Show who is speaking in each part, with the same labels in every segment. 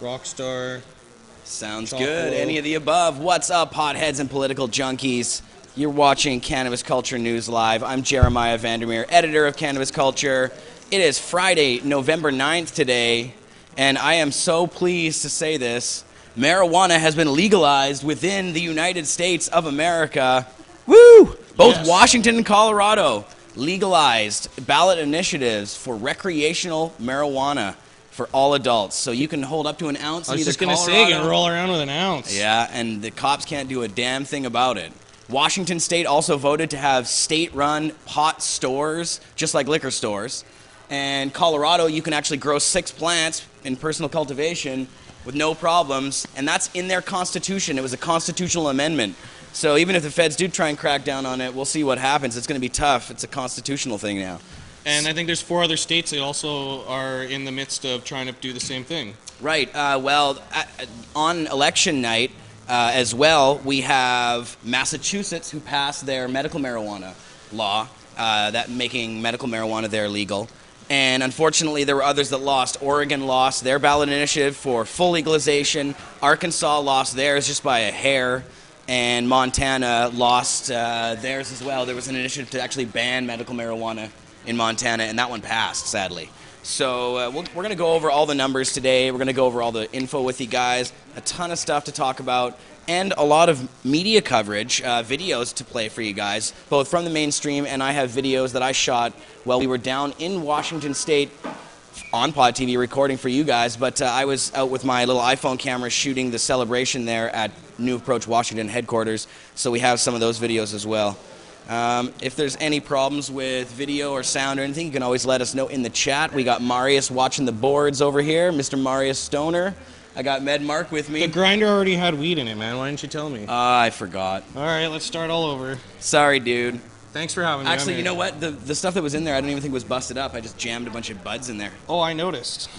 Speaker 1: Rockstar.
Speaker 2: Sounds
Speaker 1: Chocolate.
Speaker 2: good. Any of the above. What's up, potheads and political junkies? You're watching Cannabis Culture News Live. I'm Jeremiah Vandermeer, editor of Cannabis Culture. It is Friday, November 9th today, and I am so pleased to say this. Marijuana has been legalized within the United States of America. Woo! Both
Speaker 1: Yes.
Speaker 2: Washington and Colorado legalized ballot initiatives for recreational marijuana for all adults. So you can hold up to an ounce
Speaker 1: I
Speaker 2: in
Speaker 1: was
Speaker 2: either
Speaker 1: just going to
Speaker 2: Colorado.
Speaker 1: say, you can roll around with an ounce.
Speaker 2: Yeah, and the cops can't do a damn thing about it. Washington State also voted to have state-run pot stores, just like liquor stores. And Colorado, you can actually grow 6 plants in personal cultivation with no problems, and that's in their constitution. It was a constitutional amendment. So even if the feds do try and crack down on it, we'll see what happens. It's going to be tough. It's a constitutional thing now.
Speaker 1: And I think there's 4 other states that also are in the midst of trying to do the same thing.
Speaker 2: Right. On election night as well, we have Massachusetts who passed their medical marijuana law, that making medical marijuana there legal. And unfortunately, there were others that lost. Oregon lost their ballot initiative for full legalization. Arkansas lost theirs just by a hair. And Montana lost theirs as well. There was an initiative to actually ban medical marijuana in Montana, and that one passed, sadly. So we're going to go over all the numbers today. We're going to go over all the info with you guys. A ton of stuff to talk about, and a lot of media coverage, videos to play for you guys, both from the mainstream, and I have videos that I shot while we were down in Washington State on Pot TV recording for you guys. But I was out with my little iPhone camera shooting the celebration there at New Approach Washington headquarters, so we have some of those videos as well. If there's any problems with video or sound or anything, you can always let us know in the chat. We got Marius watching the boards over here, Mr. Marius Stoner. I got Med Mark with me.
Speaker 1: The grinder already had weed in it, man. Why didn't you tell me?
Speaker 2: I forgot.
Speaker 1: All right, let's start all over.
Speaker 2: Sorry, dude.
Speaker 1: Thanks for having me.
Speaker 2: Actually, you know what? The stuff that was in there, I don't even think was busted up. I just jammed a bunch of buds in there.
Speaker 1: Oh, I noticed.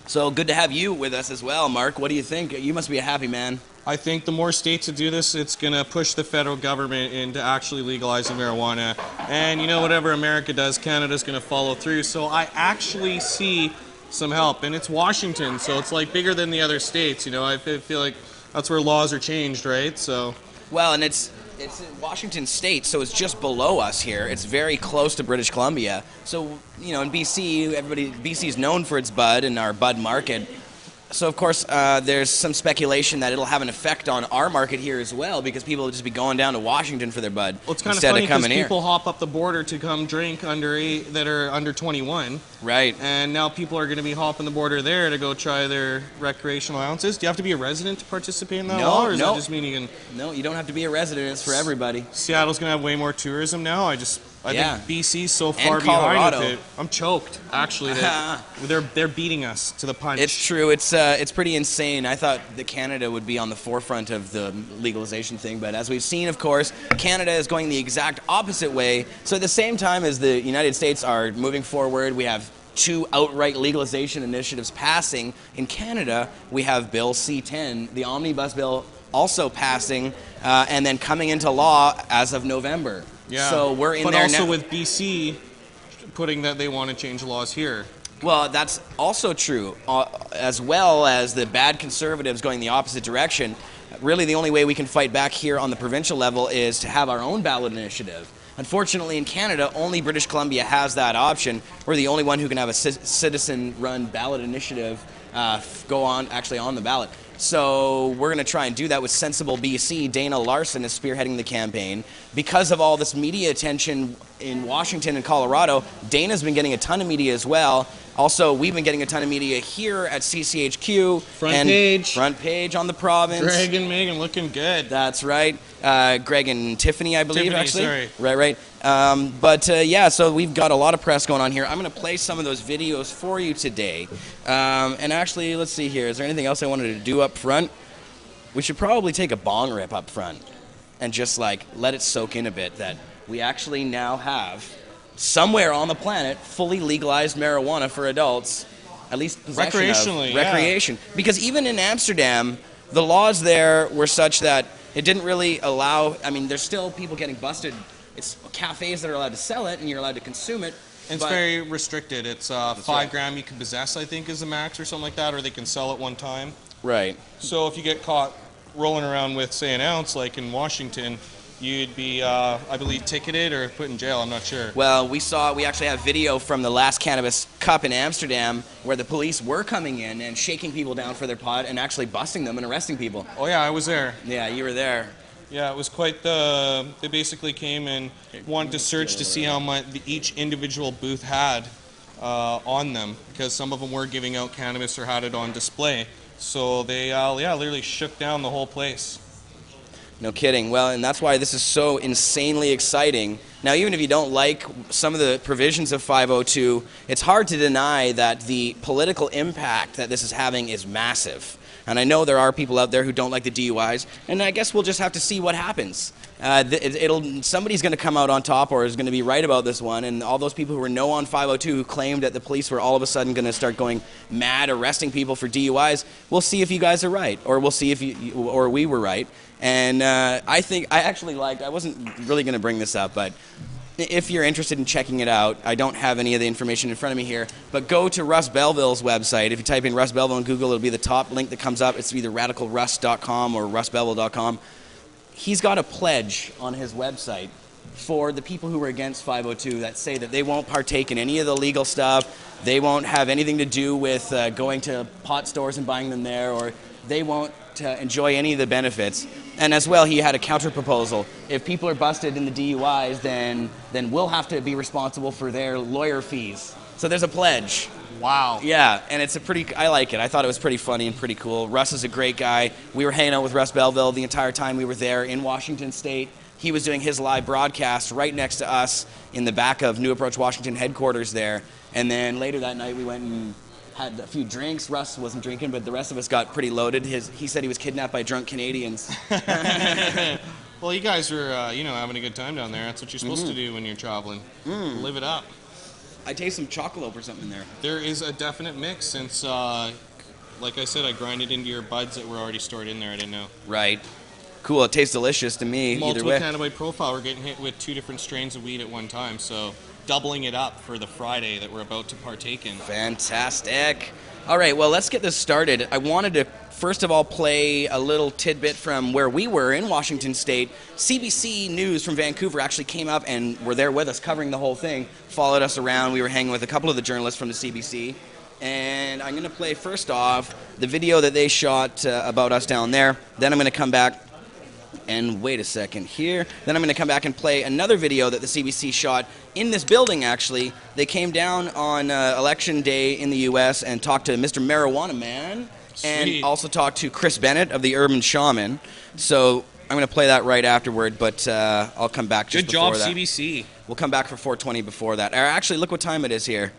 Speaker 2: So good to have you with us as well, Mark. What do you think? You must be a happy man.
Speaker 1: I think the more states that do this, it's going to push the federal government into actually legalizing marijuana. And, you know, whatever America does, Canada's going to follow through. So I actually see some help. And it's Washington, so it's like bigger than the other states. You know, I feel like that's where laws are changed, right? So.
Speaker 2: Well, and it's in Washington State, so it's just below us here. It's very close to British Columbia. So, you know, in BC, BC is known for its bud and our bud market. So, of course, there's some speculation that it'll have an effect on our market here as well, because people will just be going down to Washington for their bud
Speaker 1: Well, it's kind of
Speaker 2: instead
Speaker 1: funny
Speaker 2: of coming
Speaker 1: because
Speaker 2: here.
Speaker 1: people hop up the border to come drink that are under 21.
Speaker 2: Right.
Speaker 1: And now people are going to be hopping the border there to go try their recreational ounces. Do you have to be a resident to participate in that law, or does that just mean you can?
Speaker 2: No, you don't have to be a resident. It's for everybody.
Speaker 1: Seattle's going to have way more tourism now. I think BC's so far
Speaker 2: And
Speaker 1: behind
Speaker 2: Colorado.
Speaker 1: with it. I'm choked, actually. They're beating us to the punch.
Speaker 2: It's true. It's pretty insane. I thought that Canada would be on the forefront of the legalization thing, but as we've seen, of course, Canada is going the exact opposite way. So at the same time as the United States are moving forward, we have 2 outright legalization initiatives passing. In Canada, we have Bill C-10, the omnibus bill, also passing, and then coming into law as of November.
Speaker 1: Yeah.
Speaker 2: So we're in
Speaker 1: but
Speaker 2: there
Speaker 1: also
Speaker 2: now.
Speaker 1: with BC putting that they want to change laws here.
Speaker 2: Well, that's also true, as well as the bad conservatives going the opposite direction. Really, the only way we can fight back here on the provincial level is to have our own ballot initiative. Unfortunately, in Canada, only British Columbia has that option. We're the only one who can have a citizen-run ballot initiative go on the ballot. So we're going to try and do that with Sensible BC. Dana Larson is spearheading the campaign. Because of all this media attention in Washington and Colorado, Dana's been getting a ton of media as well. Also, we've been getting a ton of media here at CCHQ. Front page on the province.
Speaker 1: Greg and Megan looking good.
Speaker 2: That's right. Greg and Tiffany, I believe, actually.
Speaker 1: Sorry.
Speaker 2: Right. Yeah, so we've got a lot of press going on here. I'm going to play some of those videos for you today. And actually, let's see here. Is there anything else I wanted to do up front? We should probably take a bong rip up front and just, like, let it soak in a bit that we actually now have, somewhere on the planet, fully legalized marijuana for adults, at least possession
Speaker 1: recreationally,
Speaker 2: of. Recreation. Because even in Amsterdam, the laws there were such that it didn't really allow, I mean, there's still people getting busted. It's cafes that are allowed to sell it, and you're allowed to consume it,
Speaker 1: It's very restricted. It's 5 gram you can possess, I think, is the max or something like that, or they can sell at one time.
Speaker 2: Right.
Speaker 1: So if you get caught rolling around with, say, an ounce, like in Washington, you'd be, I believe, ticketed or put in jail. I'm not sure.
Speaker 2: Well, we actually have video from the last Cannabis Cup in Amsterdam where the police were coming in and shaking people down for their pot and actually busting them and arresting people.
Speaker 1: Oh, yeah, I was there.
Speaker 2: Yeah, you were there.
Speaker 1: Yeah, it was quite the... They basically came and wanted to search to see how much each individual booth had on them, because some of them were giving out cannabis or had it on display. So they, literally shook down the whole place.
Speaker 2: No kidding. Well, and that's why this is so insanely exciting. Now, even if you don't like some of the provisions of 502, it's hard to deny that the political impact that this is having is massive. And I know there are people out there who don't like the DUIs, and I guess we'll just have to see what happens. Somebody's going to come out on top or is going to be right about this one, and all those people who were no on 502 who claimed that the police were all of a sudden going to start going mad arresting people for DUIs, we'll see if you guys are right, or we'll see if we were right. And I wasn't really going to bring this up, but if you're interested in checking it out, I don't have any of the information in front of me here, but go to Russ Belville's website. If you type in Russ Belville on Google, it'll be the top link that comes up. It's either radicalruss.com or russbelville.com. He's got a pledge on his website for the people who are against 502 that say that they won't partake in any of the legal stuff, they won't have anything to do with going to pot stores and buying them there, or they won't enjoy any of the benefits. And as well, he had a counter proposal. If people are busted in the DUIs, then we'll have to be responsible for their lawyer fees. So there's a pledge.
Speaker 1: Wow.
Speaker 2: Yeah, and I like it. I thought it was pretty funny and pretty cool. Russ is a great guy. We were hanging out with Russ Belville the entire time we were there in Washington State. He was doing his live broadcast right next to us in the back of New Approach Washington headquarters there. And then later that night we went and had a few drinks. Russ wasn't drinking, but the rest of us got pretty loaded. He said he was kidnapped by drunk Canadians.
Speaker 1: Well, you guys were, having a good time down there. That's what you're supposed to do when you're traveling. Live it up.
Speaker 2: I taste some chocolate or something in there.
Speaker 1: There is a definite mix since, like I said, I grinded into your buds that were already stored in there. I didn't know.
Speaker 2: Right. Cool. It tastes delicious to me.
Speaker 1: Multiple
Speaker 2: either way.
Speaker 1: cannabinoid profile. We're getting hit with 2 different strains of weed at one time, so doubling it up for the Friday that we're about to partake in.
Speaker 2: Fantastic. All right, well, let's get this started. I wanted to, first of all, play a little tidbit from where we were in Washington State. CBC News from Vancouver actually came up and were there with us covering the whole thing, followed us around. We were hanging with a couple of the journalists from the CBC. And I'm going to play, first off, the video that they shot about us down there. Then I'm going to come back and wait a second here. Then I'm going to come back and play another video that the CBC shot in this building, actually. They came down on Election Day in the U.S. and talked to Mr. Marijuana Man.
Speaker 1: Sweet.
Speaker 2: And also talked to Chris Bennett of the Urban Shaman. So I'm going to play that right afterward, but I'll come back just before that.
Speaker 1: Good job, CBC.
Speaker 2: We'll come back for 4:20 before that. Or actually, look what time it is here.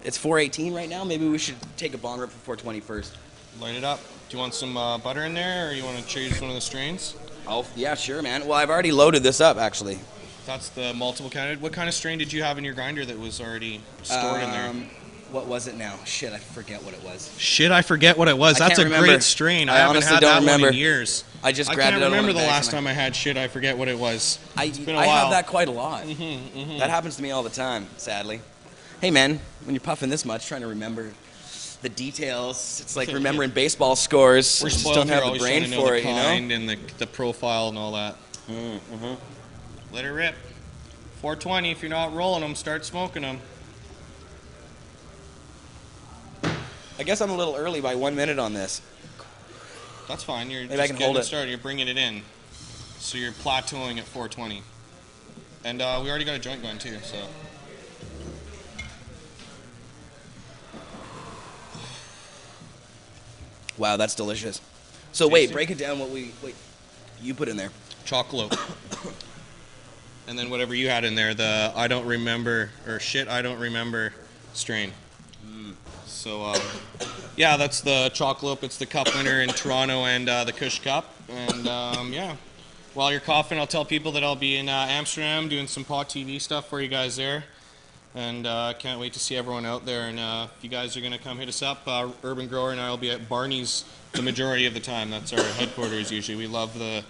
Speaker 2: It's 4:18 right now. Maybe we should take a bong rip for 4:20 first.
Speaker 1: Light it up. Do you want some butter in there, or you want to choose one of the strains?
Speaker 2: Oh, yeah, sure, man. Well, I've already loaded this up, actually.
Speaker 1: That's the multiple candidate. What kind of strain did you have in your grinder that was already stored in there?
Speaker 2: What was it now? Shit, I forget what it was.
Speaker 1: Shit, I forget what it was. That's a great strain. I haven't had that one in years.
Speaker 2: I just
Speaker 1: I
Speaker 2: grabbed it
Speaker 1: can't
Speaker 2: out of
Speaker 1: remember
Speaker 2: one
Speaker 1: the
Speaker 2: of
Speaker 1: last time I had shit. I forget what it was. It's been a while.
Speaker 2: I have that quite a lot. That happens to me all the time, sadly. Hey, man, when you're puffing this much, trying to remember the details, it's like remembering baseball scores.
Speaker 1: We're
Speaker 2: just
Speaker 1: spoiled
Speaker 2: don't have
Speaker 1: here,
Speaker 2: the brain for it, you know?
Speaker 1: And the profile and all that. Let it rip. 420. If you're not rolling them, start smoking them.
Speaker 2: I guess I'm a little early by 1 minute on this.
Speaker 1: That's fine. You're
Speaker 2: Maybe
Speaker 1: just
Speaker 2: I can
Speaker 1: getting
Speaker 2: hold it.
Speaker 1: started. You're bringing it in. So you're plateauing at 420. And we already got a joint going too, so.
Speaker 2: Wow, that's delicious. So wait, break it down what you put in there.
Speaker 1: Chocolate. And then whatever you had in there, the I don't remember, or shit I don't remember strain. So, yeah, that's the chocolate. It's the cup winner in Toronto and the Kush Cup. And, yeah, while you're coughing, I'll tell people that I'll be in Amsterdam doing some Pot TV stuff for you guys there. And can't wait to see everyone out there. And if you guys are going to come hit us up, Urban Grower and I will be at Barney's the majority of the time. That's our headquarters usually. We love the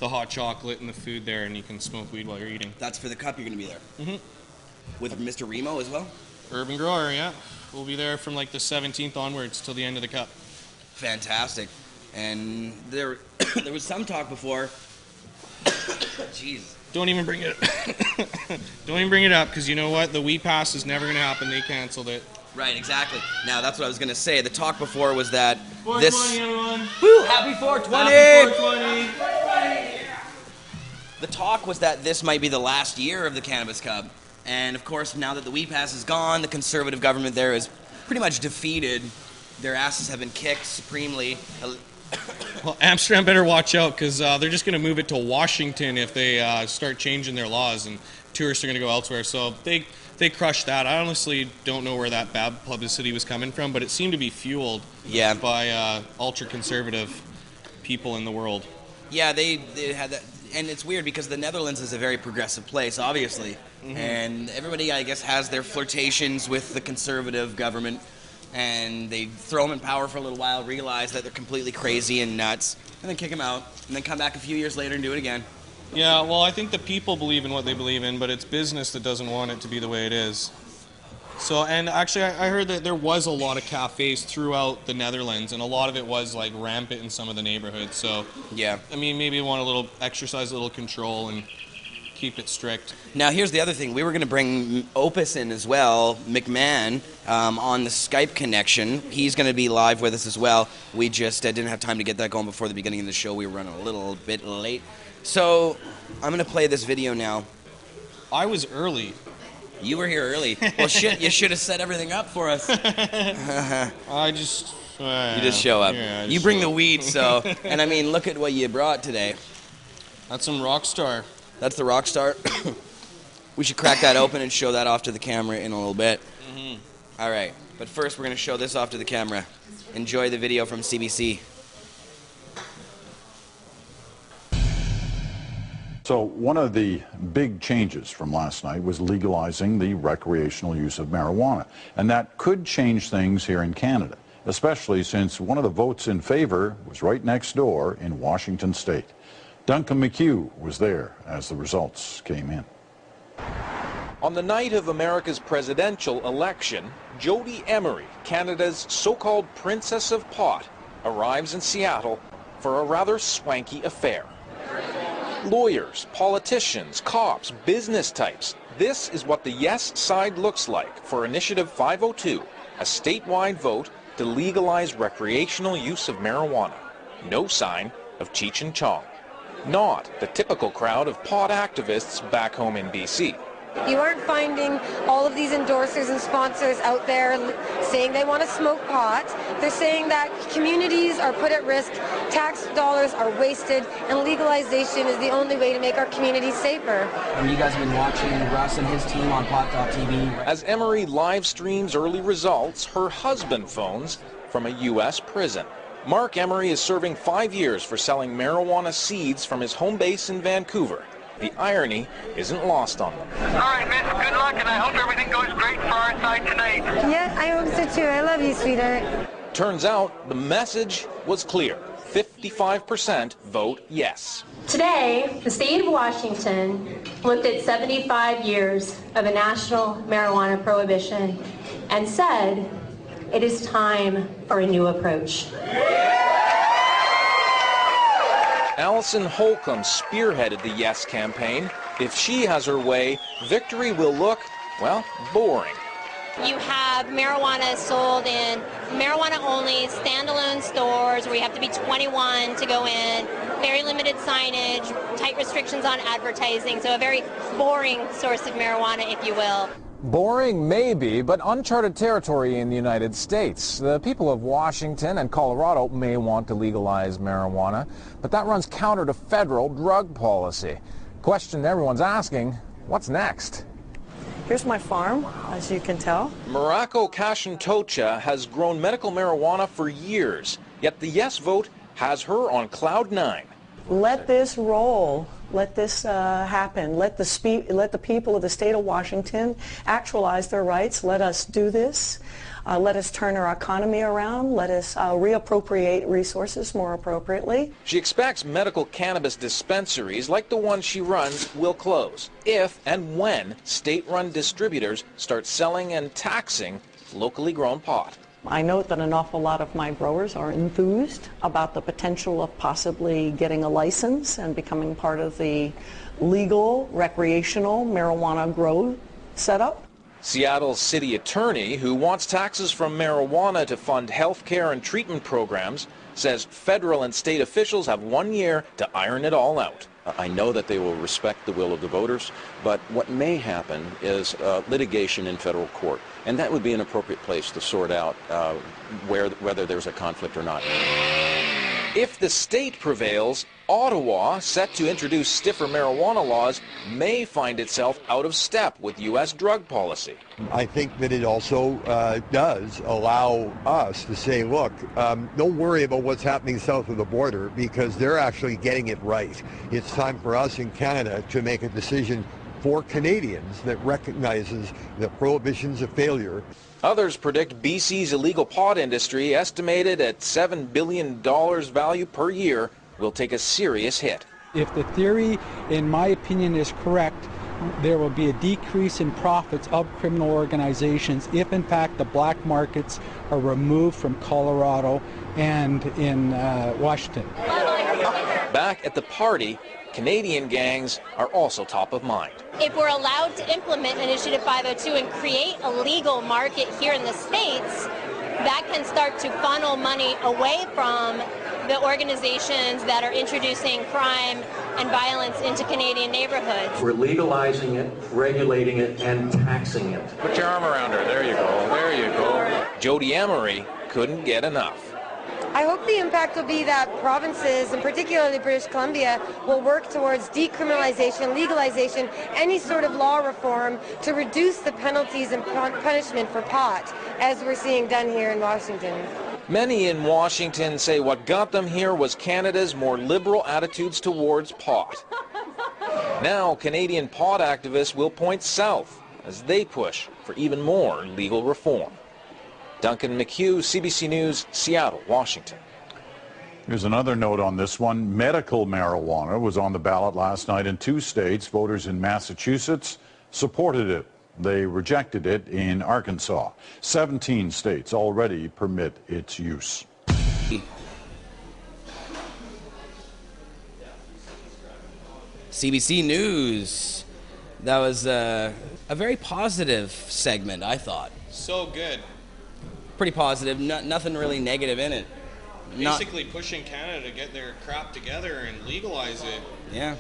Speaker 1: hot chocolate and the food there, and you can smoke weed while you're eating.
Speaker 2: That's for the cup. You're going to be there. With Mr. Remo as well?
Speaker 1: Urban grower, yeah. We'll be there from like the 17th onwards till the end of the cup.
Speaker 2: Fantastic. And there was some talk before. Jeez.
Speaker 1: Don't even bring it Don't even bring it up, because you know what? The weed pass is never going to happen. They canceled it.
Speaker 2: Right, exactly. Now, that's what I was going to say. The talk before was that
Speaker 1: 420, everyone.
Speaker 2: Woo! Happy 420!
Speaker 1: Happy 420!
Speaker 2: The talk was that this might be the last year of the Cannabis Cup. And, of course, now that the weed pass is gone, the Conservative government there is pretty much defeated. Their asses have been kicked supremely.
Speaker 1: Well, Amsterdam better watch out, because they're just going to move it to Washington if they start changing their laws, and tourists are going to go elsewhere. So they crushed that. I honestly don't know where that bad publicity was coming from, but it seemed to be fueled by ultra-conservative people in the world.
Speaker 2: Yeah, they had that. And it's weird because the Netherlands is a very progressive place, obviously. Mm-hmm. And everybody, I guess, has their flirtations with the conservative government. And they throw them in power for a little while, realize that they're completely crazy and nuts, and then kick them out, and then come back a few years later and do it again.
Speaker 1: Yeah, well, I think the people believe in what they believe in, but it's business that doesn't want it to be the way it is. So, and actually, I heard that there was a lot of cafes throughout the Netherlands, and a lot of it was like rampant in some of the neighborhoods. So,
Speaker 2: yeah,
Speaker 1: I mean, maybe you want exercise a little control and keep it strict.
Speaker 2: Now, here's the other thing. We were going to bring Opus in as well, McMahon, on the Skype connection. He's going to be live with us as well. We just didn't have time to get that going before the beginning of the show. We were running a little bit late. So, I'm going to play this video now.
Speaker 1: I was early.
Speaker 2: You were here early. Well, shit, you should have set everything up for us.
Speaker 1: You
Speaker 2: just show up.
Speaker 1: Yeah,
Speaker 2: you bring the weed, so. And I mean, look at what you brought today.
Speaker 1: That's some Rockstar.
Speaker 2: That's the Rockstar. We should crack that open and show that off to the camera in a little bit. Mm-hmm. All right, but first we're going to show this off to the camera. Enjoy the video from CBC.
Speaker 3: So one of the big changes from last night was legalizing the recreational use of marijuana. And that could change things here in Canada, especially since one of the votes in favor was right next door in Washington State. Duncan McHugh was there as the results came in.
Speaker 4: On the night of America's presidential election, Jody Emery, Canada's so-called Princess of Pot, arrives in Seattle for a rather swanky affair. Lawyers, politicians, cops, business types. This is what the yes side looks like for Initiative 502, a statewide vote to legalize recreational use of marijuana. No sign of Cheech and Chong. Not the typical crowd of pot activists back home in BC.
Speaker 5: You aren't finding all of these endorsers and sponsors out there saying they want to smoke pot. They're saying that communities are put at risk, tax dollars are wasted, and legalization is the only way to make our communities safer.
Speaker 6: And you guys have been watching Russ and his team on Pot TV.
Speaker 4: As Emery live streams early results, her husband phones from a U.S. prison. Mark Emery is serving 5 years for selling marijuana seeds from his home base in Vancouver. The irony isn't lost on them.
Speaker 7: All right, miss, good luck, and I hope everything goes great for our side tonight.
Speaker 5: Yeah, I hope so too. I love you, sweetheart.
Speaker 4: Turns out the message was clear. 55% vote yes.
Speaker 8: Today, the state of Washington looked at 75 years of a national marijuana prohibition and said, it is time for a new approach.
Speaker 4: Allison Holcomb spearheaded the Yes campaign. If she has her way, victory will look, well, boring.
Speaker 9: You have marijuana sold in marijuana-only standalone stores where you have to be 21 to go in, very limited signage, tight restrictions on advertising, so a very boring source of marijuana, if you will.
Speaker 10: Boring, maybe, but uncharted territory in the United States. The people of Washington and Colorado may want to legalize marijuana, but that runs counter to federal drug policy. Question everyone's asking, what's next?
Speaker 11: Here's my farm, as you can tell.
Speaker 4: Marako Kashintocha has grown medical marijuana for years, yet the yes vote has her on cloud 9.
Speaker 11: Let this roll. Let this happen. Let the people of the state of Washington actualize their rights. Let us do this. Let us turn our economy around. Let us reappropriate resources more appropriately.
Speaker 4: She expects medical cannabis dispensaries like the one she runs will close if and when state-run distributors start selling and taxing locally grown pot.
Speaker 11: I note that an awful lot of my growers are enthused about the potential of possibly getting a license and becoming part of the legal recreational marijuana grow setup.
Speaker 4: Seattle's city attorney, who wants taxes from marijuana to fund health care and treatment programs, says federal and state officials have 1 year to iron it all out.
Speaker 12: I know that they will respect the will of the voters, but what may happen is litigation in federal court, and that would be an appropriate place to sort out whether there's a conflict or not.
Speaker 4: If the state prevails, Ottawa, set to introduce stiffer marijuana laws, may find itself out of step with U.S. drug policy.
Speaker 13: I think that it also does allow us to say, look, don't worry about what's happening south of the border, because they're actually getting it right. It's time for us in Canada to make a decision for Canadians that recognizes that prohibition's a failure.
Speaker 4: Others predict BC's illegal pot industry, estimated at $7 billion value per year, will take a serious hit.
Speaker 14: If the theory, in my opinion, is correct, there will be a decrease in profits of criminal organizations if, in fact, the black markets are removed from Colorado and in Washington.
Speaker 4: Back at the party, Canadian gangs are also top of mind.
Speaker 9: If we're allowed to implement Initiative 502 and create a legal market here in the States, that can start to funnel money away from the organizations that are introducing crime and violence into Canadian neighborhoods.
Speaker 15: We're legalizing it, regulating it, and taxing it.
Speaker 4: Put your arm around her. There you go. There you go. Jody Emery couldn't get enough.
Speaker 5: I hope the impact will be that provinces, and particularly British Columbia, will work towards decriminalization, legalization, any sort of law reform to reduce the penalties and punishment for pot, as we're seeing done here in Washington.
Speaker 4: Many in Washington say what got them here was Canada's more liberal attitudes towards pot. Now, Canadian pot activists will point south as they push for even more legal reform. Duncan McHugh, CBC News, Seattle, Washington.
Speaker 3: Here's another note on this one. Medical marijuana was on the ballot last night in 2 states. Voters in Massachusetts supported it. They rejected it in Arkansas. 17 states already permit its use.
Speaker 2: CBC News. That was a very positive segment, I thought.
Speaker 1: So good.
Speaker 2: Pretty positive, nothing really negative in it.
Speaker 1: Basically pushing Canada to get their crap together and legalize it.
Speaker 2: Yeah.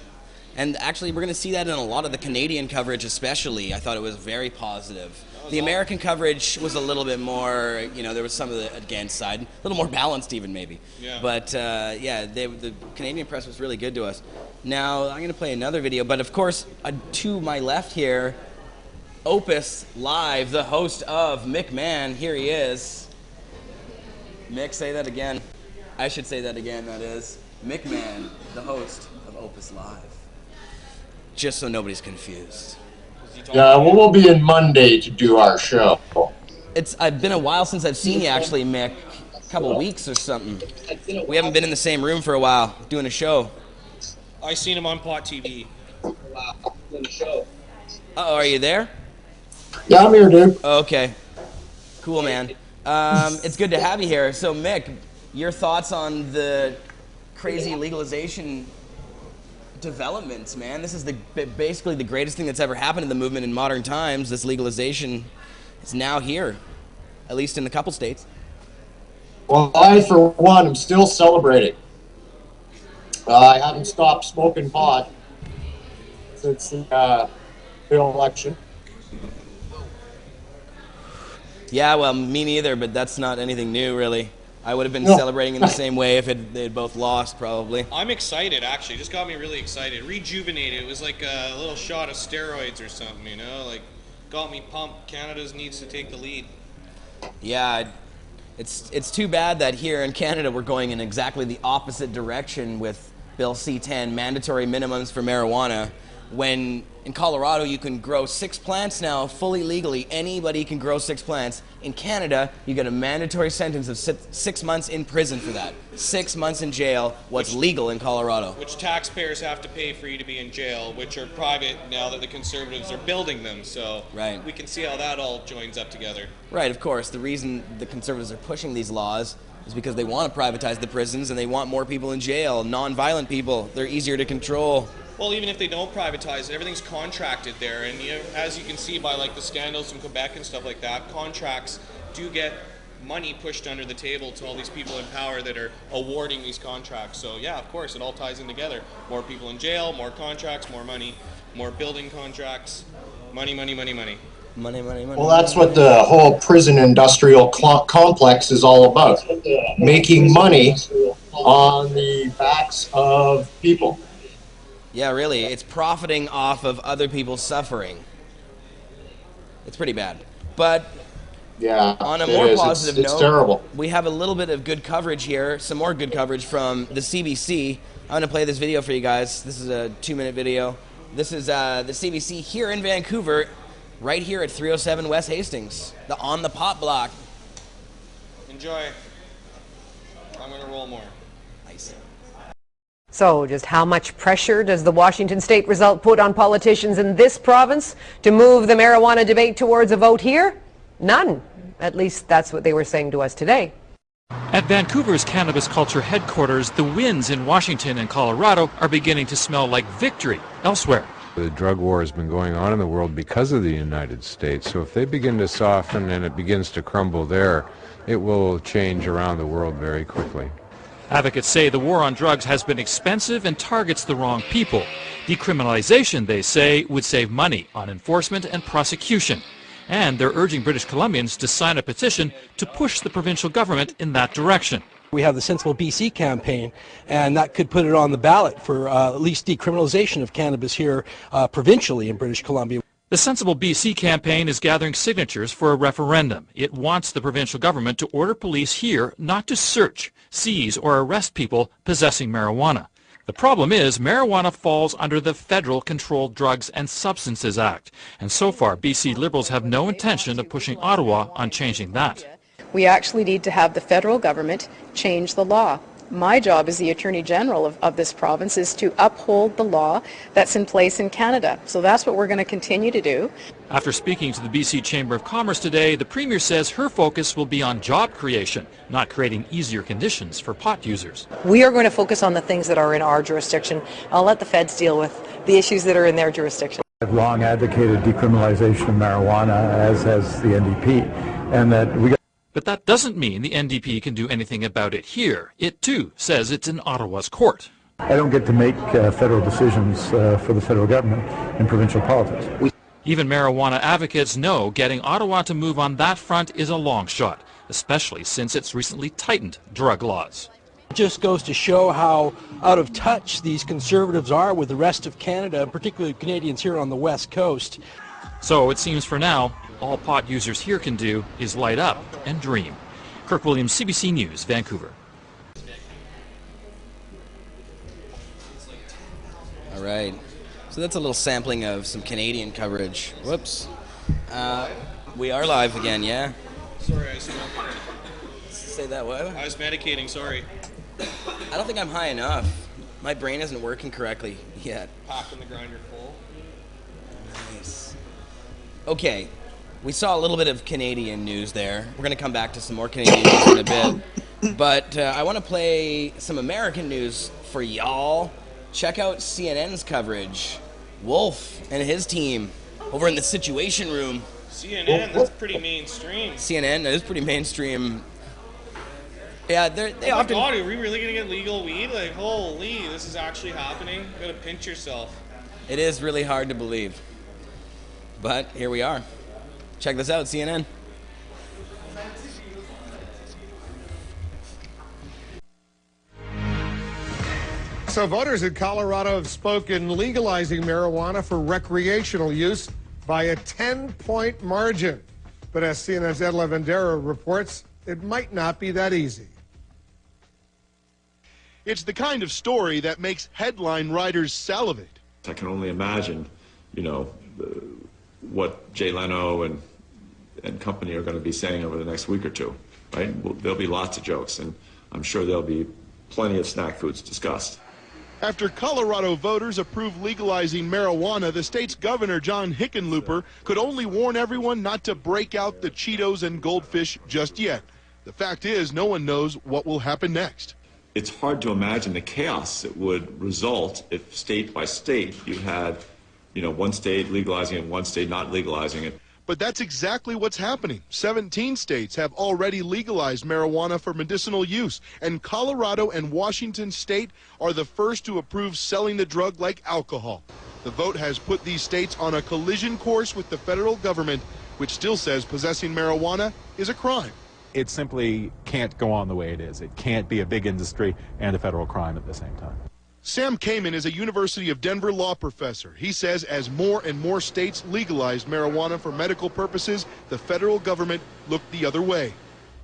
Speaker 2: And actually, we're going to see that in a lot of the Canadian coverage especially. I thought it was very positive. The American coverage was a little bit more, you know, there was some of the against side, a little more balanced even maybe.
Speaker 1: Yeah.
Speaker 2: But yeah, the Canadian press was really good to us. Now, I'm going to play another video, but of course, to my left here, Opus Live, the host of Mick Mann, here he is. Mick, say that again. I should say that again, that is. Mick Mann, the host of Opus Live. Just so nobody's confused.
Speaker 16: Yeah, well, we'll be in Monday to do our show.
Speaker 2: It's been a while since I've seen you, actually, Mick. A couple weeks or something. We haven't been in the same room for a while, doing a show.
Speaker 1: I seen him on Pot TV.
Speaker 2: Uh-oh, are you there?
Speaker 16: Yeah, I'm here, dude.
Speaker 2: Okay. Cool, man. It's good to have you here. So, Mick, your thoughts on the crazy legalization developments, man? This is basically the greatest thing that's ever happened in the movement in modern times. This legalization is now here, at least in a couple states.
Speaker 16: Well, I, for one, am still celebrating. I haven't stopped smoking pot since the election.
Speaker 2: Yeah, well, me neither, but that's not anything new, really. I would have been celebrating in the same way if they had both lost, probably.
Speaker 1: I'm excited, actually. It just got me really excited. Rejuvenated. It was like a little shot of steroids or something, you know? Like, got me pumped. Canada needs to take the lead.
Speaker 2: Yeah, it's too bad that here in Canada we're going in exactly the opposite direction with Bill C-10, mandatory minimums for marijuana, when in Colorado you can grow 6 plants now fully legally. Anybody can grow 6 plants. In Canada, you get a mandatory sentence of 6 months in prison for that. 6 months in jail, what's legal in Colorado.
Speaker 1: Which taxpayers have to pay for you to be in jail, which are private now that the Conservatives are building them. So
Speaker 2: right.
Speaker 1: We can see how that all joins up together.
Speaker 2: Right, of course. The reason the Conservatives are pushing these laws is because they want to privatize the prisons and they want more people in jail, non-violent people. They're easier to control.
Speaker 1: Well, even if they don't privatize it, everything's contracted there, and as you can see by like the scandals in Quebec and stuff like that, contracts do get money pushed under the table to all these people in power that are awarding these contracts. So yeah, of course, it all ties in together. More people in jail, more contracts, more money, more building contracts, money, money, money, money.
Speaker 2: Money, money, money.
Speaker 16: Well, that's what the whole prison industrial complex is all about. Making money on the backs of people.
Speaker 2: Yeah, really. It's profiting off of other people's suffering. It's pretty bad. But
Speaker 16: yeah,
Speaker 2: on a more positive note,
Speaker 16: it's terrible.
Speaker 2: We have a little bit of good coverage here, some more good coverage from the CBC. I'm going to play this video for you guys. This is a 2-minute video. This is the CBC here in Vancouver, right here at 307 West Hastings, on the pot block.
Speaker 1: Enjoy. I'm going to roll more.
Speaker 2: Nice.
Speaker 17: So just how much pressure does the Washington state result put on politicians in this province to move the marijuana debate towards a vote here? None. At least that's what they were saying to us today.
Speaker 18: At Vancouver's Cannabis Culture headquarters, the wins in Washington and Colorado are beginning to smell like victory elsewhere.
Speaker 19: The drug war has been going on in the world because of the United States. So if they begin to soften and it begins to crumble there, it will change around the world very quickly.
Speaker 18: Advocates say the war on drugs has been expensive and targets the wrong people. Decriminalization, they say, would save money on enforcement and prosecution. And they're urging British Columbians to sign a petition to push the provincial government in that direction.
Speaker 20: We have the Sensible BC campaign, and that could put it on the ballot for at least decriminalization of cannabis here provincially in British Columbia.
Speaker 18: The Sensible BC campaign is gathering signatures for a referendum. It wants the provincial government to order police here not to search, seize, or arrest people possessing marijuana. The problem is marijuana falls under the Federal Controlled Drugs and Substances Act, and so far BC Liberals have no intention of pushing Ottawa on changing that.
Speaker 21: We actually need to have the federal government change the law. My job as the Attorney General of this province is to uphold the law that's in place in Canada. So that's what we're going to continue to do.
Speaker 18: After speaking to the BC Chamber of Commerce today, the Premier says her focus will be on job creation, not creating easier conditions for pot users.
Speaker 17: We are going to focus on the things that are in our jurisdiction. I'll let the feds deal with the issues that are in their jurisdiction.
Speaker 22: I've long advocated decriminalization of marijuana, as has the NDP, and that we
Speaker 18: But that doesn't mean the NDP can do anything about it here. It, too, says it's in Ottawa's court.
Speaker 22: I don't get to make federal decisions for the federal government in provincial politics.
Speaker 18: Even marijuana advocates know getting Ottawa to move on that front is a long shot, especially since it's recently tightened drug laws.
Speaker 20: It just goes to show how out of touch these Conservatives are with the rest of Canada, and particularly Canadians here on the West Coast.
Speaker 18: So it seems for now, all pot users here can do is light up and dream. Kirk Williams, CBC News, Vancouver.
Speaker 2: All right. So that's a little sampling of some Canadian coverage. Whoops. We are live again, yeah?
Speaker 1: Sorry, I smoked.
Speaker 2: Say that what?
Speaker 1: I was medicating, sorry.
Speaker 2: I don't think I'm high enough. My brain isn't working correctly yet.
Speaker 1: Packing the grinder full.
Speaker 2: Nice. Okay. We saw a little bit of Canadian news there. We're going to come back to some more Canadian news in a bit. But I want to play some American news for y'all. Check out CNN's coverage. Wolf and his team over in the Situation Room.
Speaker 1: CNN, that's pretty mainstream.
Speaker 2: CNN is pretty mainstream. Yeah, they
Speaker 1: oh
Speaker 2: often...
Speaker 1: my God, are we really going to get legal weed? Like, holy, this is actually happening? You gotta pinch yourself.
Speaker 2: It is really hard to believe. But here we are. Check this out, CNN.
Speaker 23: So voters in Colorado have spoken legalizing marijuana for recreational use by a 10-point margin. But as CNN's Ed Lavendera reports, it might not be that easy.
Speaker 6: It's the kind of story that makes headline writers salivate.
Speaker 7: I can only imagine, what Jay Leno and company are going to be saying over the next week or two, right? There'll be lots of jokes, and I'm sure there'll be plenty of snack foods discussed.
Speaker 6: After Colorado voters approved legalizing marijuana, the state's governor, John Hickenlooper, could only warn everyone not to break out the Cheetos and Goldfish just yet. The fact is, no one knows what will happen next.
Speaker 7: It's hard to imagine the chaos that would result if state by state you had, one state legalizing it, one state not legalizing it.
Speaker 6: But that's exactly what's happening. 17 states have already legalized marijuana for medicinal use, and Colorado and Washington state are the first to approve selling the drug like alcohol. The vote has put these states on a collision course with the federal government, which still says possessing marijuana is a crime.
Speaker 8: It simply can't go on the way it is. It can't be a big industry and a federal crime at the same time.
Speaker 6: Sam Kamen is a University of Denver law professor. He says as more and more states legalized marijuana for medical purposes, the federal government looked the other way.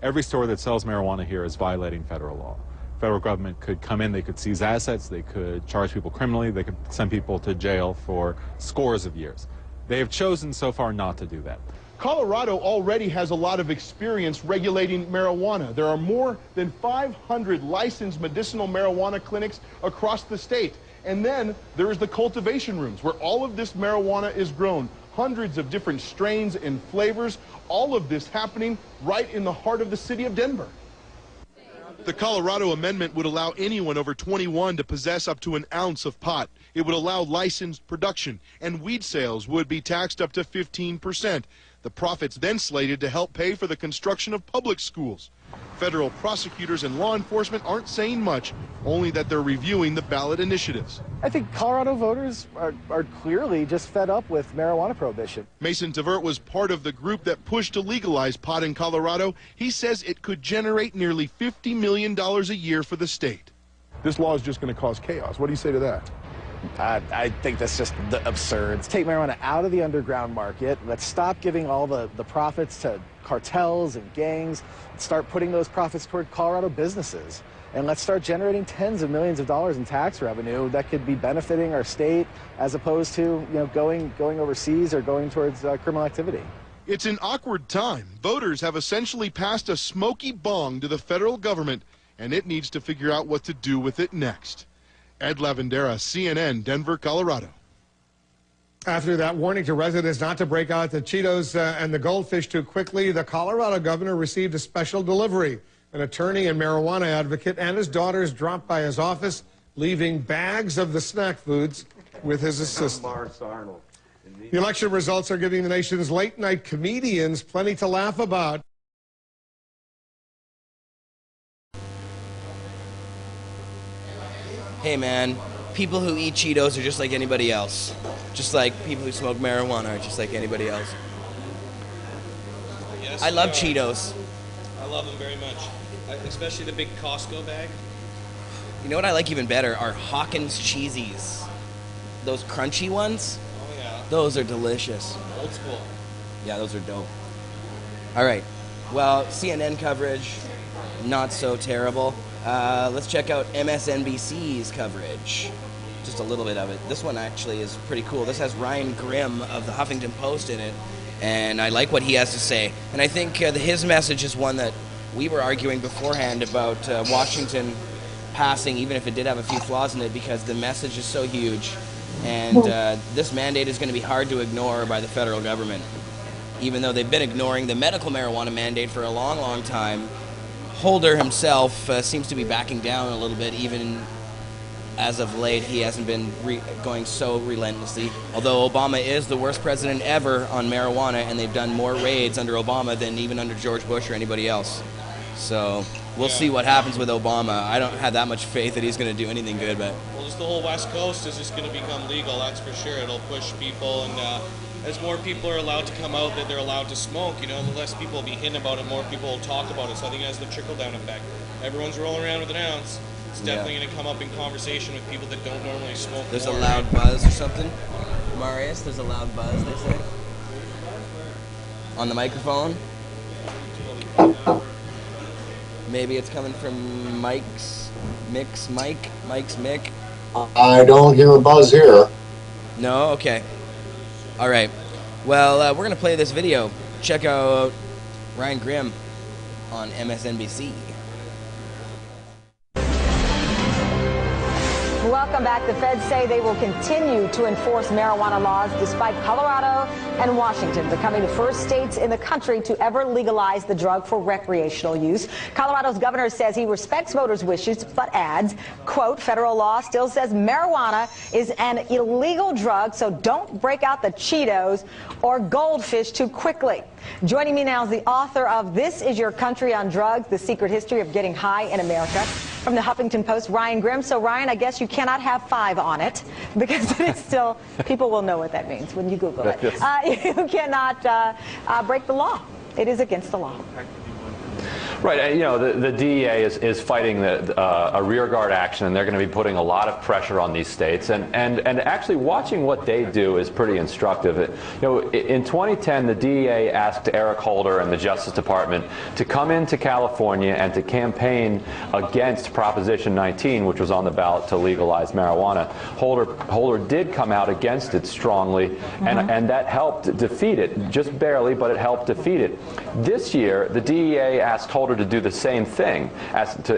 Speaker 8: Every store that sells marijuana here is violating federal law. Federal government could come in, they could seize assets, they could charge people criminally, they could send people to jail for scores of years. They have chosen so far not to do that.
Speaker 6: Colorado already has a lot of experience regulating marijuana. There are more than 500 licensed medicinal marijuana clinics across the state. And then there is the cultivation rooms where all of this marijuana is grown. Hundreds of different strains and flavors, all of this happening right in the heart of the city of Denver. The Colorado amendment would allow anyone over 21 to possess up to an ounce of pot. It would allow licensed production, and weed sales would be taxed up to 15%. The profits then slated to help pay for the construction of public schools. Federal prosecutors and law enforcement aren't saying much, only that they're reviewing the ballot initiatives.
Speaker 24: I think Colorado voters are clearly just fed up with marijuana prohibition.
Speaker 6: Mason Tavert was part of the group that pushed to legalize pot in Colorado. He says it could generate nearly $50 million a year for the state. This law is just going to cause chaos. What do you say to that?
Speaker 24: I think that's just absurd. Let's take marijuana out of the underground market. Let's stop giving all the profits to cartels and gangs. Let's start putting those profits toward Colorado businesses. And let's start generating tens of millions of dollars in tax revenue that could be benefiting our state as opposed to going overseas or going towards criminal activity.
Speaker 6: It's an awkward time. Voters have essentially passed a smoky bong to the federal government, and it needs to figure out what to do with it next. Ed Lavendera, CNN, Denver, Colorado.
Speaker 23: After that warning to residents not to break out the Cheetos and the Goldfish too quickly, the Colorado governor received a special delivery. An attorney and marijuana advocate and his daughters dropped by his office, leaving bags of the snack foods with his assistant. The election results are giving the nation's late-night comedians plenty to laugh about.
Speaker 2: Hey man, people who eat Cheetos are just like anybody else. Just like people who smoke marijuana are just like anybody else.
Speaker 1: Yes,
Speaker 2: I love Cheetos.
Speaker 1: I love them very much, especially the big Costco bag.
Speaker 2: You know what I like even better are Hawkins Cheesies. Those crunchy ones.
Speaker 1: Oh yeah.
Speaker 2: Those are delicious.
Speaker 1: Old school.
Speaker 2: Yeah, those are dope. All right. Well, CNN coverage, not so terrible. Let's check out MSNBC's coverage. Just a little bit of it. This one actually is pretty cool. This has Ryan Grimm of the Huffington Post in it, and I like what he has to say. And I think his message is one that we were arguing beforehand about Washington passing, even if it did have a few flaws in it, because the message is so huge. And this mandate is going to be hard to ignore by the federal government. Even though they've been ignoring the medical marijuana mandate for a long, long time, Holder himself seems to be backing down a little bit. Even as of late, he hasn't been going so relentlessly. Although Obama is the worst president ever on marijuana, and they've done more raids under Obama than even under George Bush or anybody else. So we'll see what happens with Obama. I don't have that much faith that he's going to do anything good. But
Speaker 1: Well, just the whole West Coast is just going to become legal, that's for sure. It'll push people, and as more people are allowed to come out that they're allowed to smoke, the less people will be hitting about it, more people will talk about it. So I think it has the trickle-down effect. Everyone's rolling around with an ounce. It's definitely going to come up in conversation with people that don't normally smoke.
Speaker 2: There's a loud buzz or something. Marius, there's a loud buzz, they say. On the microphone. Maybe it's coming from Mike's Mick.
Speaker 16: I don't hear a buzz here.
Speaker 2: No? Okay. All right. Well, we're going to play this video. Check out Ryan Grimm on MSNBC.
Speaker 10: Welcome back. The feds say they will continue to enforce marijuana laws despite Colorado and Washington becoming the first states in the country to ever legalize the drug for recreational use. Colorado's governor says he respects voters' wishes, but adds, quote, federal law still says marijuana is an illegal drug, so don't break out the Cheetos or goldfish too quickly. Joining me now is the author of This Is Your Country on Drugs, The Secret History of Getting High in America, from the Huffington Post, Ryan Grimm. So, Ryan, I guess you cannot have 5 on it because it's still, people will know what that means when you Google it. You cannot break the law. It is against the law.
Speaker 11: Right, you know, the DEA is fighting a rearguard action, and they're going to be putting a lot of pressure on these states. And actually watching what they do is pretty instructive. You know, in 2010, the DEA asked Eric Holder and the Justice Department to come into California and to campaign against Proposition 19, which was on the ballot to legalize marijuana. Holder did come out against it strongly, and that helped defeat it, just barely, but it helped defeat it. This year, the DEA asked Holder to do the same thing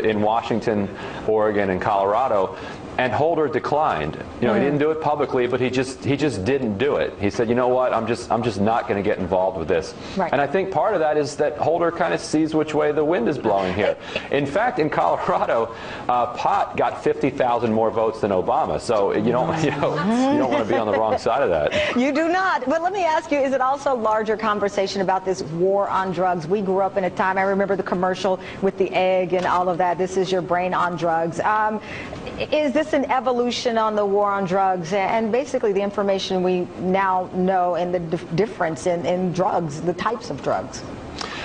Speaker 11: in Washington, Oregon, and Colorado, and Holder declined. You know, he didn't do it publicly, but he just didn't do it. He said, you know what, I'm just not going to get involved with this. Right. And I think part of that is that Holder kind of sees which way the wind is blowing here. In fact, in Colorado, pot got 50,000 more votes than Obama. So you don't want to be on the wrong side of that.
Speaker 10: You do not. But let me ask you, is it also a larger conversation about this war on drugs? We grew up in a time, I remember the commercial with the egg and all of that. This is your brain on drugs. Is this an evolution on the war on drugs and basically the information we now know and the difference in drugs, the types of drugs?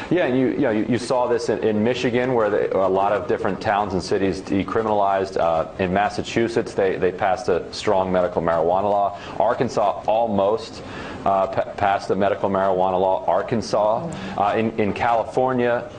Speaker 11: Yeah, and you saw this in Michigan, where a lot of different towns and cities decriminalized. In Massachusetts, they passed a strong medical marijuana law. Arkansas almost passed the medical marijuana law. Arkansas, in California,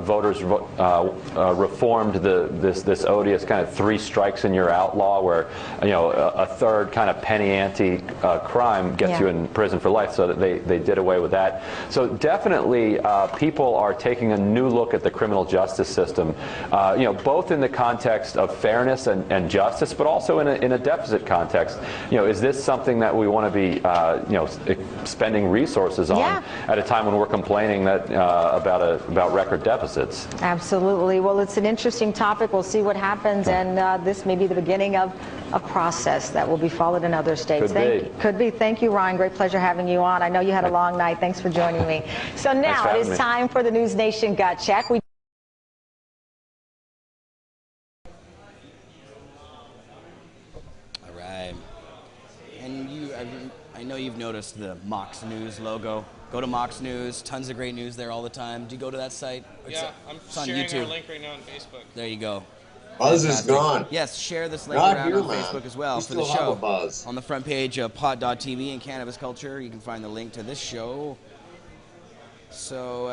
Speaker 11: voters reformed this odious kind of 3 strikes and you're out law, where a third kind of penny ante crime gets you in prison for life. So that they did away with that. So definitely, people are taking a new look at the criminal justice system, both in the context of fairness and justice, but also in a deficit context. Is this something that we want to be, spending resources on at a time when we're complaining that about record deficits?
Speaker 10: Absolutely. Well, it's an interesting topic. We'll see what happens, and this may be the beginning of a process that will be followed in other states. Could be. Thank you, Ryan. Great pleasure having you on. I know you had a long night. Thanks for joining me. So now it is time for the News Nation Gut Check. All
Speaker 2: right. And I know you've noticed the Mox News logo. Go to Mox News. Tons of great news there all the time. Do you go to that site?
Speaker 1: I'm
Speaker 2: on
Speaker 1: sharing
Speaker 2: YouTube.
Speaker 1: our link right now on Facebook.
Speaker 2: There you go.
Speaker 16: Buzz is gone.
Speaker 2: Yes, share this link
Speaker 16: Not
Speaker 2: around
Speaker 16: here,
Speaker 2: on
Speaker 16: man.
Speaker 2: Facebook as well
Speaker 16: We
Speaker 2: for the
Speaker 16: still have
Speaker 2: show.
Speaker 16: a buzz.
Speaker 2: On the front page of Pot.TV and Cannabis Culture, you can find the link to this show. So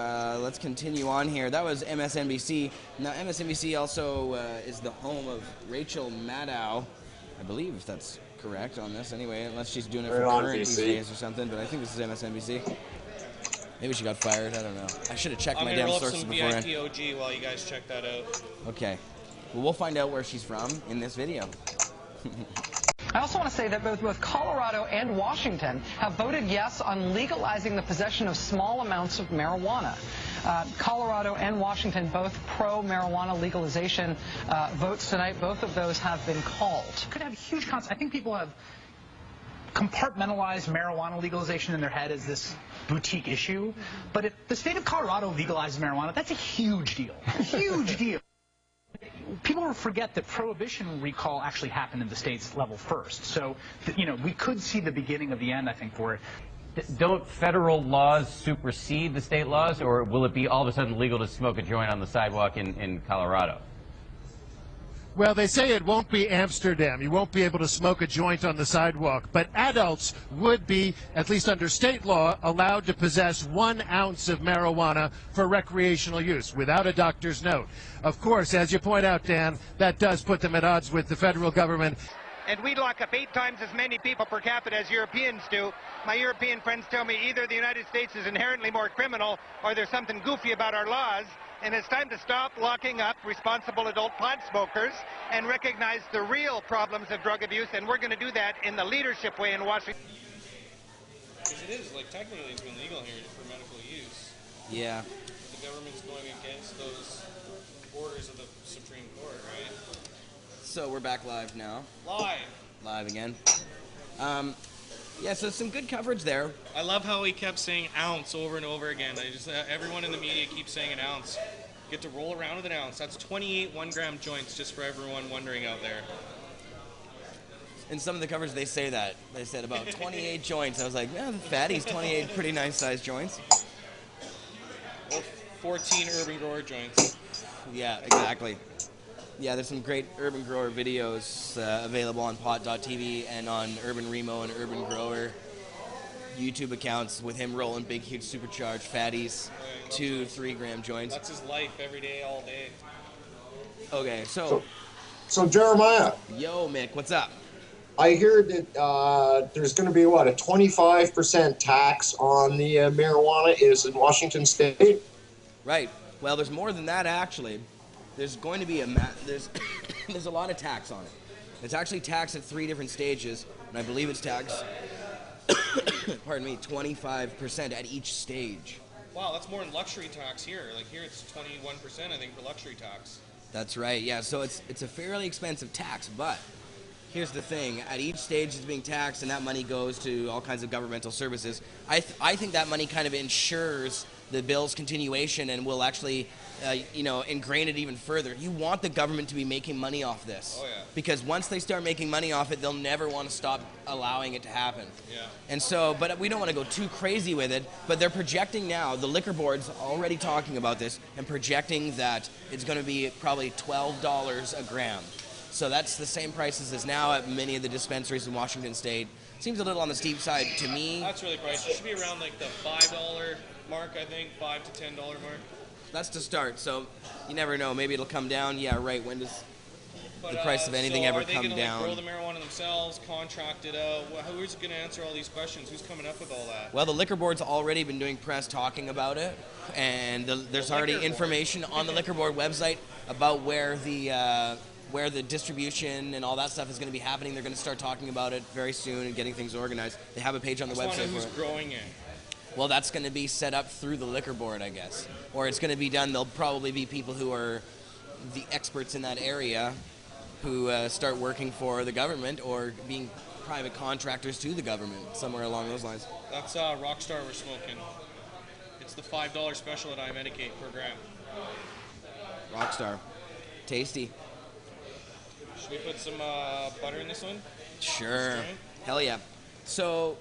Speaker 2: let's continue on here. That was MSNBC. Now, MSNBC also is the home of Rachel Maddow. I believe if that's correct on this anyway, unless she's doing it for current these days or something, but I think this is MSNBC. Maybe she got fired, I don't know. I should have checked my damn sources beforehand.
Speaker 1: I'm going to roll up some VIP OG while you guys check that out.
Speaker 2: Okay. Well, we'll find out where she's from in this video.
Speaker 12: I also want to say that both Colorado and Washington have voted yes on legalizing the possession of small amounts of marijuana. Colorado and Washington, both pro-marijuana legalization votes tonight. Both of those have been called.
Speaker 13: Could have huge consequences. I think people have compartmentalized marijuana legalization in their head as this boutique issue. But if the state of Colorado legalizes marijuana, that's a huge deal. A huge deal. People forget that prohibition recall actually happened in the state's level first. So, we could see the beginning of the end, I think, for it.
Speaker 25: Don't federal laws supersede the state laws, or will it be all of a sudden legal to smoke a joint on the sidewalk in Colorado?
Speaker 4: Well, they say it won't be Amsterdam. You won't be able to smoke a joint on the sidewalk, but adults would be, at least under state law, allowed to possess 1 ounce of marijuana for recreational use without a doctor's note. Of course, as you point out, Dan, that does put them at odds with the federal government.
Speaker 5: And we lock up 8 times as many people per capita as Europeans do. My European friends tell me either the United States is inherently more criminal or there's something goofy about our laws. And it's time to stop locking up responsible adult pot smokers and recognize the real problems of drug abuse. And we're going to do that in the leadership way in Washington.
Speaker 1: Because it is, like, technically it's been legal here for medical use.
Speaker 2: Yeah.
Speaker 1: The government's going against those orders of the Supreme Court, right?
Speaker 2: So we're back live now. Live again. Yeah, so some good coverage there.
Speaker 1: I love how he kept saying ounce over and over again. Everyone in the media keeps saying an ounce. Get to roll around with an ounce. That's 28 1-gram joints, just for everyone wondering out there.
Speaker 2: In some of the coverage, they say that. They said about 28 joints. I was like, yeah, fatty's 28 pretty nice sized joints.
Speaker 1: Or 14 urban grower joints.
Speaker 2: Yeah, exactly. Yeah, there's some great urban grower videos available on Pot.tv and on Urban Remo and Urban Grower YouTube accounts with him rolling big, huge, supercharged fatties, 2-3 gram joints.
Speaker 1: That's his life every day, all day.
Speaker 2: Okay, so
Speaker 16: Jeremiah.
Speaker 2: Yo, Mick, what's up?
Speaker 16: I hear that there's going to be, what, a 25% tax on the marijuana is in Washington State?
Speaker 2: Right. Well, there's more than that, actually. There's going to be there's a lot of tax on it. It's actually taxed at 3 different stages, and I believe it's taxed, pardon me, 25% at each stage.
Speaker 1: Wow, that's more than luxury tax here. Like here it's 21%, I think, for luxury tax.
Speaker 2: That's right, yeah. So it's a fairly expensive tax, but here's the thing. At each stage it's being taxed, and that money goes to all kinds of governmental services. I think that money kind of ensures the bill's continuation and will actually ingrain it even further. You want the government to be making money off this.
Speaker 1: Oh, yeah.
Speaker 2: Because once they start making money off it, they'll never want to stop allowing it to happen.
Speaker 1: Yeah.
Speaker 2: And so, but we don't want to go too crazy with it, but they're projecting now, the liquor board's already talking about this and projecting that it's going to be probably $12 a gram. So that's the same prices as now at many of the dispensaries in Washington State. Seems a little on the steep side to me.
Speaker 1: That's really pricey. It should be around like the $5 mark, I think, $5 to $10 mark.
Speaker 2: That's to start, so you never know. Maybe it'll come down. Yeah, right. When does the price of anything ever come down?
Speaker 1: Are they going to grow the marijuana themselves, contract it out? Who's going to answer all these questions? Who's coming up with all that?
Speaker 2: Well, the liquor board's already been doing press talking about it, and there's already information on the liquor board website about where the distribution and all that stuff is going to be happening. They're going to start talking about it very soon and getting things organized. They have a page on the website
Speaker 1: for it. Who's growing it?
Speaker 2: Well, that's going to be set up through the liquor board, I guess. Or it's going to be done, there'll probably be people who are the experts in that area who start working for the government or being private contractors to the government, somewhere along those lines.
Speaker 1: That's Rockstar we're smoking. It's the $5 special at iMedicate per gram.
Speaker 2: Rockstar. Tasty.
Speaker 1: Should we put some butter in this one?
Speaker 2: Sure. Hell yeah. So,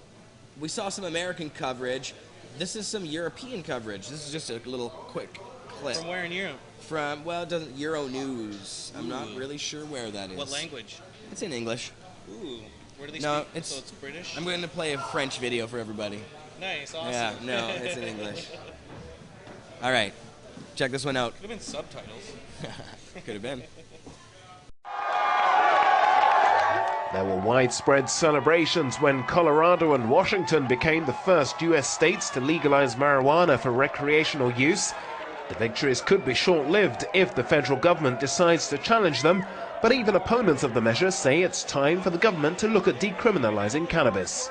Speaker 2: we saw some American coverage. This is some European coverage. This is just a little quick clip.
Speaker 1: From where in Europe?
Speaker 2: From, well, it doesn't, Euro News. I'm not really sure where that is.
Speaker 1: What language?
Speaker 2: It's in English.
Speaker 1: Ooh. Where do they
Speaker 2: No,
Speaker 1: speak? So it's British?
Speaker 2: I'm going to play a French video for everybody.
Speaker 1: Nice, awesome.
Speaker 2: Yeah, no, it's in English. All right. Check this one out.
Speaker 1: Could have been subtitles.
Speaker 2: Could have been.
Speaker 9: There were widespread celebrations when Colorado and Washington became the first U.S. states to legalize marijuana for recreational use. The victories could be short-lived if the federal government decides to challenge them, but even opponents of the measure say it's time for the government to look at decriminalizing cannabis.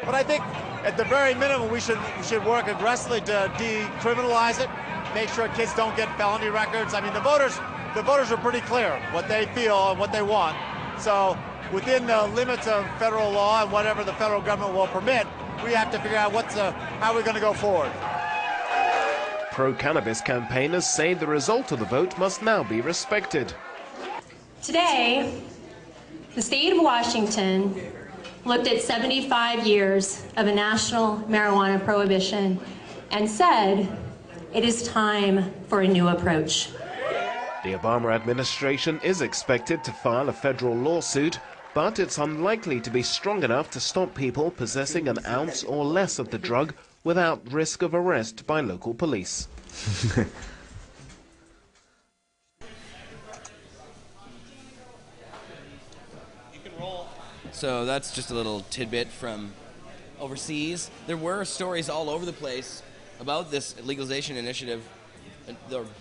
Speaker 14: But I think at the very minimum we should work aggressively to decriminalize it, make sure kids don't get felony records. I mean, the voters are pretty clear what they feel and what they want. So within the limits of federal law and whatever the federal government will permit, we have to figure out how we're going to go forward.
Speaker 9: Pro-cannabis campaigners say the result of the vote must now be respected.
Speaker 15: Today, the state of Washington looked at 75 years of a national marijuana prohibition and said, it is time for a new approach.
Speaker 9: The Obama administration is expected to file a federal lawsuit, but it's unlikely to be strong enough to stop people possessing an ounce or less of the drug without risk of arrest by local police.
Speaker 2: So that's just a little tidbit from overseas. There were stories all over the place about this legalization initiative,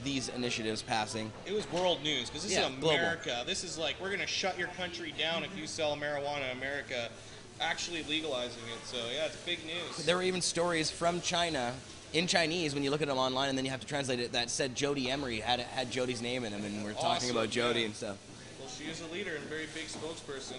Speaker 2: these initiatives passing.
Speaker 1: It was world news because this
Speaker 2: Yeah,
Speaker 1: is America. Global. This is like, we're going to shut your country down if you sell marijuana in America, actually legalizing it. So yeah, it's big news.
Speaker 2: There were even stories from China in Chinese when you look at them online and then you have to translate it that said Jody Emery had Jody's name in them, and we're talking about Jody and stuff.
Speaker 1: Well, she is a leader and a very big spokesperson.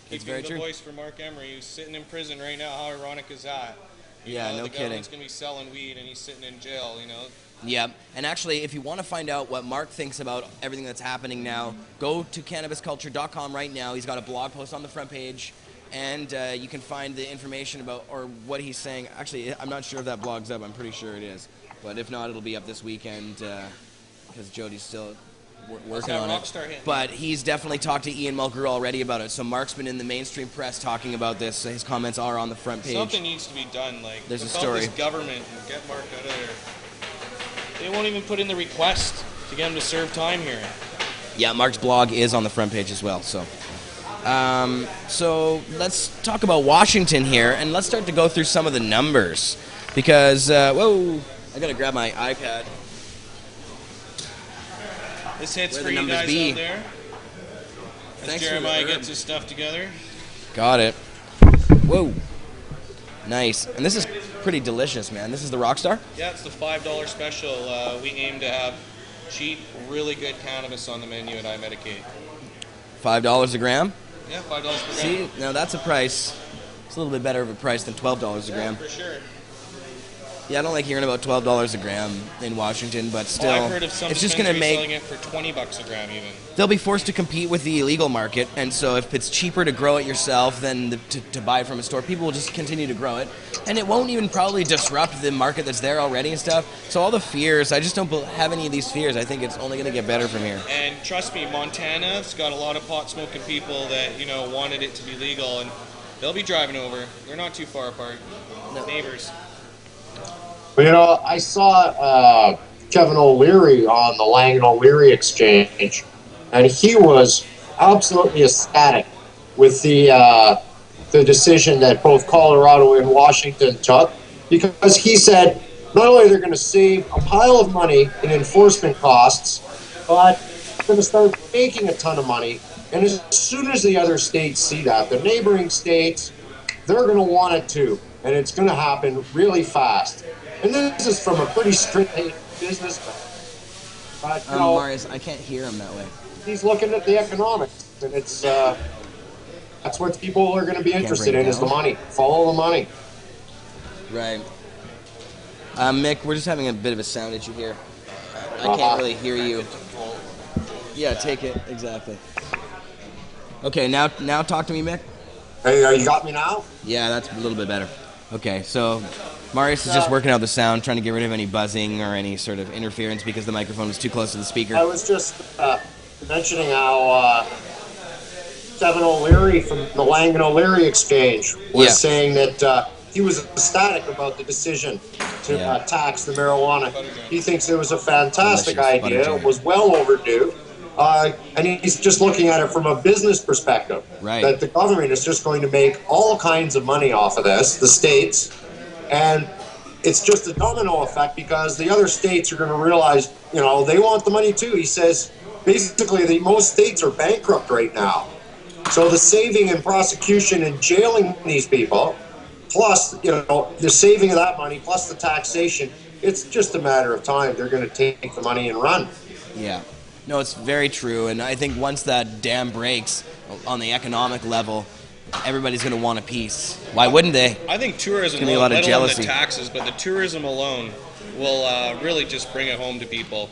Speaker 2: It's
Speaker 1: Keeping
Speaker 2: very
Speaker 1: the
Speaker 2: true.
Speaker 1: voice for Mark Emery, who's sitting in prison right now. How ironic is that?
Speaker 2: Yeah, no
Speaker 1: the
Speaker 2: kidding.
Speaker 1: government's going to be selling weed and he's sitting in jail, you know?
Speaker 2: Yeah, and actually, if you want to find out what Mark thinks about everything that's happening now, go to cannabisculture.com right now. He's got a blog post on the front page, and you can find the information about or what he's saying. Actually, I'm not sure if that blog's up. I'm pretty sure it is. But if not, it'll be up this weekend because Jody's still working on it. But he's definitely talked to Ian Mulgrew already about it. So Mark's been in the mainstream press talking about this. His comments are on the front page.
Speaker 1: Something needs to be done. Like,
Speaker 2: there's a
Speaker 1: about
Speaker 2: story.
Speaker 1: This government, get Mark out of there. They won't even put in the request to get him to serve time here.
Speaker 2: Yeah, Mark's blog is on the front page as well. So, so let's talk about Washington here, and let's start to go through some of the numbers. Because, whoa, I gotta grab my iPad.
Speaker 1: This hits
Speaker 2: Where
Speaker 1: for
Speaker 2: the
Speaker 1: you
Speaker 2: numbers
Speaker 1: guys
Speaker 2: be.
Speaker 1: out there. As
Speaker 2: Thanks
Speaker 1: Jeremiah
Speaker 2: for the
Speaker 1: gets his stuff together.
Speaker 2: Got it. Whoa. Nice. And this is pretty delicious, man. This is the Rockstar?
Speaker 1: Yeah, it's the $5 special. We aim to have cheap, really good cannabis on the menu at iMedicaid.
Speaker 2: $5 a gram?
Speaker 1: Yeah, $5 per gram.
Speaker 2: See, now that's a price. It's a little bit better of a price than $12 a gram.
Speaker 1: Yeah, for sure.
Speaker 2: Yeah, I don't like hearing about $12 a gram in Washington, but still,
Speaker 1: I've heard of some
Speaker 2: it's just going to
Speaker 1: dispensaries
Speaker 2: make...
Speaker 1: selling it for $20 a gram even.
Speaker 2: They'll be forced to compete with the illegal market, and so if it's cheaper to grow it yourself than to buy it from a store, people will just continue to grow it, and it won't even probably disrupt the market that's there already and stuff. So all the fears, I just don't have any of these fears. I think it's only going to get better from here.
Speaker 1: And trust me, Montana's got a lot of pot-smoking people that, you know, wanted it to be legal, and they'll be driving over. They're not too far apart.
Speaker 2: No.
Speaker 1: Neighbors.
Speaker 16: Well, you know, I saw Kevin O'Leary on the Lang and O'Leary exchange, and he was absolutely ecstatic with the decision that both Colorado and Washington took, because he said not only they're going to save a pile of money in enforcement costs, but they're going to start making a ton of money. And as soon as the other states see that, the neighboring states, they're going to want it too, and it's going to happen really fast. And this is from a pretty strict businessman. But, you know,
Speaker 2: Marius, I can't hear him that way.
Speaker 16: He's looking at the economics, and it's that's what people are going to be interested in, is the money. Follow the money.
Speaker 2: Right. Mick, we're just having a bit of a sound issue here. I can't really hear you. Yeah, take it. Exactly. Okay, now talk to me, Mick.
Speaker 16: Hey, you got me now?
Speaker 2: Yeah, that's a little bit better. Okay, so Marius is just working out the sound, trying to get rid of any buzzing or any sort of interference because the microphone was too close to the speaker.
Speaker 16: I was just mentioning how Kevin O'Leary from the Lang and O'Leary exchange was saying that he was ecstatic about the decision to tax the marijuana. He thinks it was a fantastic idea. It was well overdue. And he's just looking at it from a business perspective.
Speaker 2: Right.
Speaker 16: That the government is just going to make all kinds of money off of this, the states, and it's just a domino effect because the other states are going to realize, you know, they want the money too. He says basically most states are bankrupt right now. So the saving in prosecution and jailing these people, plus, you know, the saving of that money, plus the taxation, it's just a matter of time. They're going to take the money and run.
Speaker 2: Yeah. No, it's very true, and I think once that dam breaks on the economic level, everybody's going to want a piece. Why wouldn't they?
Speaker 1: I think tourism,
Speaker 2: It's gonna be a lot of
Speaker 1: let alone
Speaker 2: jealousy.
Speaker 1: the taxes, but the tourism alone will really just bring it home to people.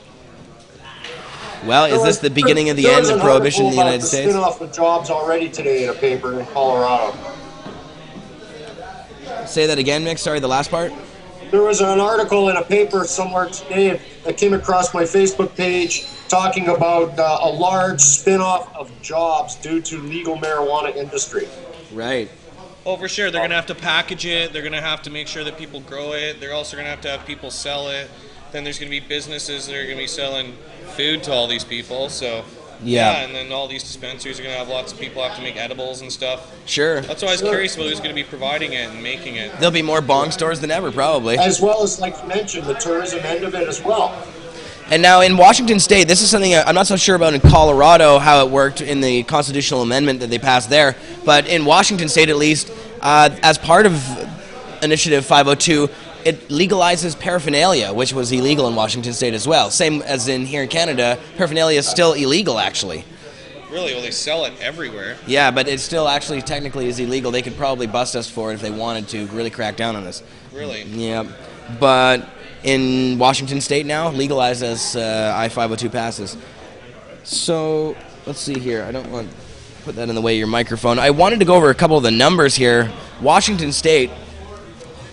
Speaker 2: Well, is this the beginning of the end of prohibition in the United States?
Speaker 16: Spin-off of jobs already today in a paper in Colorado.
Speaker 2: Say that again, Mick. Sorry, the last part?
Speaker 16: There was an article in a paper somewhere today that came across my Facebook page talking about a large spin-off of jobs due to legal marijuana industry.
Speaker 2: Right.
Speaker 1: Oh, for sure. They're going to have to package it. They're going to have to make sure that people grow it. They're also going to have people sell it. Then there's going to be businesses that are going to be selling food to all these people. So,
Speaker 2: Yeah.
Speaker 1: and then all these dispensaries are going to have lots of people have to make edibles and stuff.
Speaker 2: Sure.
Speaker 1: That's why I was curious about who's going to be providing it and making it.
Speaker 2: There'll be more bong stores than ever, probably.
Speaker 16: As well as, like you mentioned, the tourism end of it as well.
Speaker 2: And now in Washington State, this is something I'm not so sure about in Colorado, how it worked in the constitutional amendment that they passed there. But in Washington State, at least, as part of Initiative 502, it legalizes paraphernalia, which was illegal in Washington State as well. Same as in here in Canada, paraphernalia is still illegal, actually.
Speaker 1: Really? Well, they sell it everywhere.
Speaker 2: Yeah, but it still actually technically is illegal. They could probably bust us for it if they wanted to really crack down on us.
Speaker 1: Really?
Speaker 2: Yeah. But in Washington State now, legalized as I-502 passes. So, let's see here. I don't want to put that in the way of your microphone. I wanted to go over a couple of the numbers here. Washington State,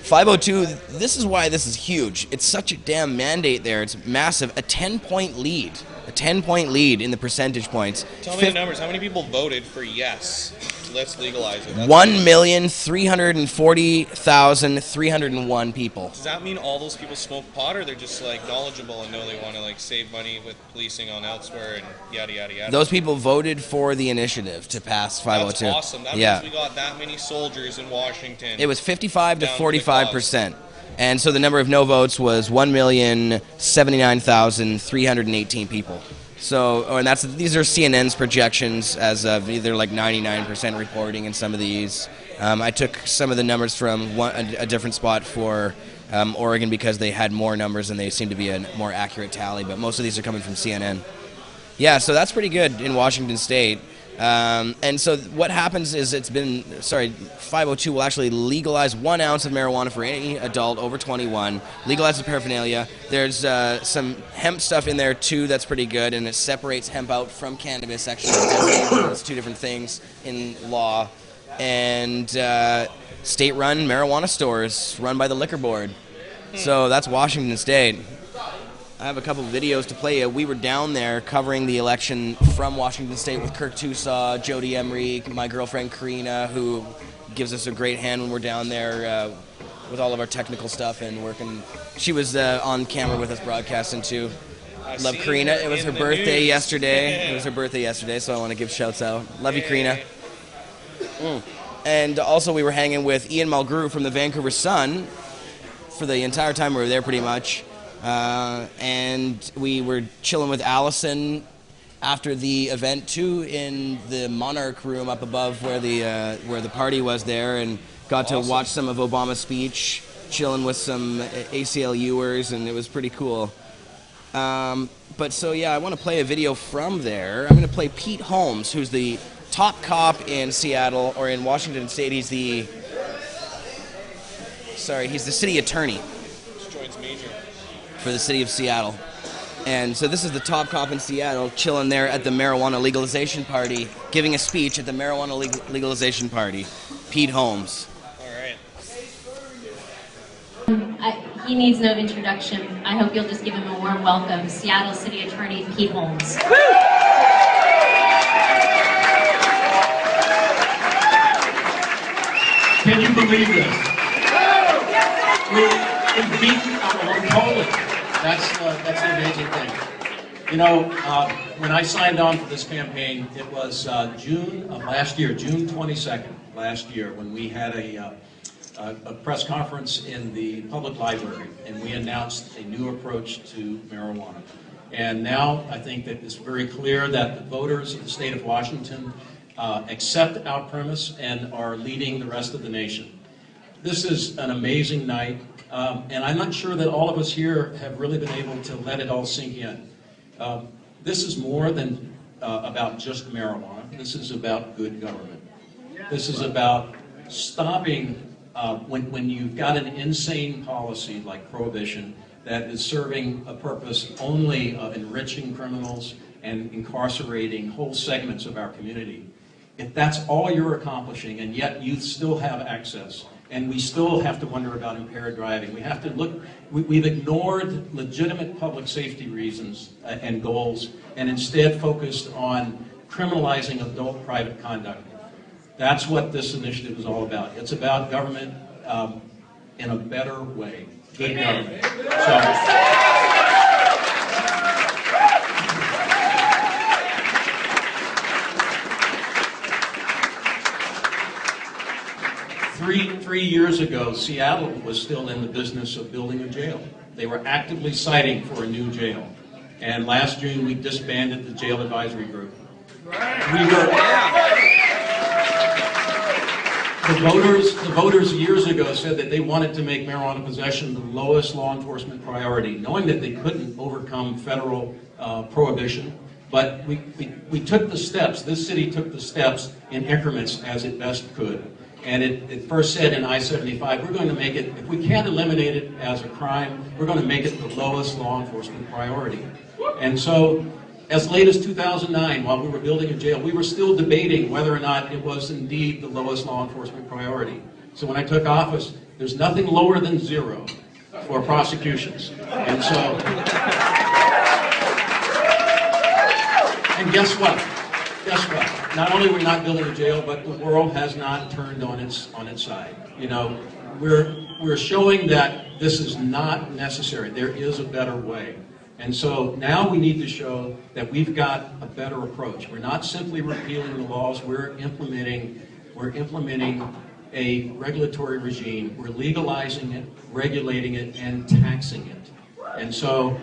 Speaker 2: 502, this is why this is huge. It's such a damn mandate there. It's massive. A 10-point lead. A 10-point lead in the percentage points.
Speaker 1: Tell me the numbers. How many people voted for yes? Let's legalize it.
Speaker 2: 1,340,301 people.
Speaker 1: Does that mean all those people smoke pot, or they're just like knowledgeable and know they want to like save money with policing on elsewhere and yada yada yada?
Speaker 2: Those people voted for the initiative to pass 502.
Speaker 1: That's awesome. That means we got that many soldiers in Washington.
Speaker 2: It was 55 to 45%. And so the number of no votes was 1,079,318 people. So, and these are CNN's projections as of either like 99% reporting in some of these. I took some of the numbers from a different spot for Oregon because they had more numbers and they seem to be a more accurate tally, but most of these are coming from CNN. Yeah, so that's pretty good in Washington State. And so what happens is 502 will actually legalize 1 ounce of marijuana for any adult over 21, legalize the paraphernalia. There's some hemp stuff in there too that's pretty good, and it separates hemp out from cannabis, actually. It's two different things in law. And state-run marijuana stores run by the liquor board. So that's Washington State. I have a couple of videos to play you. We were down there covering the election from Washington State with Kirk Tusaw, Jody Emery, my girlfriend Karina, who gives us a great hand when we're down there with all of our technical stuff and working. She was on camera with us broadcasting too. Love Karina. It was her birthday yesterday. It was her birthday yesterday, so I want to give shouts out. Love you, Karina. And also we were hanging with Ian Mulgrew from the Vancouver Sun for the entire time we were there pretty much. And we were chilling with Allison after the event too in the Monarch room up above where the party was there, and got to watch some of Obama's speech, chilling with some ACLUers, and it was pretty cool. But so yeah, I want to play a video from there. I'm going to play Pete Holmes, who's the top cop in Seattle, or in Washington State. He's the city attorney for the city of Seattle. And so this is the top cop in Seattle chilling there at the marijuana legalization party, giving a speech at the marijuana legalization party. Pete Holmes.
Speaker 15: He needs no introduction. I hope you'll just give him a warm welcome. Seattle City Attorney Pete Holmes.
Speaker 3: Can you believe this? We beat Poland. That's the amazing thing. You know, when I signed on for this campaign, it was June of last year, June 22nd last year, when we had a press conference in the public library, and we announced a new approach to marijuana. And now I think that it's very clear that the voters of the state of Washington accept our premise and are leading the rest of the nation. This is an amazing night, and I'm not sure that all of us here have really been able to let it all sink in. This is more than about just marijuana. This is about good government. This is about stopping when you've got an insane policy like prohibition that is serving a purpose only of enriching criminals and incarcerating whole segments of our community. If that's all you're accomplishing, and yet you still have access, And we still have to wonder about impaired driving. We have to look, we've ignored legitimate public safety reasons and goals, and instead focused on criminalizing adult private conduct. That's what this initiative is all about. It's about government in a better way. Good government. Three years ago, Seattle was still in the business of building a jail. They were actively citing for a new jail. And last June, we disbanded the jail advisory group. The voters years ago said that they wanted to make marijuana possession the lowest law enforcement priority, knowing that they couldn't overcome federal prohibition. But we took the steps, this city took the steps in increments as it best could. And it first said in I-75, we're going to make it, if we can't eliminate it as a crime, we're going to make it the lowest law enforcement priority. And so, as late as 2009, while we were building a jail, we were still debating whether or not it was indeed the lowest law enforcement priority. So when I took office, there's nothing lower than 0 for prosecutions. And so, and guess what? Guess what? Not only are we not building a jail, but the world has not turned on its side. You know, we're showing that this is not necessary. There is a better way. And so now we need to show that we've got a better approach. We're not simply repealing the laws, we're implementing a regulatory regime. We're legalizing it, regulating it, and taxing it. And so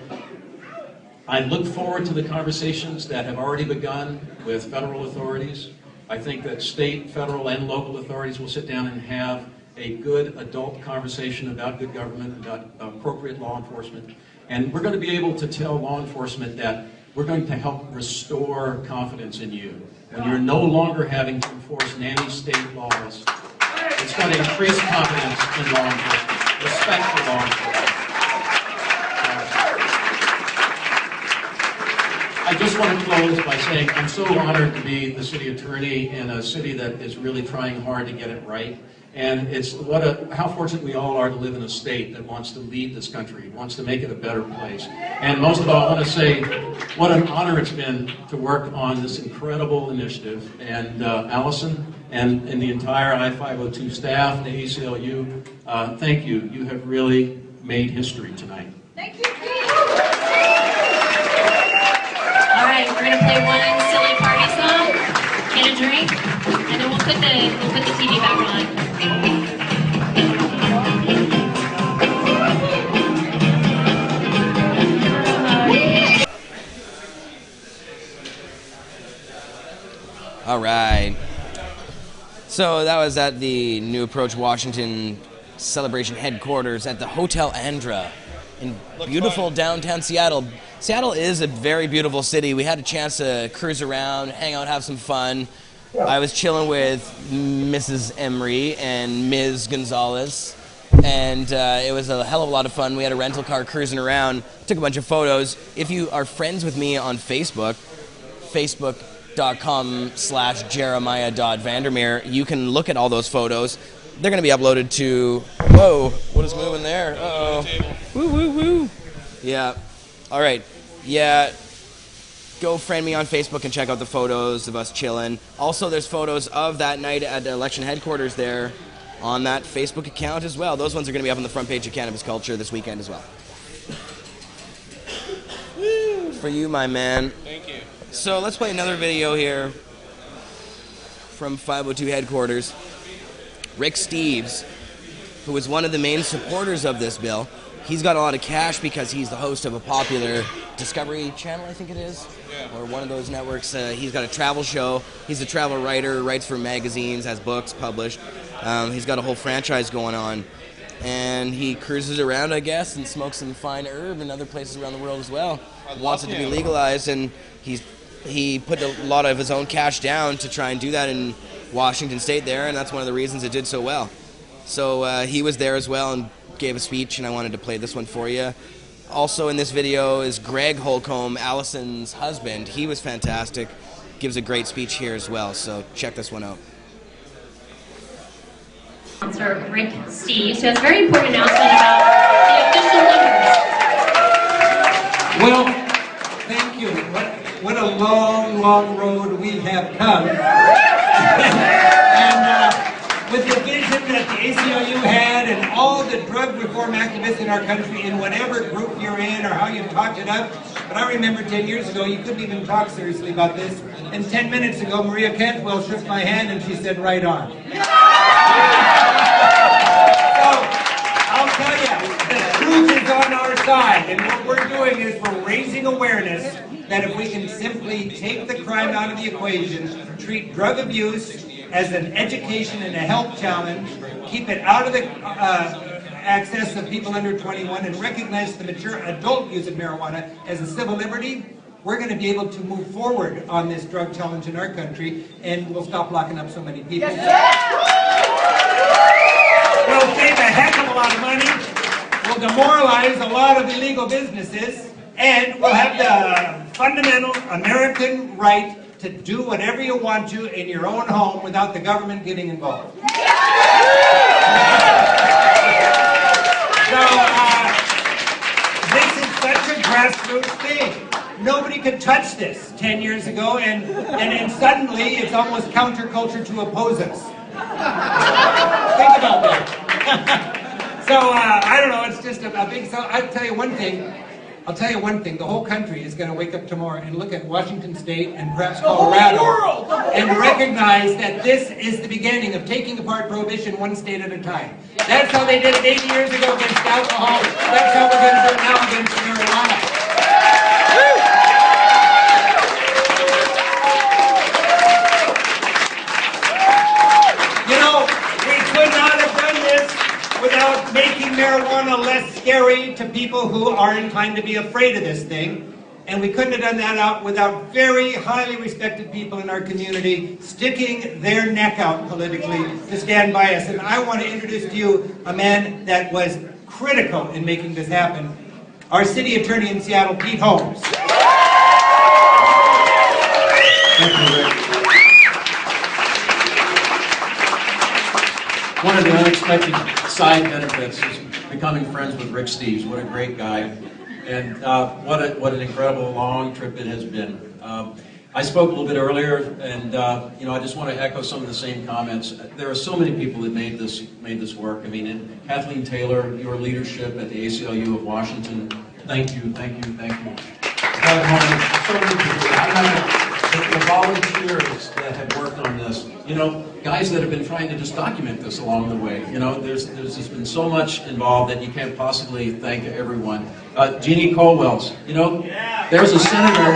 Speaker 3: I look forward to the conversations that have already begun with federal authorities. I think that state, federal, and local authorities will sit down and have a good adult conversation about good government, about appropriate law enforcement. And we're going to be able to tell law enforcement that we're going to help restore confidence in you. When you're no longer having to enforce nanny state laws, it's going to increase confidence in law enforcement, respect for law enforcement. I just want to close by saying I'm so honored to be the city attorney in a city that is really trying hard to get it right. And it's how fortunate we all are to live in a state that wants to lead this country, wants to make it a better place. And most of all, I want to say what an honor it's been to work on this incredible initiative. And Allison and the entire I-502 staff, the ACLU, thank you. You have really made history tonight.
Speaker 15: Thank you. All right, we're going to play one silly party song, get a drink, and then we'll put the TV back on.
Speaker 2: All right. So that was at the New Approach Washington celebration headquarters at the Hotel Andra in beautiful downtown Seattle. Seattle is a very beautiful city. We had a chance to cruise around, hang out, have some fun. I was chilling with Mrs. Emery and Ms. Gonzalez, and it was a hell of a lot of fun. We had a rental car cruising around, took a bunch of photos. If you are friends with me on Facebook, facebook.com/Jeremiah.Vandermeer, you can look at all those photos. They're going to be uploaded to... Whoa, what is moving there? Uh-oh. Woo, woo, woo. Yeah. All right. Yeah. Go friend me on Facebook and check out the photos of us chilling. Also, there's photos of that night at the election headquarters there on that Facebook account as well. Those ones are going to be up on the front page of Cannabis Culture this weekend as well. Woo, for you, my man.
Speaker 1: Thank you.
Speaker 2: So let's play another video here from 502 headquarters. Rick Steves, who is one of the main supporters of this bill, he's got a lot of cash because he's the host of a popular Discovery Channel, I think it is, or one of those networks. He's got a travel show. He's a travel writer, writes for magazines, has books published. He's got a whole franchise going on. And he cruises around, I guess, and smokes some fine herb in other places around the world as well. Wants it to be legalized, and he put a lot of his own cash down to try and do that in Washington State there, and that's one of the reasons it did so well. So he was there as well and gave a speech, and I wanted to play this one for you. Also in this video is Greg Holcomb, Allison's husband. He was fantastic. Gives a great speech here as well, so check this one out.
Speaker 15: Councillor Rick Steves, who has a very important announcement about the official numbers.
Speaker 17: Well, thank you. What a long, long road we have come. And with the vision that the ACLU had and all the drug reform activists in our country, in whatever group you're in or how you talked it up. But I remember 10 years ago, you couldn't even talk seriously about this. And 10 minutes ago, Maria Cantwell shook my hand and she said, right on. So, I'll tell you, the truth is on our side. And what we're doing is we're raising awareness that if we can simply take the crime out of the equation, treat drug abuse as an education and a health challenge, keep it out of the access of people under 21, and recognize the mature adult use of marijuana as a civil liberty, we're going to be able to move forward on this drug challenge in our country, and we'll stop locking up so many people. Yes, we'll save a heck of a lot of money, we'll demoralize a lot of illegal businesses, and we'll have the fundamental American right to do whatever you want to in your own home without the government getting involved. So, this is such a grassroots thing. Nobody could touch this 10 years ago, and then suddenly it's almost counterculture to oppose us. Think about that. So, I don't know, it's just a big... So I'll tell you one thing, the whole country is going to wake up tomorrow and look at Washington State and perhaps Colorado and recognize that this is the beginning of taking apart prohibition one state at a time. That's how they did it 80 years ago against alcohol. That's how we're going to do it now against marijuana. You know, we could not have done this without making marijuana less scary to people who are inclined to be afraid of this thing. And we couldn't have done that without very highly respected people in our community sticking their neck out politically to stand by us. And I want to introduce to you a man that was critical in making this happen, our city attorney in Seattle, Pete Holmes.
Speaker 3: Thank you, Rick. One of the unexpected side benefits is becoming friends with Rick Steves. What a great guy. And what an incredible long trip it has been. I spoke a little bit earlier, and you know, I just want to echo some of the same comments. There are so many people that made this work. I mean, and Kathleen Taylor, your leadership at the ACLU of Washington, thank you, thank you, thank you. So many people. The volunteers that have worked on this, you know, guys that have been trying to just document this along the way. You know, there's just been so much involved that you can't possibly thank everyone. Jeannie Colwell's, you know, there's a senator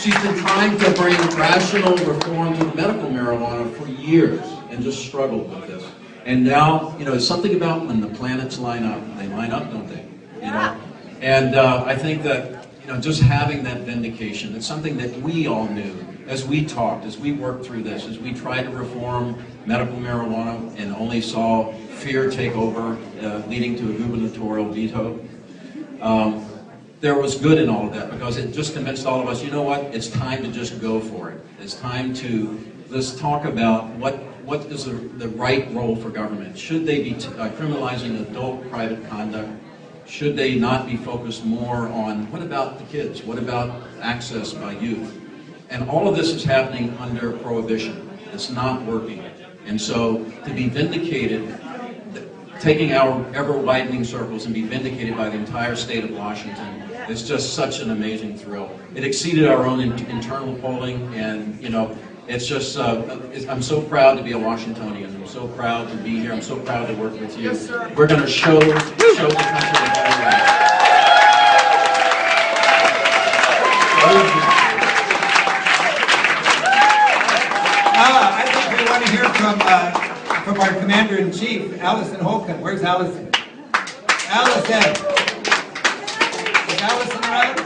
Speaker 3: she's been trying to bring rational reform to medical marijuana for years and just struggled with this. And now, you know, it's something about when the planets line up. They line up, don't they? You know, and I think that, you know, just having that vindication, it's something that we all knew as we talked, as we worked through this, as we tried to reform medical marijuana and only saw fear take over, leading to a gubernatorial veto. There was good in all of that because it just convinced all of us, you know what, it's time to just go for it. It's time to, let's talk about what is the right role for government. Should they be criminalizing adult private conduct? Should they not be focused more on what about the kids? What about access by youth? And all of this is happening under prohibition. It's not working. And so to be vindicated, taking our ever-widening circles and be vindicated by the entire state of Washington is just such an amazing thrill. It exceeded our own internal polling, and you know, it's just, I'm so proud to be a Washingtonian. I'm so proud to be here. I'm so proud to work with you. Yes, sir. We're going to show the country that
Speaker 17: I think we want to hear from our Commander-in-Chief, Allison Holcomb. Where's Allison? Allison. Is Allison around?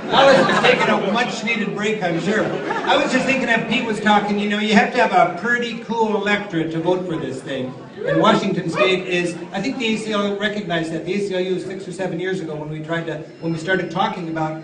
Speaker 17: Allison's taking a much-needed break, I'm sure. I was just thinking that Pete was talking, you know, you have to have a pretty cool electorate to vote for this thing. And Washington State is, I think the ACLU recognized that. The ACLU 6 or 7 years ago when we started talking about,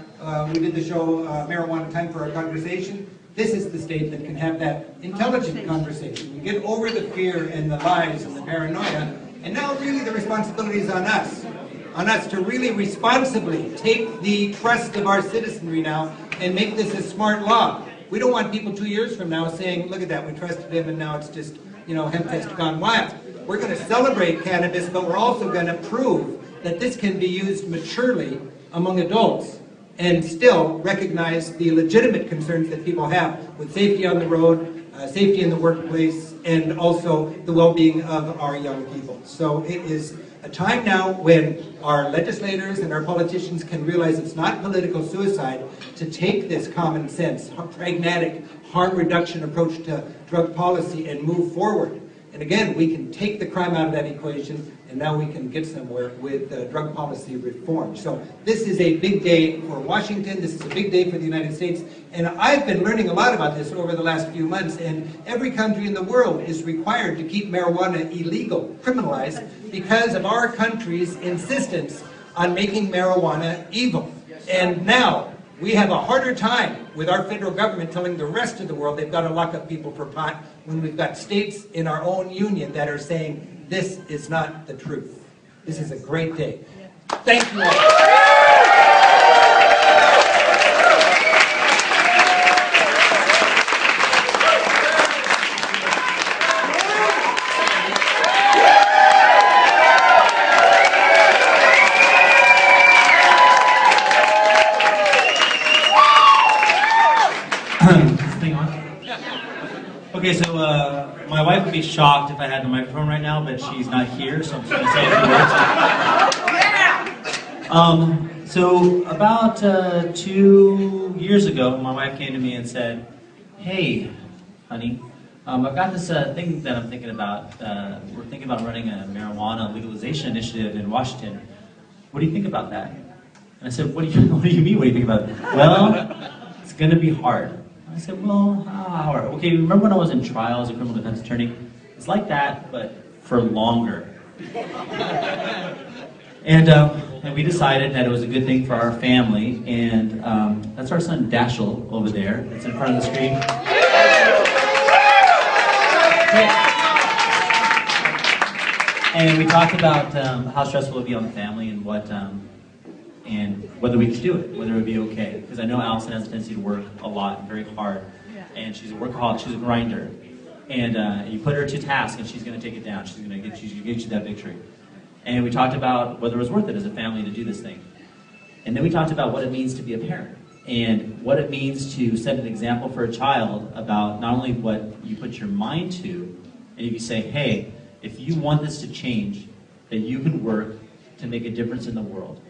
Speaker 17: we did the show Marijuana Time for Our Conversation. this is the state that can have that intelligent conversation. We get over the fear and the lies and the paranoia, and now really the responsibility is on us to really responsibly take the trust of our citizenry now and make this a smart law. We don't want people 2 years from now saying, look at that, we trusted him and now it's just, hemp fest gone wild. We're going to celebrate cannabis, but we're also going to prove that this can be used maturely among adults and still recognize the legitimate concerns that people have with safety on the road, safety in the workplace, and also the well-being of our young people. So it is a time now when our legislators and our politicians can realize it's not political suicide to take this common sense, pragmatic, harm reduction approach to drug policy and move forward. And again, we can take the crime out of that equation, and now we can get somewhere with drug policy reform. So this is a big day for Washington. This is a big day for the United States. And I've been learning a lot about this over the last few months, and every country in the world is required to keep marijuana illegal, criminalized, because of our country's insistence on making marijuana evil. And now we have a harder time with our federal government telling the rest of the world they've got to lock up people for pot when we've got states in our own union that are saying this is not the truth. This is a great day. Thank you all.
Speaker 18: Okay, so my wife would be shocked if I had the microphone right now, but she's not here, so I'm just going to say a few words. So about 2 years ago, my wife came to me and said, "Hey, honey, I've got this thing that I'm thinking about. We're thinking about running a marijuana legalization initiative in Washington. What do you think about that?" And I said, "What do you mean? What do you think about it?" "Well, it's going to be hard." I said, "Well, how hard?" "Okay, remember when I was in trial as a criminal defense attorney? It's like that, but for longer." And we decided that it was a good thing for our family, and that's our son Dashel over there. That's in front of the screen. And we talked about how stressful it would be on the family and and whether we could do it, whether it would be okay. Because I know Allison has a tendency to work a lot and very hard, and she's a workaholic, she's a grinder. And you put her to task and she's going to take it down. She's going to get you that victory. And we talked about whether it was worth it as a family to do this thing. And then we talked about what it means to be a parent and what it means to set an example for a child about not only what you put your mind to, and if you say, hey, if you want this to change, that you can work to make a difference in the world.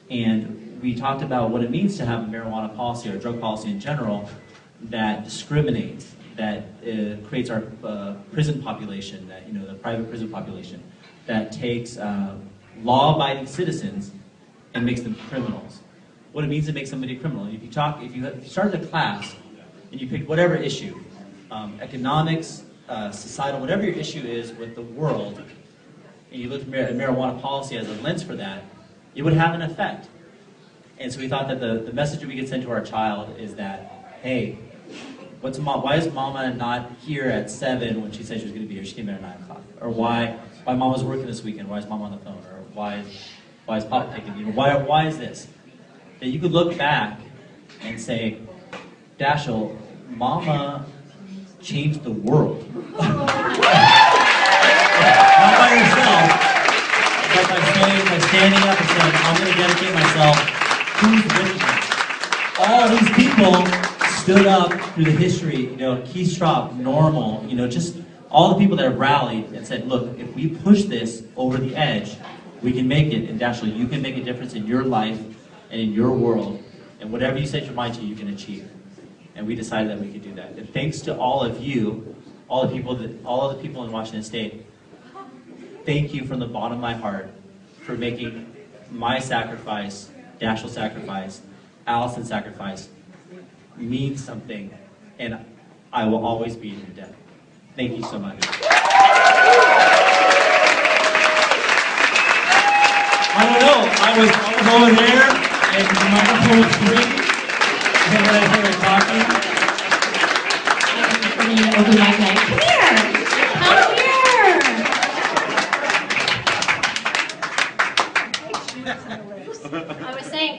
Speaker 18: And we talked about what it means to have a marijuana policy or a drug policy in general that discriminates, that creates our prison population, that the private prison population, that takes law-abiding citizens and makes them criminals. What it means to make somebody a criminal. If you started a class and you picked whatever issue, economics, societal, whatever your issue is with the world, and you looked at marijuana policy as a lens for that, it would have an effect. And so we thought that the message that we could send to our child is that, hey, why is Mama not here at 7 when she said she was going to be here? She came here at 9 o'clock. Or why Mama's working this weekend? Why is Mama on the phone? Or why is Papa taking you? Why is this? That you could look back and say, Dashel, Mama changed the world. Not by yourself, but by standing up and saying, I'm going to dedicate myself to witness. All these people stood up through the history, Keystropp, Normal, just all the people that have rallied and said, look, if we push this over the edge, we can make it. And Dashel, you can make a difference in your life and in your world. And whatever you set your mind to, you can achieve. And we decided that we could do that. And thanks to all of you, all of the people in Washington State, thank you from the bottom of my heart for making my sacrifice, Dashel's sacrifice, Allison's sacrifice, mean something, and I will always be in your debt. Thank you so much. I don't know, I was over there, and the microphone was free, and when I started talking,
Speaker 15: me an open mic night. Come here. Come here.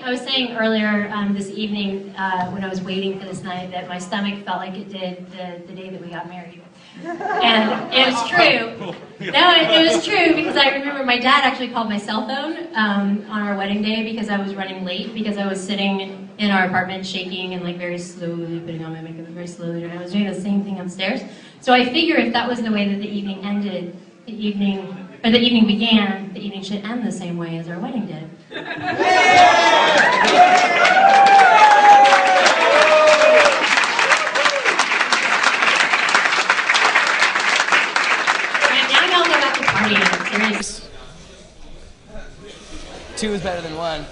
Speaker 15: I was saying earlier this evening when I was waiting for this night that my stomach felt like it did the day that we got married. And it was true. No, it was true because I remember my dad actually called my cell phone on our wedding day because I was running late because I was sitting in our apartment shaking and like very slowly putting on my makeup very slowly, and I was doing the same thing upstairs. So I figure if that was the way that the evening ended, the evening began, the evening should end the same way as our wedding did.
Speaker 2: Two is better than one.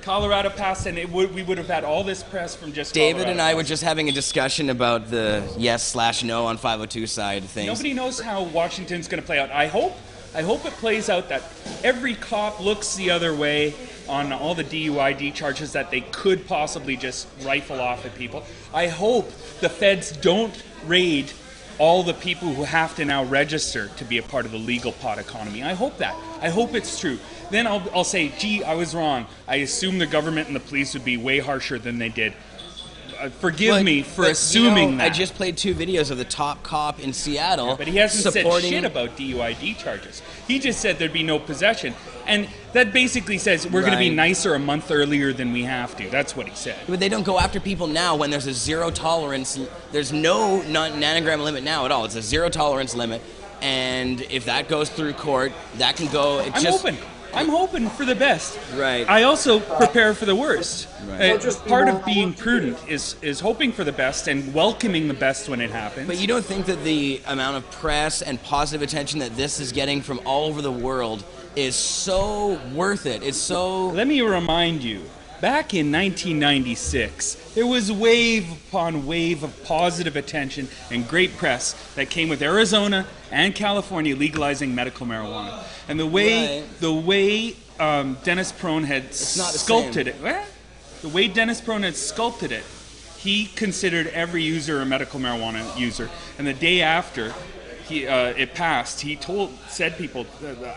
Speaker 7: Colorado passed, and we would have had all this press from just
Speaker 2: David
Speaker 7: Colorado.
Speaker 2: and I were just having a discussion about the yes/no on 502 side of things.
Speaker 7: Nobody knows how Washington's going to play out. I hope it plays out that every cop looks the other way on all the DUID charges that they could possibly just rifle off at people. I hope the feds don't raid all the people who have to now register to be a part of the legal pot economy. I hope that. I hope it's true. Then I'll say, gee, I was wrong. I assumed the government and the police would be way harsher than they did. Forgive me for assuming that.
Speaker 2: I just played 2 videos of the top cop in Seattle.
Speaker 7: Yeah, but he hasn't
Speaker 2: supporting...
Speaker 7: said shit about DUID charges. He just said there'd be no possession. And that basically says we're going to be nicer a month earlier than we have to. That's what he said.
Speaker 2: But they don't go after people now when there's a zero tolerance. There's no nanogram limit now at all. It's a zero tolerance limit. And if that goes through court, that can go...
Speaker 7: I'm hoping for the best.
Speaker 2: Right.
Speaker 7: I also prepare for the worst.
Speaker 2: Right.
Speaker 7: Part of being prudent is hoping for the best and welcoming the best when it happens.
Speaker 2: But you don't think that the amount of press and positive attention that this is getting from all over the world is so worth it? It's so...
Speaker 7: Let me remind you, back in 1996, there was wave upon wave of positive attention and great press that came with Arizona and California legalizing medical marijuana. And the way Dennis Prone had sculpted it, the way Dennis Prone had sculpted it, he considered every user a medical marijuana user. And the day after it passed, he said people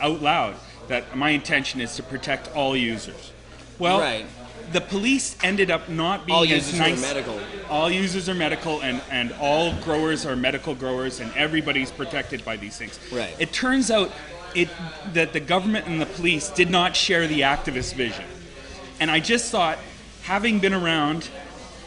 Speaker 7: out loud that my intention is to protect all users. Well, the police ended up not being as nice. All users are medical, and all growers are medical growers, and everybody's protected by these things.
Speaker 2: Right.
Speaker 7: It turns out that the government and the police did not share the activist vision. And I just thought, having been around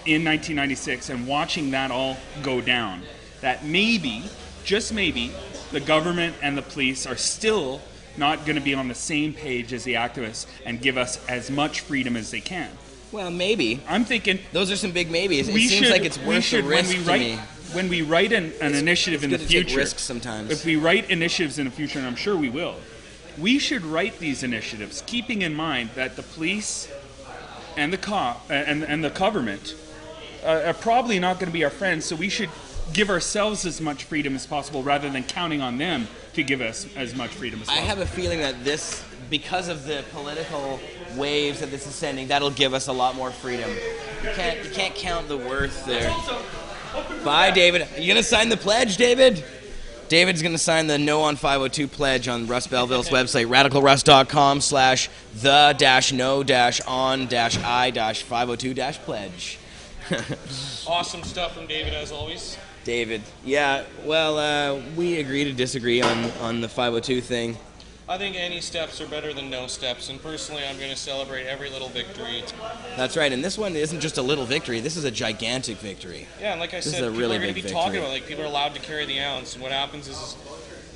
Speaker 7: in 1996 and watching that all go down, that maybe, just maybe, the government and the police are still not going to be on the same page as the activists and give us as much freedom as they can.
Speaker 2: Well, maybe.
Speaker 7: I'm thinking...
Speaker 2: Those are some big maybes. It seems like it's worth the risk to me.
Speaker 7: When we write an initiative in the future...
Speaker 2: risks sometimes.
Speaker 7: If we write initiatives in the future, and I'm sure we will, we should write these initiatives keeping in mind that the police and the cop and the government are probably not going to be our friends, so we should give ourselves as much freedom as possible rather than counting on them to give us as much freedom as possible.
Speaker 2: I have a feeling that this, because of the political waves that this is sending, that'll give us a lot more freedom. You can't count the worth there. Bye, David. Are you going to sign the pledge, David? David's going to sign the No on 502 pledge on Russ Belville's website, radicalruss.com/the-no-on-i-502-pledge.
Speaker 1: Awesome stuff from David, as always.
Speaker 2: David. Yeah, well, we agree to disagree on the 502 thing.
Speaker 1: I think any steps are better than no steps, and personally I'm going to celebrate every little victory.
Speaker 2: That's right, and this one isn't just a little victory, this is a gigantic victory.
Speaker 1: Yeah, and like I said, people are going to be talking about, like, people are allowed to carry the ounce, and what happens is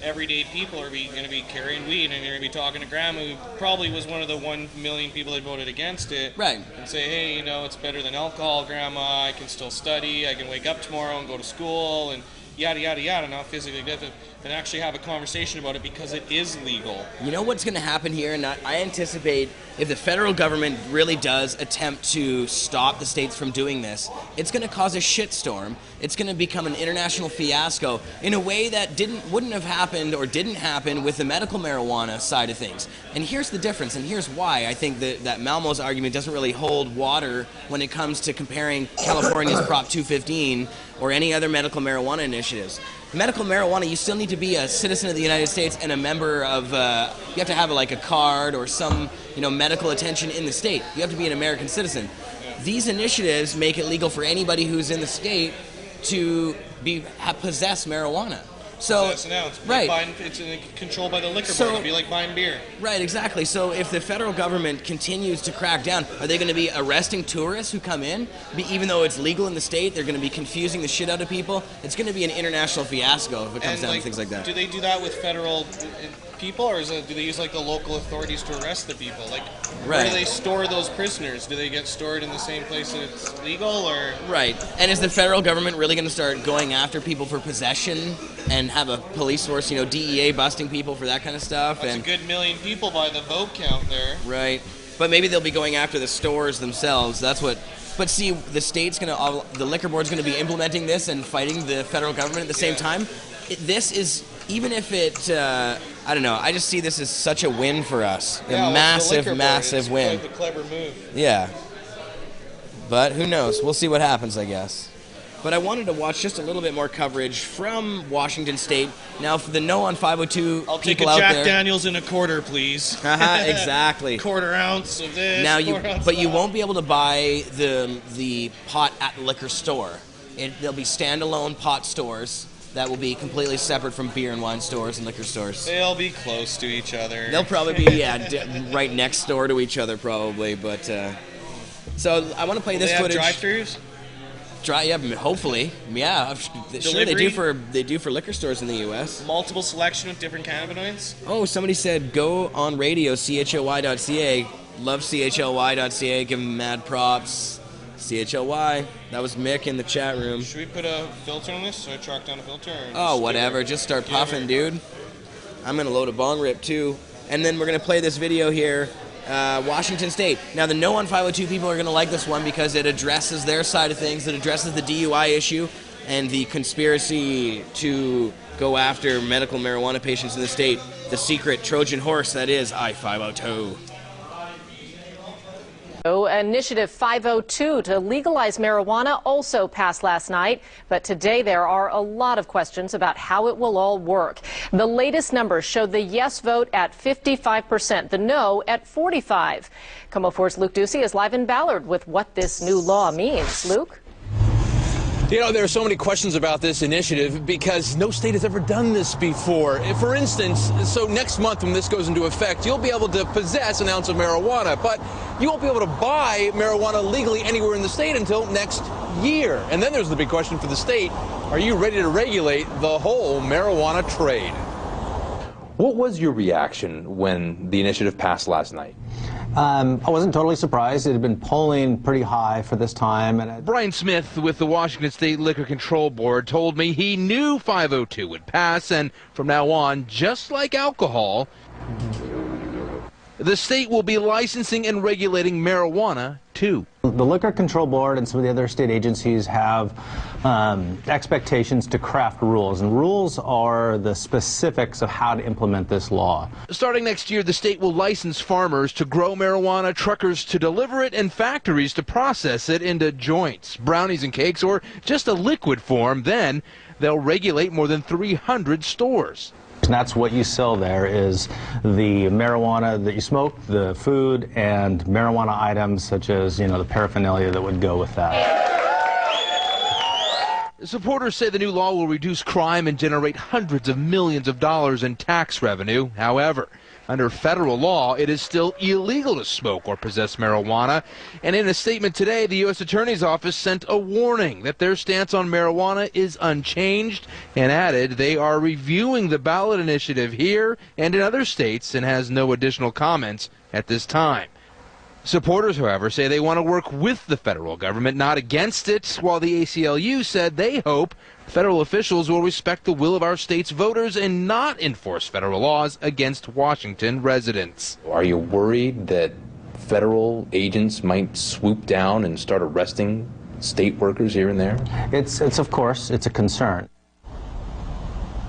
Speaker 1: everyday people are going to be carrying weed, and you're going to be talking to Grandma, who probably was one of the 1 million people that voted against it.
Speaker 2: Right.
Speaker 1: And say, hey, you know, it's better than alcohol, Grandma, I can still study, I can wake up tomorrow and go to school, and yada, yada, yada, not physically different, and actually have a conversation about it because it is legal.
Speaker 2: You know what's going to happen here? And I anticipate if the federal government really does attempt to stop the states from doing this, it's going to cause a shitstorm. It's going to become an international fiasco in a way that wouldn't have happened or didn't happen with the medical marijuana side of things. And here's the difference, and here's why I think that Malmo's argument doesn't really hold water when it comes to comparing California's Prop 215 or any other medical marijuana initiatives. Medical marijuana, you still need to be a citizen of the United States and a member of, you have to have like a card or some, medical attention in the state. You have to be an American citizen. These initiatives make it legal for anybody who's in the state to possess marijuana. So,
Speaker 1: it's controlled by the liquor board. It'd be like buying beer.
Speaker 2: Right, exactly. So if the federal government continues to crack down, are they going to be arresting tourists who come in? Even though it's legal in the state, they're going to be confusing the shit out of people. It's going to be an international fiasco if it comes down to things like that.
Speaker 1: Do they do that with federal people, or do they use like the local authorities to arrest the people? Like, where do they store those prisoners? Do they get stored in the same place that it's legal, or?
Speaker 2: Right. And is the federal government really going to start going after people for possession and have a police force, DEA busting people for that kind of stuff?
Speaker 1: That's a good million people by the vote count there.
Speaker 2: Right. But maybe they'll be going after the stores themselves. That's what. But see, the the liquor board's going to be implementing this and fighting the federal government at the same time. This is, even if it, I don't know, I just see this as such a win for us. A massive win.
Speaker 1: It's quite the clever move.
Speaker 2: Yeah. But who knows? We'll see what happens, I guess. But I wanted to watch just a little bit more coverage from Washington State. Now, for the No on 502
Speaker 1: I'll take a
Speaker 2: people out
Speaker 1: Jack
Speaker 2: there,
Speaker 1: Daniels in a quarter, please.
Speaker 2: Exactly.
Speaker 1: Quarter ounce of this.
Speaker 2: Now, you won't be able to buy the pot at the liquor store. There'll be standalone pot stores that will be completely separate from beer and wine stores and liquor stores.
Speaker 1: They'll be close to each other.
Speaker 2: They'll probably be right next door to each other, probably. But so I want to play this footage.
Speaker 1: They have drive-thrus?
Speaker 2: Yeah, hopefully. Yeah, sure they do for liquor stores in the U.S.
Speaker 1: Multiple selection of different cannabinoids?
Speaker 2: Oh, somebody said go on radio, CHLY.ca. Love CHLY.ca. Give them mad props. CHLY. That was Mick in the chat room.
Speaker 1: Should we put a filter on this? So I track down a filter?
Speaker 2: Oh, whatever. Just start puffing, dude. I'm going to load a bong rip, too. And then we're going to play this video here. Washington State. Now, the No on 502 people are going to like this one because it addresses their side of things. It addresses the DUI issue and the conspiracy to go after medical marijuana patients in the state. The secret Trojan horse that is I-502.
Speaker 8: Initiative 502 to legalize marijuana also passed last night, but today there are a lot of questions about how it will all work. The latest numbers show the yes vote at 55%, the no at 45%. KOMO 4's Luke Ducey is live in Ballard with what this new law means. Luke?
Speaker 19: There are so many questions about this initiative because no state has ever done this before. For instance, so next month when this goes into effect, you'll be able to possess an ounce of marijuana, but you won't be able to buy marijuana legally anywhere in the state until next year. And then there's the big question for the state, are you ready to regulate the whole marijuana trade?
Speaker 20: What was your reaction when the initiative passed last night?
Speaker 21: I wasn't totally surprised. It had been polling pretty high for this time. And
Speaker 19: Brian Smith with the Washington State Liquor Control Board told me he knew 502 would pass, and from now on, just like alcohol, the state will be licensing and regulating marijuana, too.
Speaker 21: The Liquor Control Board and some of the other state agencies have expectations to craft rules, and rules are the specifics of how to implement this law.
Speaker 19: Starting next year, the state will license farmers to grow marijuana, truckers to deliver it, and factories to process it into joints, brownies, and cakes, or just a liquid form. Then they'll regulate more than 300 stores.
Speaker 21: And that's what you sell there is the marijuana that you smoke, the food, and marijuana items such as, the paraphernalia that would go with that.
Speaker 19: Supporters say the new law will reduce crime and generate hundreds of millions of dollars in tax revenue. However, under federal law, it is still illegal to smoke or possess marijuana. And in a statement today, the U.S. Attorney's Office sent a warning that their stance on marijuana is unchanged and added they are reviewing the ballot initiative here and in other states and has no additional comments at this time. Supporters, however, say they want to work with the federal government, not against it, while the ACLU said they hope federal officials will respect the will of our state's voters and not enforce federal laws against Washington residents.
Speaker 20: Are you worried that federal agents might swoop down and start arresting state workers here and there?
Speaker 21: It's of course, it's a concern.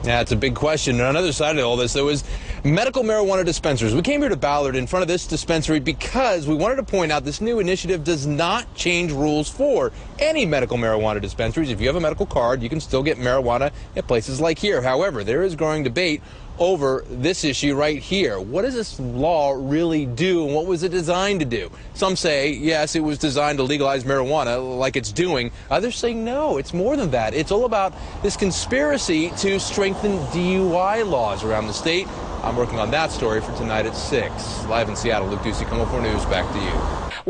Speaker 19: Yeah, it's a big question. On another side of all this, though, is Medical marijuana dispensaries. We came here to Ballard in front of this dispensary because we wanted to point out this new initiative does not change rules for any medical marijuana dispensaries. If you have a medical card, you can still get marijuana at places like here. However, there is growing debate over this issue right here. What does this law really do, and what was it designed to do? Some say, yes, it was designed to legalize marijuana like it's doing. Others say, no, it's more than that. It's all about this conspiracy to strengthen DUI laws around the state. I'm working on that story for tonight at 6. Live in Seattle, Luke Ducey, KOMO 4 News, back to you.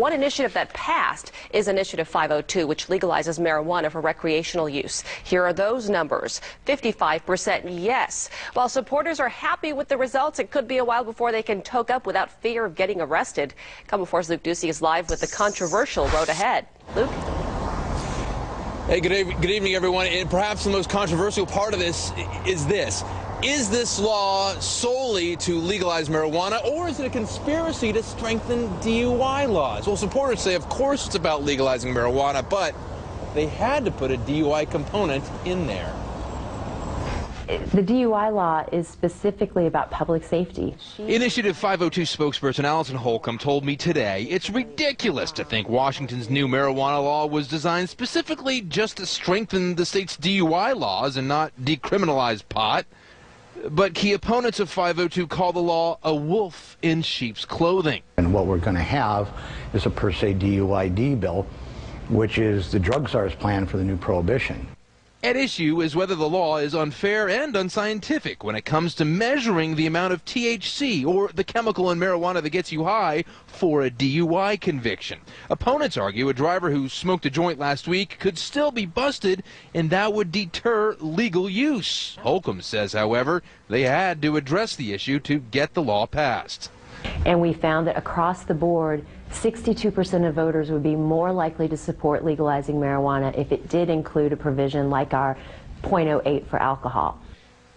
Speaker 6: One initiative that passed is Initiative 502, which legalizes marijuana for recreational use. Here are those numbers. 55% yes. While supporters are happy with the results, it could be a while before they can toke up without fear of getting arrested. KOMO 4's Luke Ducey is live with the controversial road ahead. Luke?
Speaker 19: Hey, good evening, everyone. And perhaps the most controversial part of this is this. Is this law solely to legalize marijuana, or is it a conspiracy to strengthen DUI laws? Well, supporters say, of course, it's about legalizing marijuana, but they had to put a DUI component in there.
Speaker 11: The DUI law is specifically about public safety.
Speaker 19: Initiative 502 spokesperson Allison Holcomb told me today it's ridiculous to think Washington's new marijuana law was designed specifically just to strengthen the state's DUI laws and not decriminalize pot. But key opponents of 502 call the law a wolf in sheep's clothing.
Speaker 22: And what we're going to have is a per se DUID bill, which is the drug czar's plan for the new prohibition.
Speaker 19: At issue is whether the law is unfair and unscientific when it comes to measuring the amount of THC, or the chemical in marijuana that gets you high, for a DUI conviction. Opponents argue a driver who smoked a joint last week could still be busted, and that would deter legal use. Holcomb says, however, they had to address the issue to get the law passed.
Speaker 11: And we found that across the board, 62% of voters would be more likely to support legalizing marijuana if it did include a provision like our .08 for alcohol.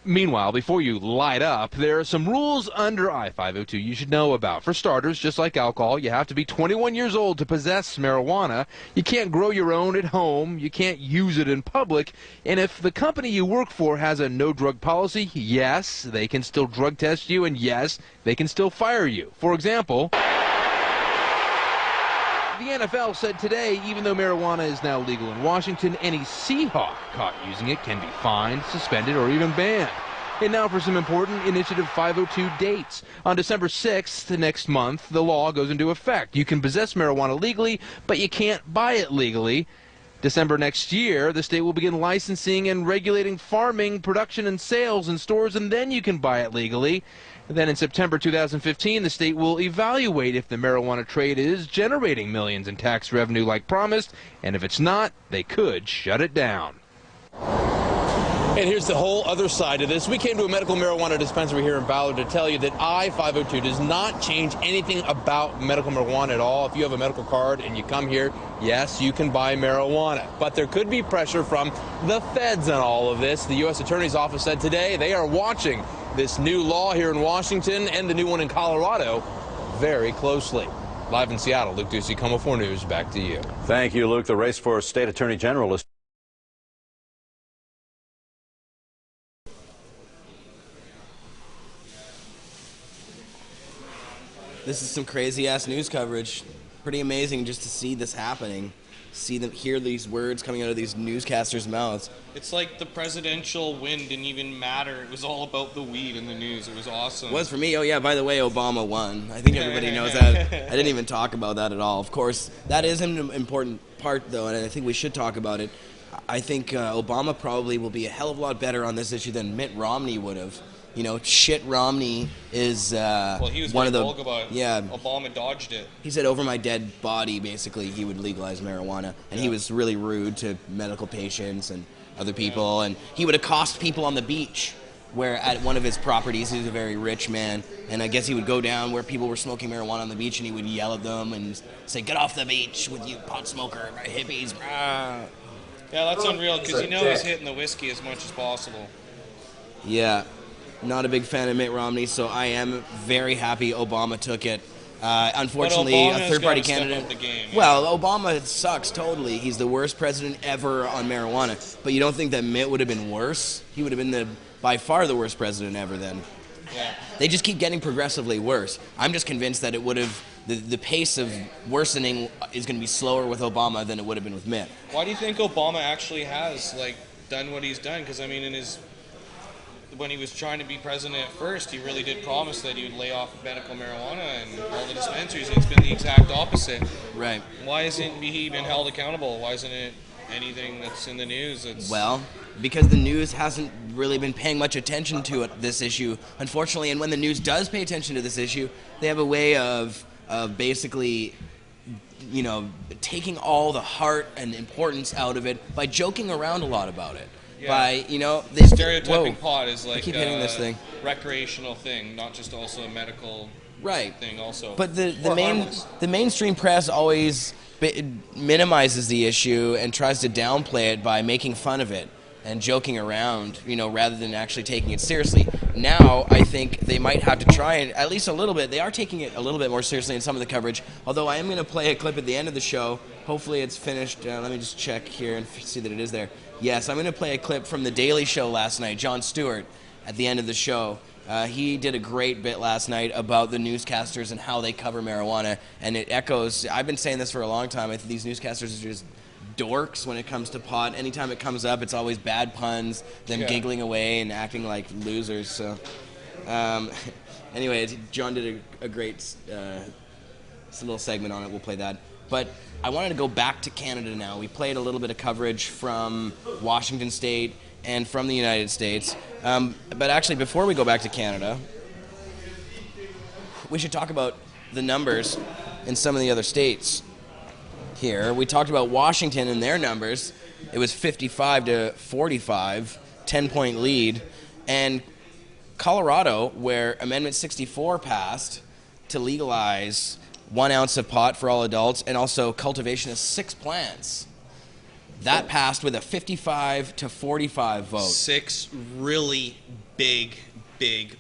Speaker 19: Meanwhile, before you light up, there are some rules under I-502 you should know about. For starters, just like alcohol, you have to be 21 years old to possess marijuana. You can't grow your own at home. You can't use it in public. And if the company you work for has a no-drug policy, yes, they can still drug test you, and yes, they can still fire you. For example, the NFL said today, even though marijuana is now legal in Washington, any Seahawk caught using it can be fined, suspended, or even banned. And now for some important Initiative 502 dates. On December 6th, next month, the law goes into effect. You can possess marijuana legally, but you can't buy it legally. December next year, the state will begin licensing and regulating farming, production, and sales in stores, and then you can buy it legally. And then in September 2015, the state will evaluate if the marijuana trade is generating millions in tax revenue like promised, and if it's not, they could shut it down. And here's the whole other side of this. We came to a medical marijuana dispensary here in Ballard to tell you that I-502 does not change anything about medical marijuana at all. If you have a medical card and you come here, yes, you can buy marijuana. But there could be pressure from the feds on all of this. The U.S. Attorney's Office said today they are watching this new law here in Washington and the new one in Colorado very closely. Live in Seattle, Luke Ducey, KOMO 4 News, back to you.
Speaker 23: Thank you, Luke. The race for State Attorney General is
Speaker 2: This is some crazy-ass news coverage. Pretty amazing just to see this happening. See them, hear these words coming out of these newscasters' mouths.
Speaker 1: It's like the presidential win didn't even matter. It was all about the weed in the news. It was awesome.
Speaker 2: It was for me. Oh, yeah, by the way, Obama won. I think everybody knows that. I didn't even talk about that at all. Of course, that is an important part, though, and I think we should talk about it. I think Obama probably will be a hell of a lot better on this issue than Mitt Romney would have. You know, shit Romney is
Speaker 1: well, he was
Speaker 2: one of the
Speaker 1: vulgar about it.
Speaker 2: Yeah.
Speaker 1: Obama dodged it.
Speaker 2: He said over my dead body, basically, he would legalize marijuana, and he was really rude to medical patients and other people, and he would accost people on the beach. Where at one of his properties, he's a very rich man, and I guess he would go down where people were smoking marijuana on the beach, and he would yell at them and say, "Get off the beach with you pot smoker, hippies!"
Speaker 1: Yeah, that's unreal because you know he's hitting the whiskey as much as possible.
Speaker 2: Yeah. Not a big fan of Mitt Romney, so I am very happy Obama took it. Unfortunately, a third-party candidate. Well, Obama sucks totally. He's the worst president ever on marijuana. But you don't think that Mitt would have been worse? He would have been by far the worst president ever then. They just keep getting progressively worse. I'm just convinced that it would have, the pace of worsening is going to be slower with Obama than it would have been with Mitt.
Speaker 1: Why do you think Obama actually has done what he's done? Because I mean, when he was trying to be president at first, he really did promise that he would lay off medical marijuana and all the dispensaries, and it's been the exact opposite.
Speaker 2: Right.
Speaker 1: Why isn't he been held accountable? Why isn't it anything that's in the news?
Speaker 2: Well, because the news hasn't really been paying much attention to this issue, unfortunately, and when the news does pay attention to this issue, they have a way of basically, taking all the heart and importance out of it by joking around a lot about it.
Speaker 1: Yeah.
Speaker 2: By,
Speaker 1: stereotyping pot is
Speaker 2: I keep hitting this thing.
Speaker 1: Recreational thing, not just also a medical thing also.
Speaker 2: But the mainstream press always minimizes the issue and tries to downplay it by making fun of it and joking around, rather than actually taking it seriously. Now, I think they might have to try and, at least a little bit, they are taking it a little bit more seriously in some of the coverage, although I am going to play a clip at the end of the show. Hopefully it's finished. Let me just check here and see that it is there. Yes, I'm going to play a clip from The Daily Show last night, Jon Stewart, at the end of the show. He did a great bit last night about the newscasters and how they cover marijuana, and it echoes, I've been saying this for a long time, I think these newscasters are just dorks when it comes to pot. Anytime it comes up, it's always bad puns, them giggling away and acting like losers. So, anyway, John did a great little segment on it. We'll play that. But I wanted to go back to Canada now. We played a little bit of coverage from Washington State and from the United States. But actually, before we go back to Canada, we should talk about the numbers in some of the other states here. We talked about Washington and their numbers. It was 55 to 45, 10-point lead. And Colorado, where Amendment 64 passed to legalize 1 ounce of pot for all adults and also cultivation of 6 plants, that passed with a 55 to 45 vote.
Speaker 1: 6 really big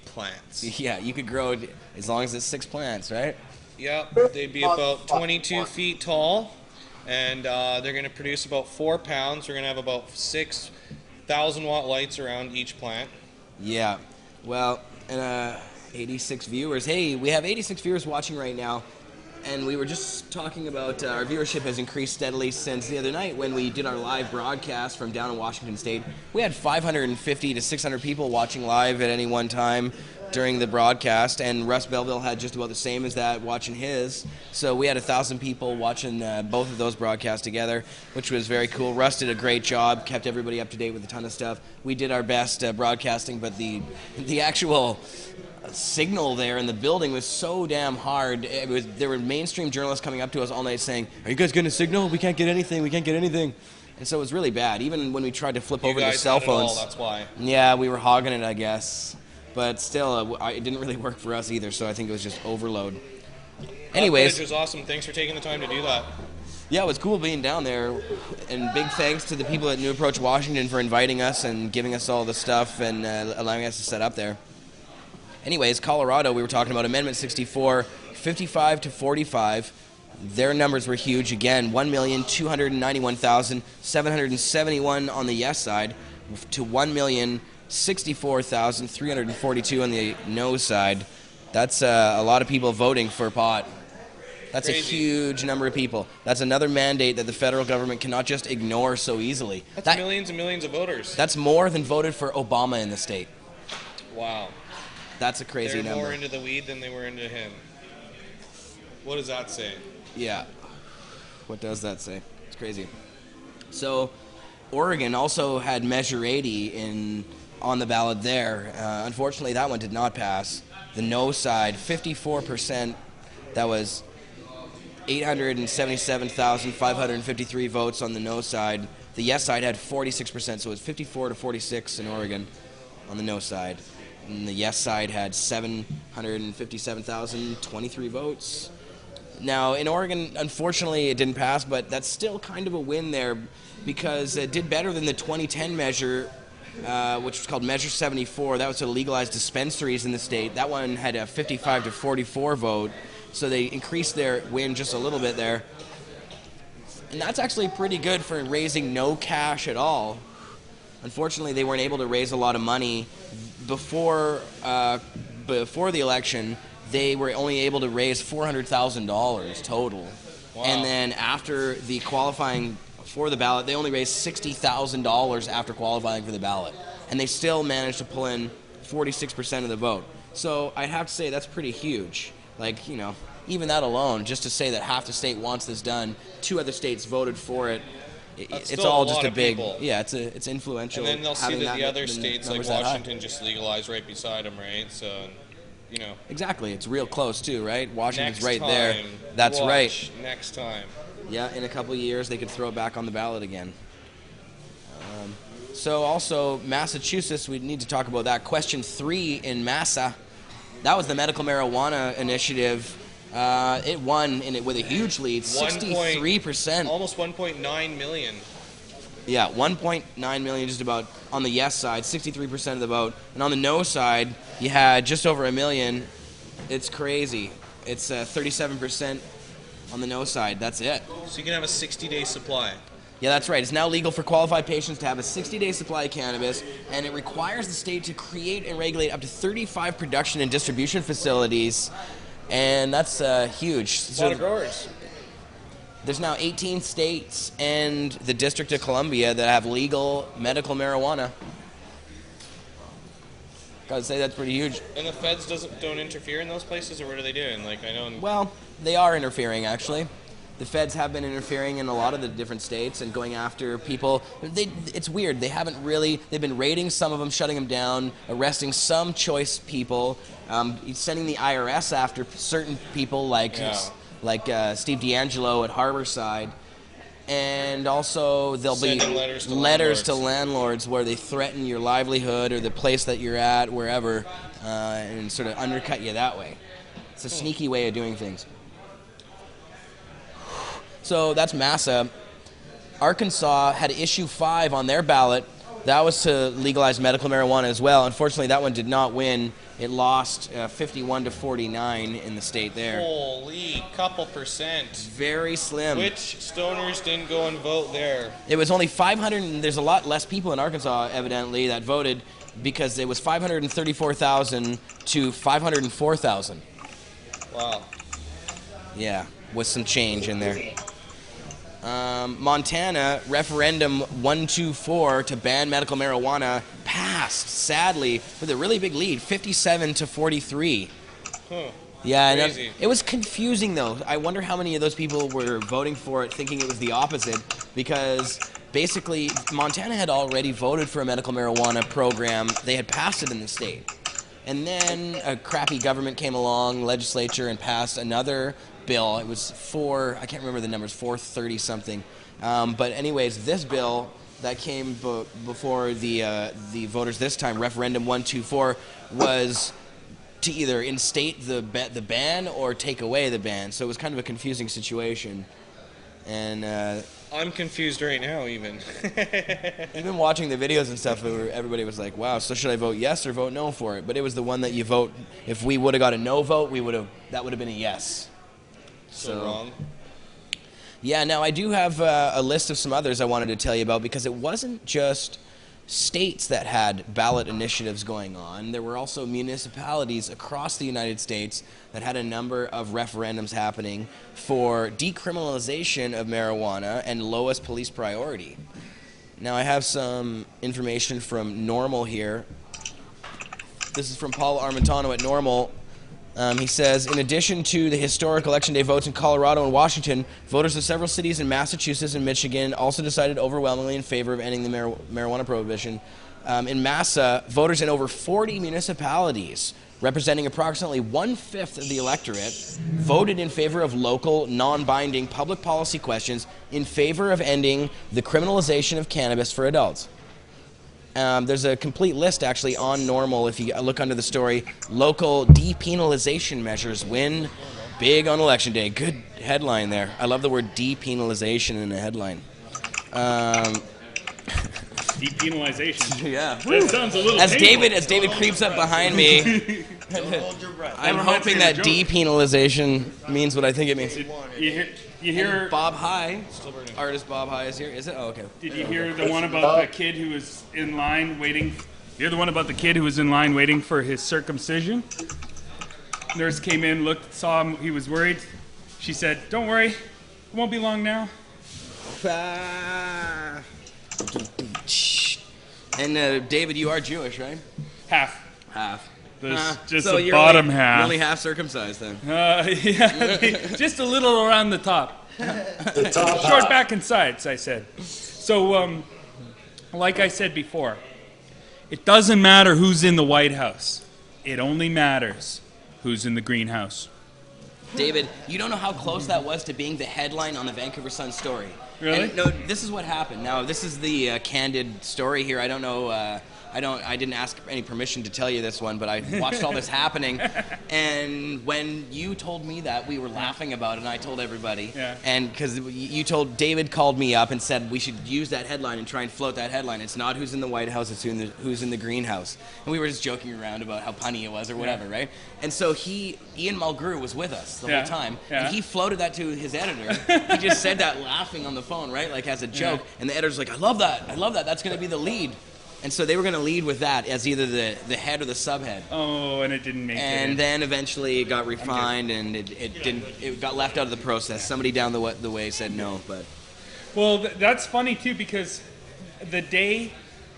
Speaker 1: plants.
Speaker 2: Yeah, you could grow it as long as it's 6 plants, right?
Speaker 1: Yep, they'd be about 22 feet tall, and they're going to produce about 4 pounds. We're going to have about 6,000 watt lights around each plant.
Speaker 2: Yeah, well, and 86 viewers. Hey, we have 86 viewers watching right now. And we were just talking about our viewership has increased steadily since the other night when we did our live broadcast from down in Washington State. We had 550 to 600 people watching live at any one time during the broadcast, and Russ Belleville had just about the same as that watching his. So we had 1,000 people watching both of those broadcasts together, which was very cool. Russ did a great job, kept everybody up to date with a ton of stuff. We did our best broadcasting, but the actual signal there in the building was so damn hard. There were mainstream journalists coming up to us all night saying, "Are you guys getting a signal? We can't get anything. We can't get anything." And so it was really bad. Even when we tried to flip over to the cell phones.
Speaker 1: You guys had it all, that's why.
Speaker 2: Yeah, we were hogging it, I guess. But still, it didn't really work for us either, so I think it was just overload. Anyways.
Speaker 1: That was awesome. Thanks for taking the time to do that.
Speaker 2: Yeah, it was cool being down there. And big thanks to the people at New Approach Washington for inviting us and giving us all the stuff and allowing us to set up there. Anyways, Colorado, we were talking about Amendment 64, 55 to 45. Their numbers were huge. Again, 1,291,771 on the yes side to 1,064,342 on the no side. That's a lot of people voting for pot. That's crazy. A huge number of people. That's another mandate that the federal government cannot just ignore so easily.
Speaker 1: That's millions and millions of voters.
Speaker 2: That's more than voted for Obama in the state.
Speaker 1: Wow.
Speaker 2: That's a crazy number.
Speaker 1: They're more into the weed than they were into him. What does that say?
Speaker 2: Yeah. What does that say? It's crazy. So, Oregon also had Measure 80 on the ballot there. Unfortunately, that one did not pass. The no side, 54%. That was 877,553 votes on the no side. The yes side had 46%, so it was 54 to 46 in Oregon on the no side. And the yes side had 757,023 votes. Now, in Oregon, unfortunately, it didn't pass, but that's still kind of a win there because it did better than the 2010 measure, which was called Measure 74. That was to legalize dispensaries in the state. That one had a 55 to 44 vote, so they increased their win just a little bit there. And that's actually pretty good for raising no cash at all. Unfortunately, they weren't able to raise a lot of money before before the election, they were only able to raise $400,000 total.
Speaker 1: Wow.
Speaker 2: And then after the qualifying for the ballot, they only raised $60,000 after qualifying for the ballot. And they still managed to pull in 46% of the vote. So I'd have to say that's pretty huge. Like, you know, even that alone, just to say that half the state wants this done, 2 other states voted for it. It's all just a big, yeah, it's influential.
Speaker 1: And then they'll see that the other states like Washington
Speaker 2: high.
Speaker 1: just legalized right beside them, right? So, you know.
Speaker 2: Exactly, it's real close too, right? Washington's
Speaker 1: Next
Speaker 2: right
Speaker 1: time,
Speaker 2: there. That's
Speaker 1: watch,
Speaker 2: right.
Speaker 1: Next time.
Speaker 2: Yeah, in a couple of years they could throw it back on the ballot again. So also Massachusetts, we need to talk about that. Question 3 in Massa, that was the medical marijuana initiative. It won with a huge lead, 63%.
Speaker 1: Almost 1.9 million.
Speaker 2: Yeah, 1.9 million just about on the yes side, 63% of the vote. And on the no side, you had just over 1 million. It's crazy. It's 37% on the no side. That's it.
Speaker 1: So you can have a 60-day supply.
Speaker 2: Yeah, that's right. It's now legal for qualified patients to have a 60-day supply of cannabis, and it requires the state to create and regulate up to 35 production and distribution facilities. And that's huge.
Speaker 1: A lot of growers.
Speaker 2: There's now 18 states and the District of Columbia that have legal medical marijuana. Gotta say that's pretty huge.
Speaker 1: And the feds don't interfere in those places, or what are they doing? Like I know.
Speaker 2: Well, they are interfering actually. The feds have been interfering in a lot of the different states and going after people. It's weird. They haven't really. They've been raiding some of them, shutting them down, arresting some choice people, sending the IRS after certain people like Steve D'Angelo at Harborside, and also there'll be letters to landlords where they threaten your livelihood or the place that you're at, wherever, and sort of undercut you that way. It's a sneaky way of doing things. So that's Massa. Arkansas had issue 5 on their ballot. That was to legalize medical marijuana as well. Unfortunately, that one did not win. It lost 51 to 49 in the state there.
Speaker 1: Holy couple percent.
Speaker 2: Very slim.
Speaker 1: Which stoners didn't go and vote there?
Speaker 2: It was only 500, and there's a lot less people in Arkansas, evidently, that voted because it was 534,000 to 504,000.
Speaker 1: Wow.
Speaker 2: Yeah, with some change in there. Montana, referendum 124 to ban medical marijuana passed, sadly, with a really big lead, 57 to 43.
Speaker 1: Huh.
Speaker 2: Yeah, and it was confusing, though. I wonder how many of those people were voting for it thinking it was the opposite, because basically Montana had already voted for a medical marijuana program. They had passed it in the state. And then a crappy government came along, legislature, and passed another bill. It was I can't remember the numbers, 430 something. But anyways, this bill that came before the voters this time, referendum 124, was to either instate the ban or take away the ban. So it was kind of a confusing situation. And
Speaker 1: I'm confused right now, even.
Speaker 2: Even watching the videos and stuff, everybody was like, wow, so should I vote yes or vote no for it? But it was the one that you vote, if we would have got a no vote, that would have been a yes.
Speaker 1: So wrong.
Speaker 2: Yeah, now I do have a list of some others I wanted to tell you about, because it wasn't just states that had ballot initiatives going on. There were also municipalities across the United States that had a number of referendums happening for decriminalization of marijuana and lowest police priority. Now I have some information from NORML here. This is from Paul Armentano at NORML. He says, in addition to the historic Election Day votes in Colorado and Washington, voters of several cities in Massachusetts and Michigan also decided overwhelmingly in favor of ending the marijuana prohibition. In Massa, voters in over 40 municipalities, representing approximately 1/5 of the electorate, voted in favor of local, non-binding public policy questions in favor of ending the criminalization of cannabis for adults. There's a complete list actually on NORML. If you look under the story, local depenalization measures win big on Election Day. Good headline there. I love the word depenalization in a headline.
Speaker 7: Depenalization.
Speaker 2: Yeah.
Speaker 7: That sounds a little
Speaker 2: As
Speaker 7: painful.
Speaker 2: David creeps up behind me, I'm hoping that depenalization means what I think it means.
Speaker 7: You hear
Speaker 2: and Bob High, artist Bob High is here. Is it? Oh, okay.
Speaker 7: Did you hear the one about the kid who was in line waiting You're the one about the kid who was in line waiting for his circumcision? Nurse came in, looked, saw him, he was worried. She said, "Don't worry, it won't be long now."
Speaker 2: And David, you are Jewish, right?
Speaker 7: Half.
Speaker 2: Half.
Speaker 7: There's just
Speaker 2: so
Speaker 7: the
Speaker 2: you're
Speaker 7: bottom
Speaker 2: only,
Speaker 7: half.
Speaker 2: You're only half circumcised then.
Speaker 7: Yeah, just a little around the top.
Speaker 2: The top
Speaker 7: Short
Speaker 2: half.
Speaker 7: back and sides, I said. So, like I said before, it doesn't matter who's in the White House. It only matters who's in the greenhouse.
Speaker 2: David, you don't know how close that was to being the headline on the Vancouver Sun story.
Speaker 7: Really?
Speaker 2: And, no, this is what happened. Now, this is the candid story here. I don't know. I didn't ask any permission to tell you this one, but I watched all this happening. And when you told me that, we were laughing about it, and I told everybody.
Speaker 7: Yeah.
Speaker 2: And because David called me up and said we should use that headline and try and float that headline. It's not who's in the White House, it's who's in the greenhouse. And we were just joking around about how punny it was or whatever, right? And so Ian Mulgrew was with us the whole time, and he floated that to his editor. He just said that laughing on the phone, right, like as a joke. And the editor's like, I love that. That's going to be the lead. And so they were going to lead with that as either the head or the subhead.
Speaker 7: Oh, and it didn't make it.
Speaker 2: And then eventually it got refined, and it got left out of the process. Somebody down the way said no, but.
Speaker 7: Well, that's funny too, because the day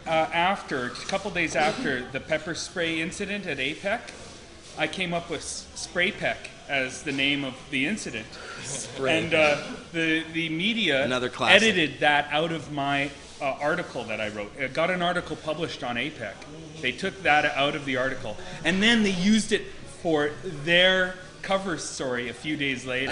Speaker 7: after, a couple days after the pepper spray incident at APEC, I came up with Spray Peck as the name of the incident. And the media edited that out of my article that I wrote. I got an article published on APEC. They took that out of the article, and then they used it for their cover story a few days later.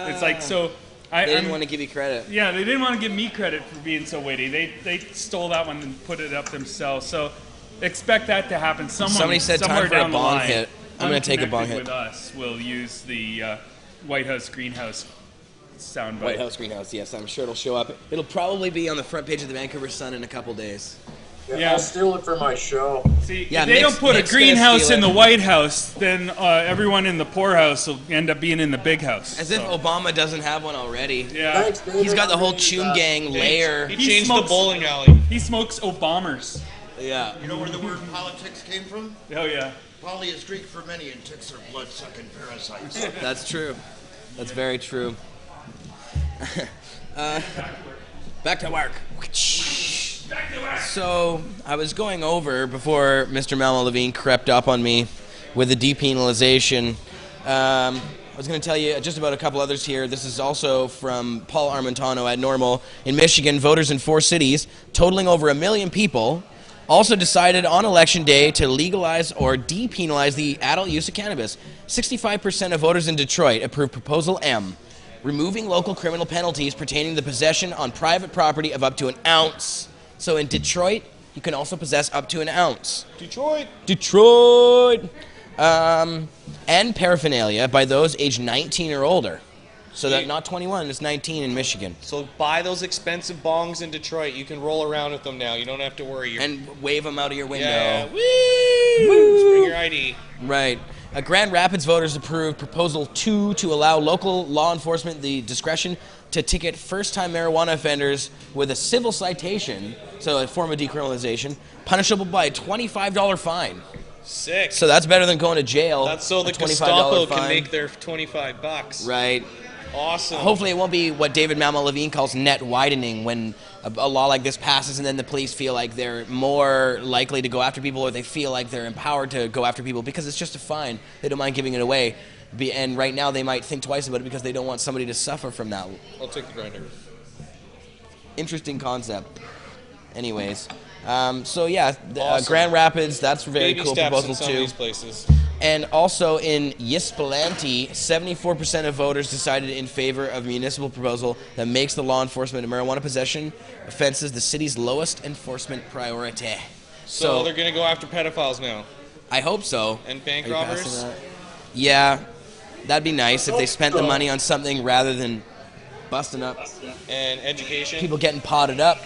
Speaker 7: It's like, so
Speaker 2: they didn't want to give you credit.
Speaker 7: Yeah, they didn't want to give me credit for being so witty. They stole that one and put it up themselves. So expect that to happen.
Speaker 2: Somebody said
Speaker 7: somewhere
Speaker 2: time for a
Speaker 7: down the
Speaker 2: bong
Speaker 7: line,
Speaker 2: hit. I'm going to take a bong hit.
Speaker 7: With us, we'll use the White House greenhouse soundbite.
Speaker 2: White House greenhouse, yes, I'm sure it'll show up. It'll probably be on the front page of the Vancouver Sun in a couple days.
Speaker 16: Yeah, I'll steal it for my show.
Speaker 7: See, if they don't put a greenhouse in the White House, then everyone in the poorhouse will end up being in the big house.
Speaker 2: As if Obama doesn't have one already.
Speaker 7: Yeah.
Speaker 16: Thanks, David.
Speaker 2: He's got the whole Chum Gang layer.
Speaker 1: He changed the bowling alley.
Speaker 7: He smokes Obamers.
Speaker 2: Yeah.
Speaker 10: You know where the word politics came from?
Speaker 7: Oh, yeah.
Speaker 10: Poly is Greek for many, and ticks are blood-sucking parasites.
Speaker 2: That's true. That's very true. Back to work. So I was going over before Mr. Malmo Levine crept up on me with the depenalization. I was going to tell you just about a couple others here. This is also from Paul Armentano at Normal. In Michigan, voters in 4 cities, totaling over 1 million people, also decided on election day to legalize or depenalize the adult use of cannabis. 65% of voters in Detroit approved Proposal M, removing local criminal penalties pertaining to the possession on private property of up to an ounce. So in Detroit, you can also possess up to an ounce. Detroit! And paraphernalia by those aged 19 or older. So that not 21, it's 19 in Michigan.
Speaker 1: So buy those expensive bongs in Detroit. You can roll around with them now. You don't have to worry.
Speaker 2: And wave them out of your window.
Speaker 1: Yeah. Woo! Bring your ID.
Speaker 2: Right. Grand Rapids voters approved Proposal 2 to allow local law enforcement the discretion to ticket first-time marijuana offenders with a civil citation, so a form of decriminalization, punishable by a $25 fine.
Speaker 1: Sick.
Speaker 2: So that's better than going to jail.
Speaker 1: That's so the
Speaker 2: $25
Speaker 1: Gestapo
Speaker 2: fine.
Speaker 1: can make their $25.
Speaker 2: Right.
Speaker 1: Awesome.
Speaker 2: Hopefully it won't be what David Malmo Levine calls net widening, when a law like this passes and then the police feel like they're more likely to go after people, or they feel like they're empowered to go after people because it's just a fine. They don't mind giving it away. And right now they might think twice about it because they don't want somebody to suffer from that.
Speaker 1: I'll take the grinder.
Speaker 2: Interesting concept. Anyways. So yeah,
Speaker 1: Awesome.
Speaker 2: Grand Rapids, that's very
Speaker 1: Baby
Speaker 2: cool.
Speaker 1: steps
Speaker 2: Proposal
Speaker 1: in some
Speaker 2: 2.
Speaker 1: of these places.
Speaker 2: And also in Yspelante, 74% of voters decided in favor of a municipal proposal that makes the law enforcement of marijuana possession offenses the city's lowest enforcement priority.
Speaker 1: So they're going to go after pedophiles now.
Speaker 2: I hope so.
Speaker 1: And bank
Speaker 2: Are you
Speaker 1: robbers?
Speaker 2: passing that? Yeah, that'd be nice if they spent the money on something rather than busting up
Speaker 1: And education.
Speaker 2: people getting potted up.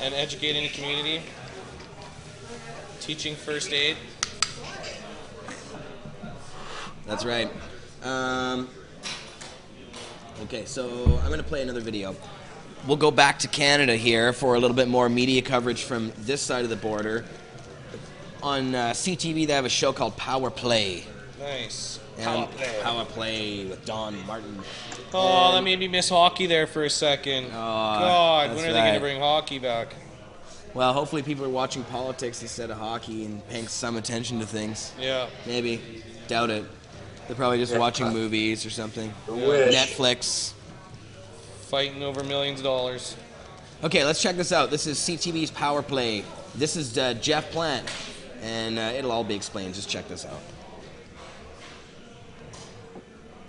Speaker 1: And educating the community. Teaching first aid.
Speaker 2: That's right. Okay, so I'm going to play another video. We'll go back to Canada here for a little bit more media coverage from this side of the border. On CTV, they have a show called Power Play.
Speaker 1: Nice.
Speaker 2: And Power Play with Don Martin.
Speaker 1: Oh, that made me miss hockey there for a second. God, when are they going to bring hockey back?
Speaker 2: Well, hopefully people are watching politics instead of hockey and paying some attention to things.
Speaker 1: Yeah.
Speaker 2: Maybe. Doubt it. They're probably just watching movies or something. Netflix.
Speaker 1: Fighting over millions of dollars.
Speaker 2: Okay, let's check this out. This is CTV's Power Play. This is Jeff Plant, and it'll all be explained. Just check this out.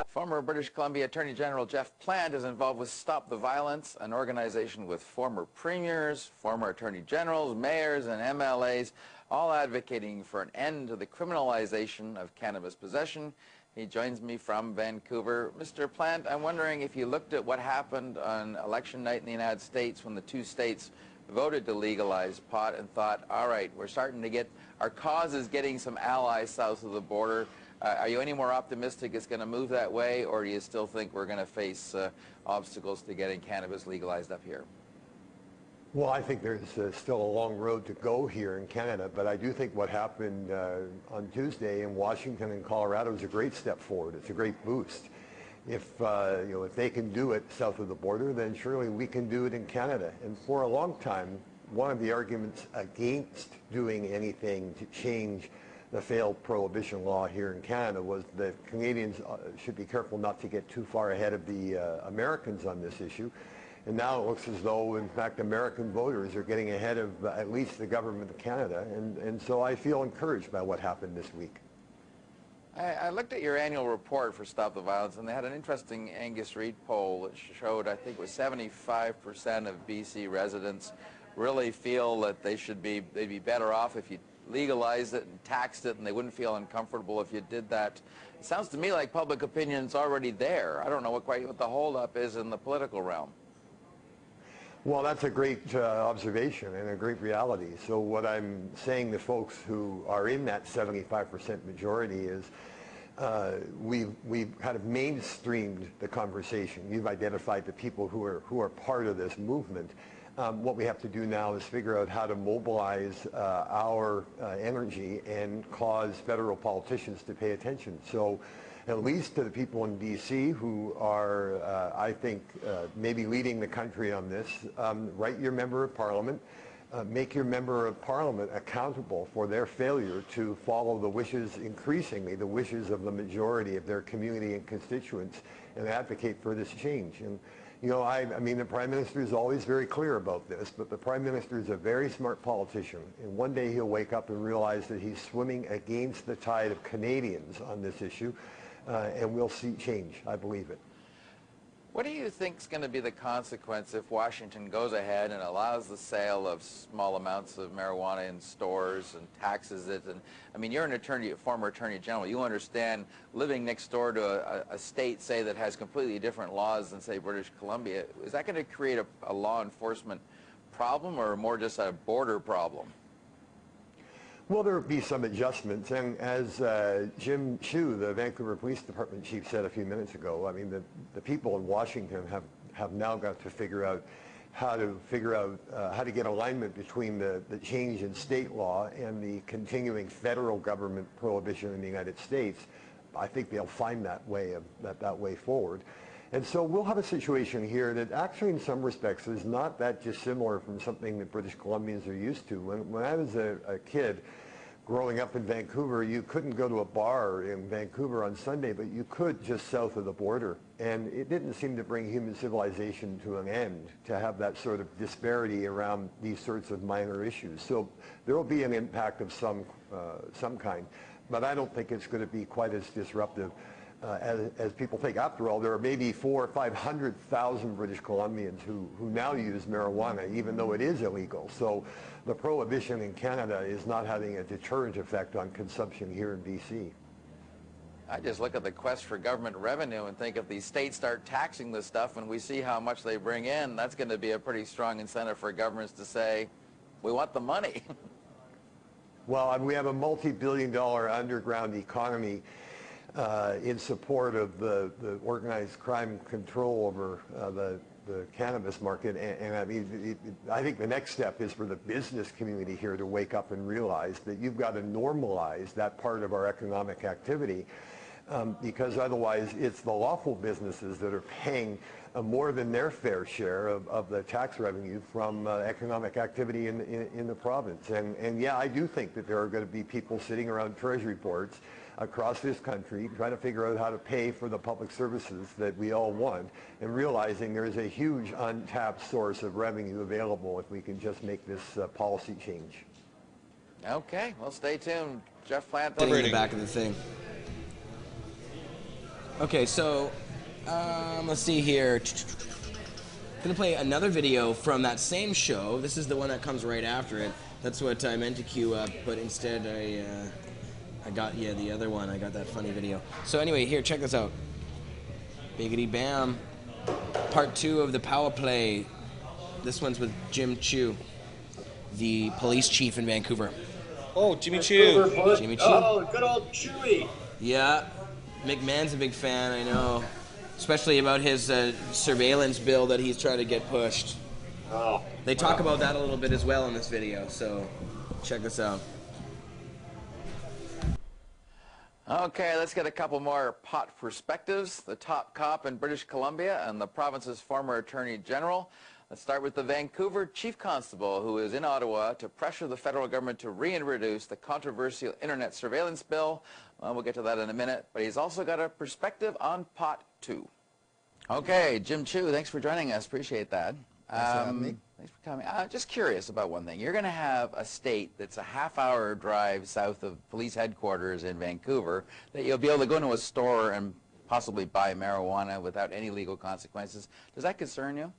Speaker 4: Former British Columbia Attorney General Jeff Plant is involved with Stop the Violence, an organization with former premiers, former attorney generals, mayors, and MLAs, all advocating for an end to the criminalization of cannabis possession. He joins me from Vancouver. Mr. Plant, I'm wondering if you looked at what happened on election night in the United States when the two states voted to legalize pot and thought, all right, we're starting to get, our cause is getting some allies south of the border. Are you any more optimistic it's going to move that way, or do you still think we're going to face obstacles to getting cannabis legalized up here?
Speaker 12: Well, I think there's still a long road to go here in Canada, but I do think what happened on Tuesday in Washington and Colorado is a great step forward. It's a great boost. If if they can do it south of the border, then surely we can do it in Canada. And for a long time, one of the arguments against doing anything to change the failed prohibition law here in Canada was that Canadians should be careful not to get too far ahead of the Americans on this issue. And now it looks as though, in fact, American voters are getting ahead of at least the government of Canada. And so I feel encouraged by what happened this week.
Speaker 4: I looked at your annual report for Stop the Violence, and they had an interesting Angus Reid poll that showed, I think it was 75% of BC residents really feel that they'd be better off if you legalized it and taxed it, and they wouldn't feel uncomfortable if you did that. It sounds to me like public opinion's already there. I don't know what the holdup is in the political realm.
Speaker 12: Well, that's a great observation and a great reality. So what I'm saying to folks who are in that 75% majority is we've kind of mainstreamed the conversation. You've identified the people who are part of this movement. What we have to do now is figure out how to mobilize our energy and cause federal politicians to pay attention. So at least to the people in D.C. who are, I think, maybe leading the country on this, write your member of parliament, make your member of parliament accountable for their failure to follow the wishes, increasingly the wishes of the majority of their community and constituents, and advocate for this change. And you know, I mean, the Prime Minister is always very clear about this, but the Prime Minister is a very smart politician, and one day he'll wake up and realize that he's swimming against the tide of Canadians on this issue, and we'll see change. I believe it.
Speaker 4: What do you think is going to be the consequence if Washington goes ahead and allows the sale of small amounts of marijuana in stores and taxes it? And I mean, you're a former attorney general. You understand living next door to a state, say, that has completely different laws than, say, British Columbia. Is that going to create a law enforcement problem, or more just a border problem?
Speaker 12: Well, there will be some adjustments, and as Jim Chu, the Vancouver Police Department chief, said a few minutes ago, I mean, the people in Washington have now got to figure out how to get alignment between the change in state law and the continuing federal government prohibition in the United States. I think they'll find that way forward. And so we'll have a situation here that actually in some respects is not that dissimilar from something that British Columbians are used to. When I was a kid growing up in Vancouver, you couldn't go to a bar in Vancouver on Sunday, but you could just south of the border. And it didn't seem to bring human civilization to an end to have that sort of disparity around these sorts of minor issues. So there will be an impact of some kind, but I don't think it's going to be quite as disruptive as people think. After all, there are maybe 400,000 or 500,000 British Columbians who now use marijuana, even though it is illegal. So the prohibition in Canada is not having a deterrent effect on consumption here in BC.
Speaker 4: I just look at the quest for government revenue and think if these states start taxing this stuff and we see how much they bring in, that's going to be a pretty strong incentive for governments to say, we want the money.
Speaker 12: Well, we have a multi-billion-dollar underground economy in support of the organized crime control over cannabis market, and I mean, I think the next step is for the business community here to wake up and realize that you've got to normalize that part of our economic activity, because otherwise it's the lawful businesses that are paying more than their fair share of the tax revenue from economic activity in the province. And yeah, I do think that there are going to be people sitting around treasury boards across this country trying to figure out how to pay for the public services that we all want, and realizing there is a huge untapped source of revenue available if we can just make this policy change.
Speaker 4: Okay, well, stay tuned. Jeff Plant.
Speaker 2: Putting in the back of the thing. Okay, so let's see here. I'm gonna play another video from that same show. This is the one that comes right after it. That's what I meant to queue up, but instead I got, yeah, the other one. I got that funny video. So anyway, here, check this out. Biggity bam. Part 2 of the power play. This one's with Jim Chu, the police chief in Vancouver.
Speaker 1: Oh, Jimmy Chu.
Speaker 2: Jimmy Chu.
Speaker 5: Oh, good old Chewy.
Speaker 2: Yeah, McMahon's a big fan, I know. Especially about his surveillance bill that he's trying to get pushed.
Speaker 5: Oh.
Speaker 2: They talk about that a little bit as well in this video, so check this out.
Speaker 4: Okay, let's get a couple more pot perspectives. The top cop in British Columbia and the province's former Attorney General. Let's start with the Vancouver Chief Constable, who is in Ottawa to pressure the federal government to reintroduce the controversial internet surveillance bill. Well, we'll get to that in a minute, but he's also got a perspective on pot too. Okay, Jim Chu, thanks for joining us. Appreciate that.
Speaker 13: Thanks for having me.
Speaker 4: Thanks for coming. Just curious about one thing. You're going to have a state that's a half-hour drive south of police headquarters in Vancouver that you'll be able to go into a store and possibly buy marijuana without any legal consequences. Does that concern you?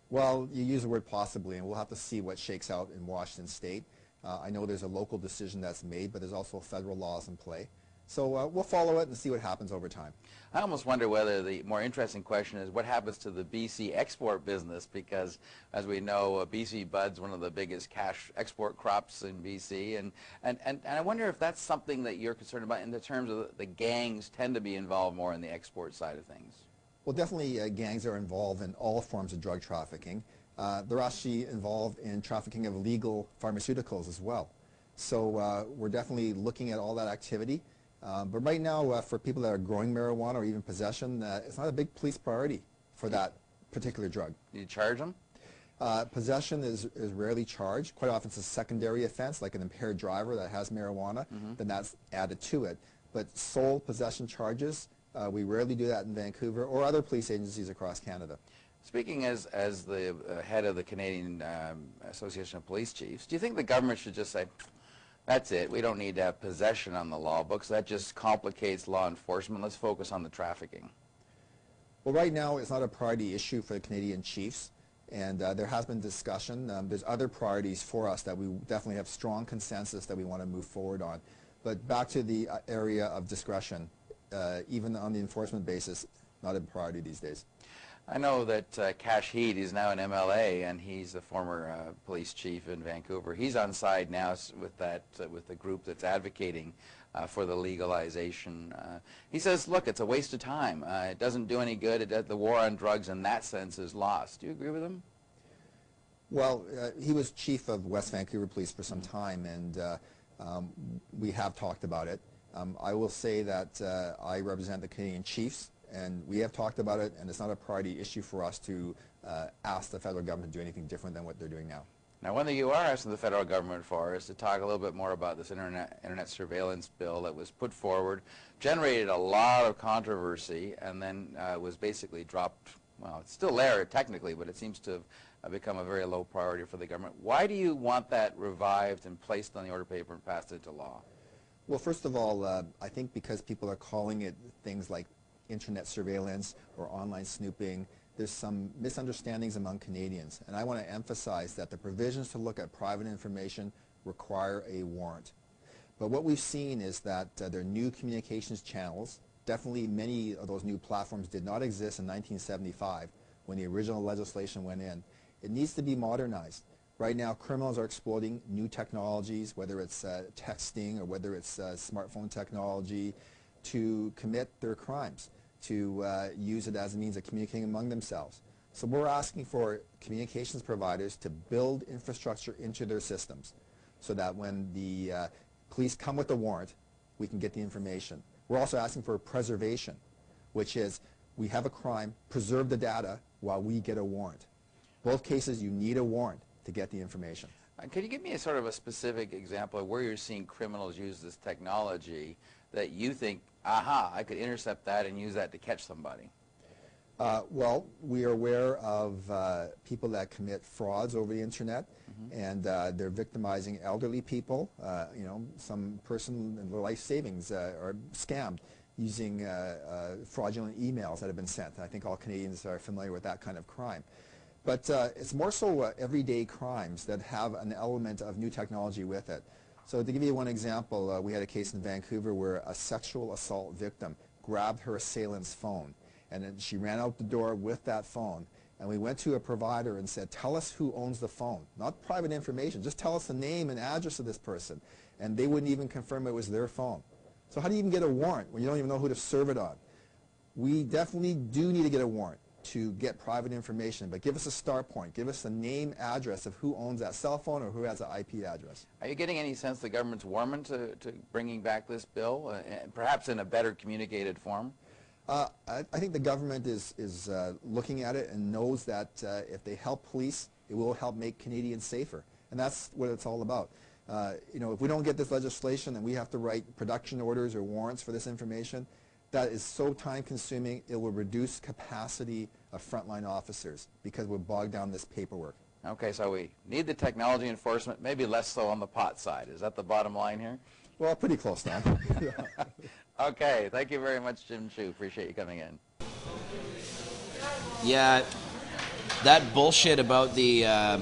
Speaker 13: Well, you use the word possibly, and we'll have to see what shakes out in Washington State. I know there's a local decision that's made, but there's also federal laws in play. So we'll follow it and see what happens over time.
Speaker 4: I almost wonder whether the more interesting question is what happens to the BC export business, because as we know, BC bud's one of the biggest cash export crops in BC, and I wonder if that's something that you're concerned about in the terms of the gangs tend to be involved more in the export side of things.
Speaker 13: Well, definitely gangs are involved in all forms of drug trafficking. They're actually involved in trafficking of illegal pharmaceuticals as well. So we're definitely looking at all that activity. But right now, for people that are growing marijuana or even possession, it's not a big police priority for that particular drug.
Speaker 4: Do you charge them?
Speaker 13: Possession is rarely charged. Quite often it's a secondary offense, like an impaired driver that has marijuana, then that's added to it. But sole possession charges, we rarely do that in Vancouver or other police agencies across Canada.
Speaker 4: Speaking as the head of the Canadian Association of Police Chiefs, do you think the government should just say, that's it, we don't need to have possession on the law books, that just complicates law enforcement, let's focus on the trafficking?
Speaker 13: Well, right now it's not a priority issue for the Canadian chiefs, and there has been discussion. There's other priorities for us that we definitely have strong consensus that we want to move forward on. But back to the area of discretion, even on the enforcement basis, not a priority these days.
Speaker 4: I know that Cash Heed, he's now an MLA, and he's the former police chief in Vancouver. He's on side now with that with the group that's advocating for the legalization. He says, look, it's a waste of time. It doesn't do any good. The war on drugs in that sense is lost. Do you agree with him?
Speaker 13: Well, he was chief of West Vancouver Police for some time, and we have talked about it. I will say that I represent the Canadian Chiefs, and we have talked about it, and it's not a priority issue for us to ask the federal government to do anything different than what they're doing now.
Speaker 4: Now, one thing you are asking the federal government for is to talk a little bit more about this internet surveillance bill that was put forward, generated a lot of controversy, and then was basically dropped. Well, it's still there technically, but it seems to have become a very low priority for the government. Why do you want that revived and placed on the order paper and passed into law?
Speaker 13: Well, first of all, I think because people are calling it things like internet surveillance or online snooping, there's some misunderstandings among Canadians. And I want to emphasize that the provisions to look at private information require a warrant. But what we've seen is that there are new communications channels. Definitely many of those new platforms did not exist in 1975 when the original legislation went in. It needs to be modernized. Right now, criminals are exploiting new technologies, whether it's texting or whether it's smartphone technology, to commit their crimes, to use it as a means of communicating among themselves. So we're asking for communications providers to build infrastructure into their systems so that when the police come with a warrant, we can get the information. We're also asking for preservation, which is we have a crime, preserve the data while we get a warrant. Both cases, you need a warrant to get the information.
Speaker 4: Could you give me a sort of a specific example of where you're seeing criminals use this technology that you think, aha, I could intercept that and use that to catch somebody?
Speaker 13: Well, we are aware of people that commit frauds over the internet, and they're victimizing elderly people. You know, some person in their life savings are scammed using fraudulent emails that have been sent. I think all Canadians are familiar with that kind of crime. But it's more so everyday crimes that have an element of new technology with it. So to give you one example, we had a case in Vancouver where a sexual assault victim grabbed her assailant's phone, and then she ran out the door with that phone. And we went to a provider and said, tell us who owns the phone. Not private information, just tell us the name and address of this person. And they wouldn't even confirm it was their phone. So how do you even get a warrant when you don't even know who to serve it on? We definitely do need to get a warrant to get private information, but give us a start point. Give us the name, address of who owns that cell phone or who has an IP address.
Speaker 4: Are you getting any sense the government's warming to bringing back this bill, perhaps in a better communicated form?
Speaker 13: I think the government is looking at it and knows that if they help police, it will help make Canadians safer. And that's what it's all about. You know, if we don't get this legislation and we have to write production orders or warrants for this information, that is so time-consuming, it will reduce capacity of frontline officers because we're bogged down this paperwork.
Speaker 4: Okay, so we need the technology enforcement, maybe less so on the pot side. Is that the bottom line here?
Speaker 13: Well, pretty close now.
Speaker 4: Okay, thank you very much, Jim Chu. Appreciate you coming in.
Speaker 2: Yeah, that bullshit about the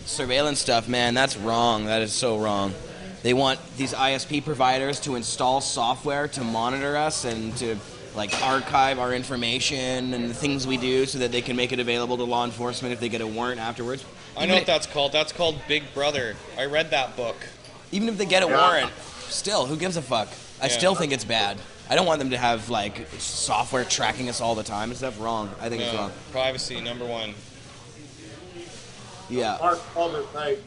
Speaker 2: surveillance stuff, man, that's wrong. That is so wrong. They want these ISP providers to install software to monitor us and to like archive our information and the things we do so that they can make it available to law enforcement if they get a warrant afterwards.
Speaker 1: I know what that's called. That's called Big Brother. I read that book.
Speaker 2: Even if they get a warrant, still, who gives a fuck? I still think it's bad. I don't want them to have like software tracking us all the time. Is that wrong? I think it's wrong.
Speaker 1: Privacy, #1.
Speaker 2: Yeah.
Speaker 10: Mark Palmer, right.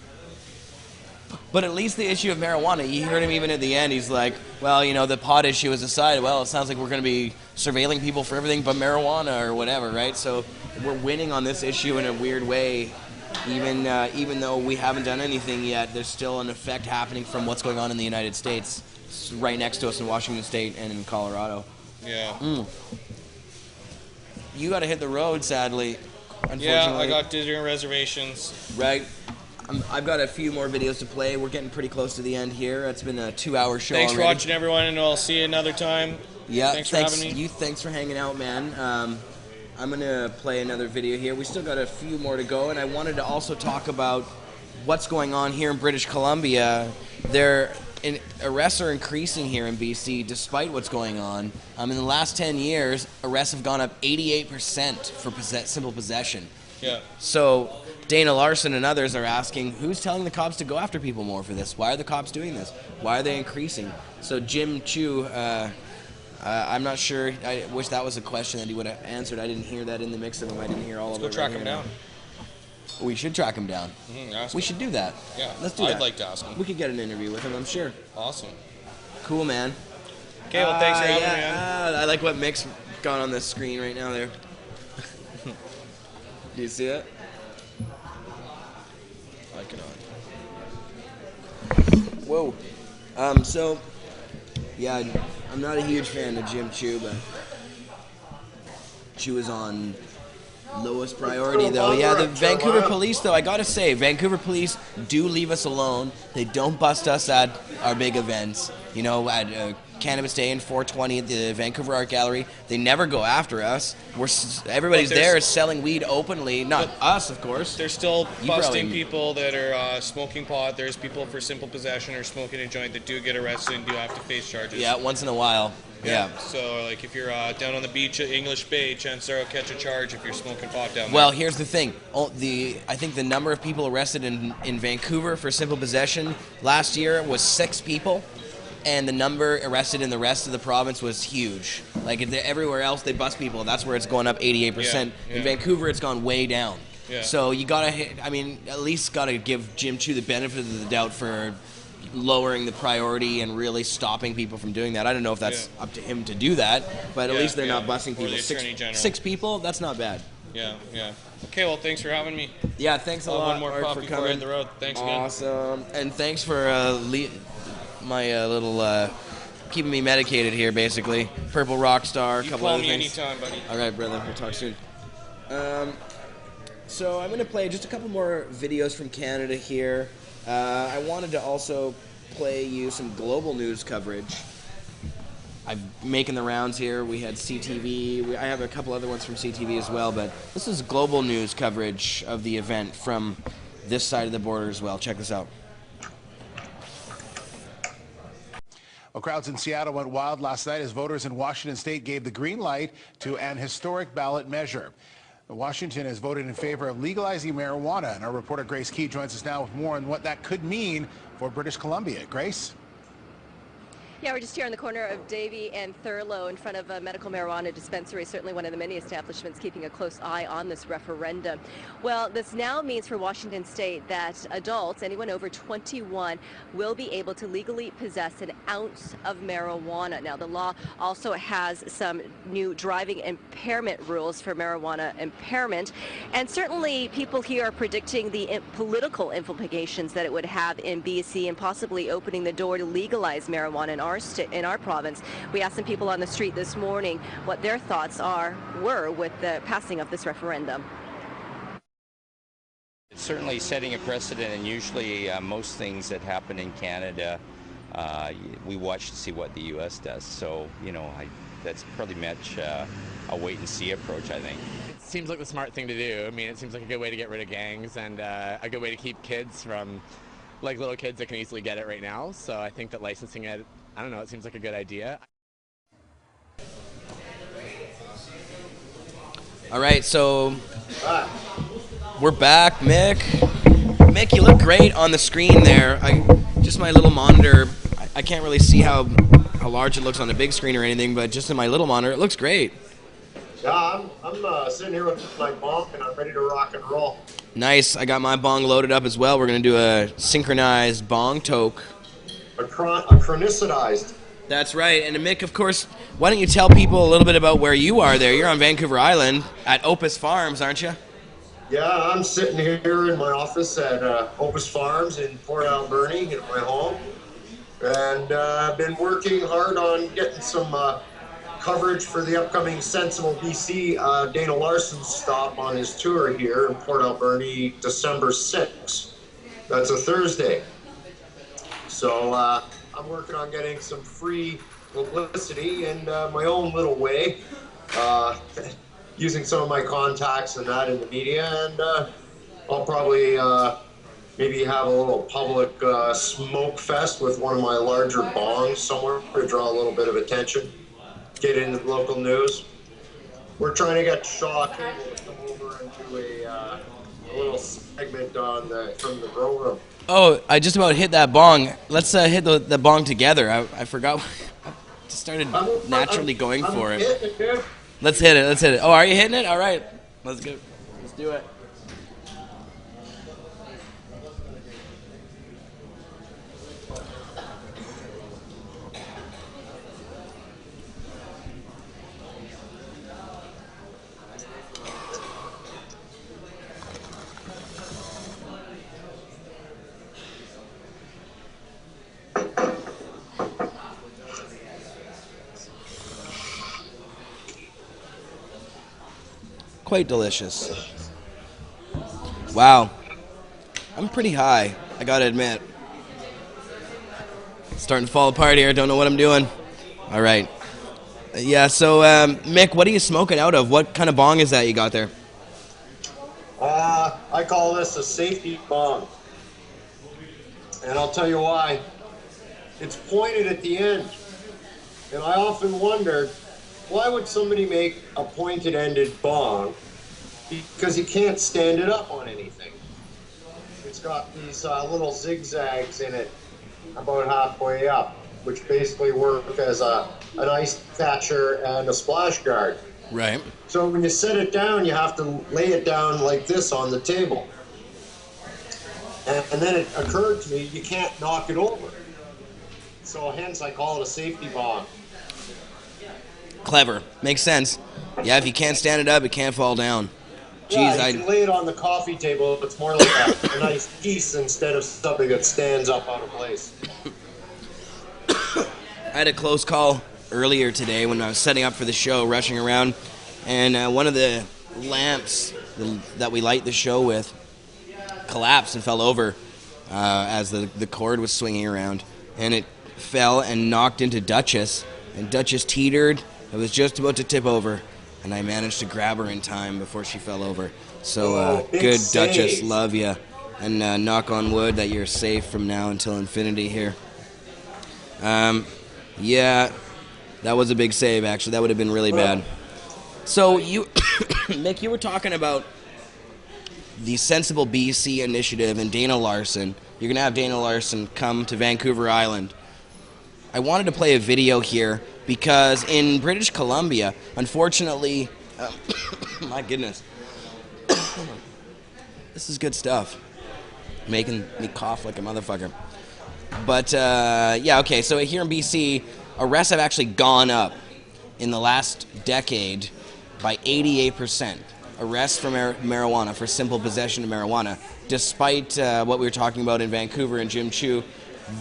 Speaker 2: But at least the issue of marijuana, you heard him even at the end, he's like, well, you know, the pot issue is aside, well, it sounds like we're going to be surveilling people for everything but marijuana or whatever, right? So we're winning on this issue in a weird way. Even though we haven't done anything yet, there's still an effect happening from what's going on in the United States. It's right next to us in Washington State and in Colorado.
Speaker 1: Yeah.
Speaker 2: You got to hit the road, sadly. Unfortunately.
Speaker 1: Yeah, I got dinner reservations.
Speaker 2: Right. I've got a few more videos to play. We're getting pretty close to the end here. It's been a 2-hour show
Speaker 1: Thanks
Speaker 2: already.
Speaker 1: for watching, everyone, and I'll see you another time.
Speaker 2: Yeah,
Speaker 1: thanks for having me.
Speaker 2: Thanks for hanging out, man. I'm going to play another video here. We still got a few more to go, and I wanted to also talk about what's going on here in British Columbia. Arrests are increasing here in BC despite what's going on. In the last 10 years, arrests have gone up 88% for simple possession.
Speaker 1: Yeah. So
Speaker 2: Dana Larson and others are asking, who's telling the cops to go after people more for this? Why are the cops doing this? Why are they increasing? So Jim Chu, I'm not sure. I wish that was a question that he would have answered. I didn't hear that in the mix of them. I didn't hear all of it.
Speaker 1: Let's go track him down.
Speaker 2: We should track him down. We should do that.
Speaker 1: Yeah,
Speaker 2: let's do that.
Speaker 1: I'd like to ask him.
Speaker 2: We could get an interview with him, I'm sure.
Speaker 1: Awesome.
Speaker 2: Cool, man.
Speaker 1: Okay, well, thanks for having me, man.
Speaker 2: I like what Mick's got on the screen right now there. Do you see it? Like it on. Whoa. So, yeah, I'm not a huge fan of Jim Chu, but Chu is on lowest priority, though. Yeah, the Vancouver police, though, I gotta say, Vancouver police do leave us alone. They don't bust us at our big events. You know, at Cannabis Day and 420 at the Vancouver Art Gallery. They never go after us. Everybody's there selling weed openly. Not us, of course.
Speaker 1: They're still busting people that are smoking pot. There's people for simple possession or smoking a joint that do get arrested and do have to face charges.
Speaker 2: Yeah, once in a while. Yeah.
Speaker 1: So, like, if you're down on the beach at English Bay, chances are you'll catch a charge if you're smoking pot down there.
Speaker 2: Well, here's the thing. I think the number of people arrested in Vancouver for simple possession last year was 6 people. and the number arrested in the rest of the province was huge. Like everywhere else, they bust people. That's where it's going up 88%. In Vancouver, it's gone way down.
Speaker 1: Yeah.
Speaker 2: So you gotta, at least gotta give Jim Chu the benefit of the doubt for lowering the priority and really stopping people from doing that. I don't know if that's up to him to do that, but at least they're not busting people.
Speaker 1: Or the Attorney General.
Speaker 2: Six people, that's not bad.
Speaker 1: Yeah. Okay, well, thanks for having me.
Speaker 2: Yeah, thanks a lot.
Speaker 1: One more
Speaker 2: Art,
Speaker 1: puff
Speaker 2: for
Speaker 1: before I
Speaker 2: coming.
Speaker 1: hit the road. Thanks again.
Speaker 2: Awesome. And thanks for my little keeping me medicated here, basically. Purple Rockstar, a couple
Speaker 1: call
Speaker 2: other
Speaker 1: me
Speaker 2: things.
Speaker 1: anytime, buddy.
Speaker 2: All right, brother. We'll talk soon. So I'm going to play just a couple more videos from Canada here. I wanted to also play you some global news coverage. I'm making the rounds here. We had CTV. I have a couple other ones from CTV as well, but this is global news coverage of the event from this side of the border as well. Check this out.
Speaker 3: Well, crowds in Seattle went wild last night as voters in Washington state gave the green light to an historic ballot measure. Washington has voted in favor of legalizing marijuana, and our reporter Grace Key joins us now with more on what that could mean for British Columbia. Grace?
Speaker 9: Yeah, we're just here on the corner of Davie and Thurlow in front of a medical marijuana dispensary, certainly one of the many establishments keeping a close eye on this referendum. Well, this now means for Washington state that adults, anyone over 21, will be able to legally possess an ounce of marijuana. Now, the law also has some new driving impairment rules for marijuana impairment, and certainly people here are predicting the political implications that it would have in BC and possibly opening the door to legalize marijuana in our province. We asked some people on the street this morning what their thoughts were with the passing of this referendum.
Speaker 14: It's certainly setting a precedent, and usually most things that happen in Canada, we watch to see what the U.S. does. So, that's pretty much a wait-and-see approach, I think.
Speaker 24: It seems like the smart thing to do. I mean, it seems like a good way to get rid of gangs and a good way to keep kids from, like little kids that can easily get it right now. So I think that licensing it, I don't know, it seems like a good idea.
Speaker 2: All right, so we're back, Mick. Mick, you look great on the screen there. Just my little monitor, I can't really see how large it looks on the big screen or anything, but just in my little monitor, it looks great.
Speaker 16: Yeah, I'm sitting here with my bong and I'm ready to rock and roll.
Speaker 2: Nice. I got my bong loaded up as well. We're going to do a synchronized bong toke.
Speaker 16: A chronicitized.
Speaker 2: That's right. And Mick, of course, why don't you tell people a little bit about where you are there? You're on Vancouver Island at Opus Farms, aren't you?
Speaker 16: Yeah, I'm sitting here in my office at Opus Farms in Port Alberni, in my home. And I've been working hard on getting some coverage for the upcoming Sensible BC Dana Larson's stop on his tour here in Port Alberni, December 6th. That's a Thursday. So I'm working on getting some free publicity in my own little way, using some of my contacts and that in the media, and I'll probably maybe have a little public smoke fest with one of my larger bongs somewhere to draw a little bit of attention, get into the local news. We're trying to get Shaw Cable to come over and do a little segment on from the grow room.
Speaker 2: Oh, I just about hit that bong. Let's hit the bong together. I forgot. I just started naturally going for it. Let's hit it. Let's hit it. Oh, are you hitting it? All right. Let's go. Let's do it. Quite delicious. Wow. I'm pretty high, I gotta admit. It's starting to fall apart here, don't know what I'm doing. All right. Yeah, so Mick, what are you smoking out of? What kind of bong is that you got there?
Speaker 16: I call this a safety bong. And I'll tell you why. It's pointed at the end. And I often wondered, why would somebody make a pointed-ended bong? Because you can't stand it up on anything. It's got these little zigzags in it about halfway up. which basically work as an ice catcher and a splash guard.
Speaker 2: Right.
Speaker 16: So when you set it down, you have to lay it down like this on the table. And then it occurred to me, you can't knock it over. So hence I call it a safety bomb.
Speaker 2: Clever. Makes sense. Yeah, if you can't stand it up, it can't fall down.
Speaker 16: Yeah,
Speaker 2: Jeez,
Speaker 16: you can lay it on the coffee table. It's more like a nice piece instead of something that stands up out of place.
Speaker 2: I had a close call earlier today when I was setting up for the show, rushing around, and one of the lamps that we light the show with collapsed and fell over as the cord was swinging around, and it fell and knocked into Duchess, and Duchess teetered. It was just about to tip over, and I managed to grab her in time before she fell over. So good,
Speaker 16: save.
Speaker 2: Duchess, love ya, and knock on wood that you're safe from now until infinity here. Yeah, that was a big save, actually. That would have been really bad. So you, Mick, you were talking about the Sensible BC initiative and Dana Larson. You're going to have Dana Larson come to Vancouver Island. I wanted to play a video here because in British Columbia, unfortunately, my goodness, this is good stuff. Making me cough like a motherfucker. But, yeah, okay, so here in BC, arrests have actually gone up in the last decade by 88%. Arrests for marijuana, for simple possession of marijuana. Despite what we were talking about in Vancouver and Jim Chu,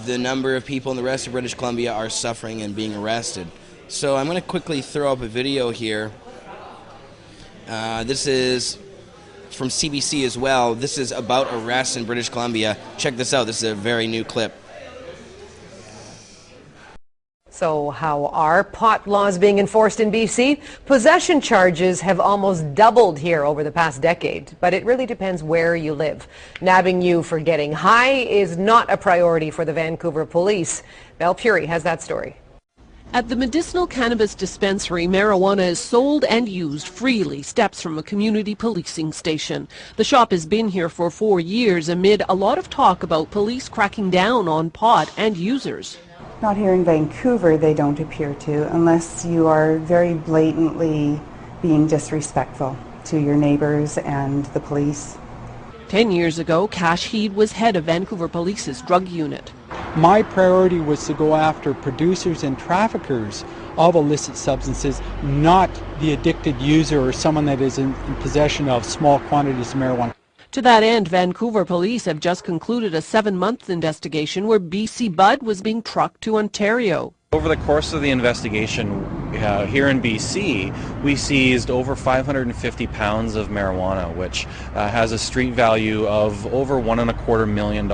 Speaker 2: the number of people in the rest of British Columbia are suffering and being arrested. So I'm going to quickly throw up a video here. This is from CBC as well. This is about arrests in British Columbia. Check this out. This is a very new clip.
Speaker 8: So how are pot laws being enforced in BC? Possession charges have almost doubled here over the past decade, but it really depends where you live. Nabbing you for getting high is not a priority for the Vancouver police. Belle Puri has that story.
Speaker 15: At the medicinal cannabis dispensary, marijuana is sold and used freely, steps from a community policing station. The shop has been here for 4 years amid a lot of talk about police cracking down on pot and users.
Speaker 17: Not here in Vancouver, they don't appear to, unless you are very blatantly being disrespectful to your neighbors and the police.
Speaker 15: 10 years ago, Cash Heed was head of Vancouver Police's drug unit.
Speaker 18: My priority was to go after producers and traffickers of illicit substances, not the addicted user or someone that is in possession of small quantities of marijuana.
Speaker 15: To that end, Vancouver police have just concluded a 7-month investigation where BC Bud was being trucked to Ontario.
Speaker 25: Over the course of the investigation here in BC, we seized over 550 pounds of marijuana, which has a street value of over $1.25 million.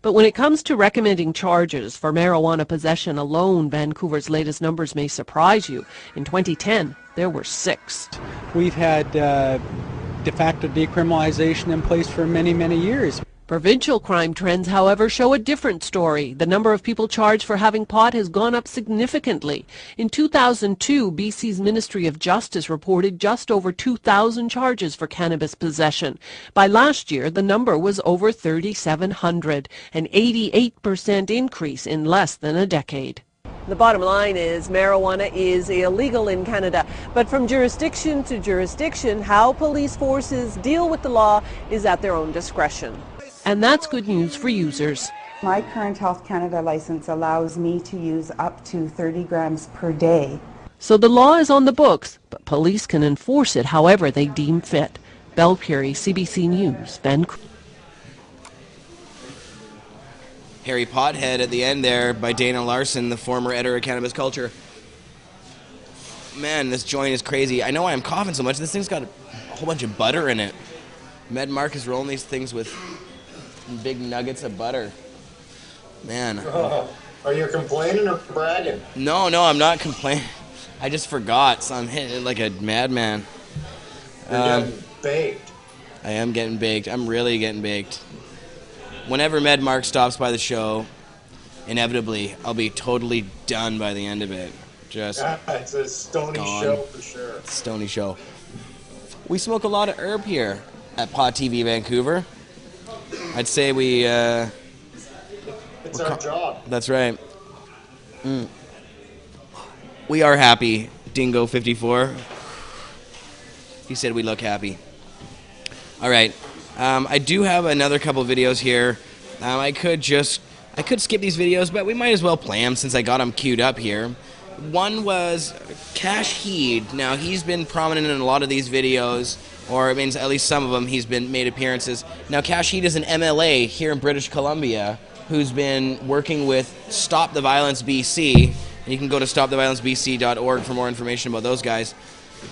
Speaker 15: But when it comes to recommending charges for marijuana possession alone, Vancouver's latest numbers may surprise you. In 2010, there were 6.
Speaker 18: We've had de facto decriminalization in place for many, many years.
Speaker 15: Provincial crime trends, however, show a different story. The number of people charged for having pot has gone up significantly. In 2002, BC's Ministry of Justice reported just over 2,000 charges for cannabis possession. By last year, the number was over 3,700, an 88% increase in less than a decade.
Speaker 8: The bottom line is marijuana is illegal in Canada, but from jurisdiction to jurisdiction, how police forces deal with the law is at their own discretion.
Speaker 15: And that's good news for users.
Speaker 17: My current Health Canada license allows me to use up to 30 grams per day.
Speaker 15: So the law is on the books, but police can enforce it however they deem fit. Belle Puri, CBC News, Vancouver.
Speaker 2: Harry Pothead at the end there by Dana Larson, the former editor of Cannabis Culture. Man, this joint is crazy. I know why I'm coughing so much. This thing's got a whole bunch of butter in it. Med Mark is rolling these things with big nuggets of butter. Man.
Speaker 16: Are you complaining or bragging?
Speaker 2: No, I'm not complaining. I just forgot, so I'm hitting it like a madman.
Speaker 16: You're getting baked.
Speaker 2: I am getting baked. I'm really getting baked. Whenever Med Mark stops by the show, inevitably, I'll be totally done by the end of it. Just
Speaker 16: it's a stony
Speaker 2: gone.
Speaker 16: show for sure.
Speaker 2: Stony show. We smoke a lot of herb here at Pot TV Vancouver. I'd say we...
Speaker 16: It's our job.
Speaker 2: That's right. We are happy, Dingo54. He said we look happy. All right. I do have another couple videos here. I could skip these videos, but we might as well play them since I got them queued up here. One was Cash Heed. Now, he's been prominent in a lot of these videos, or it means at least some of them he's been made appearances. Now, Cash Heed is an MLA here in British Columbia who's been working with Stop the Violence BC. And you can go to stoptheviolencebc.org for more information about those guys.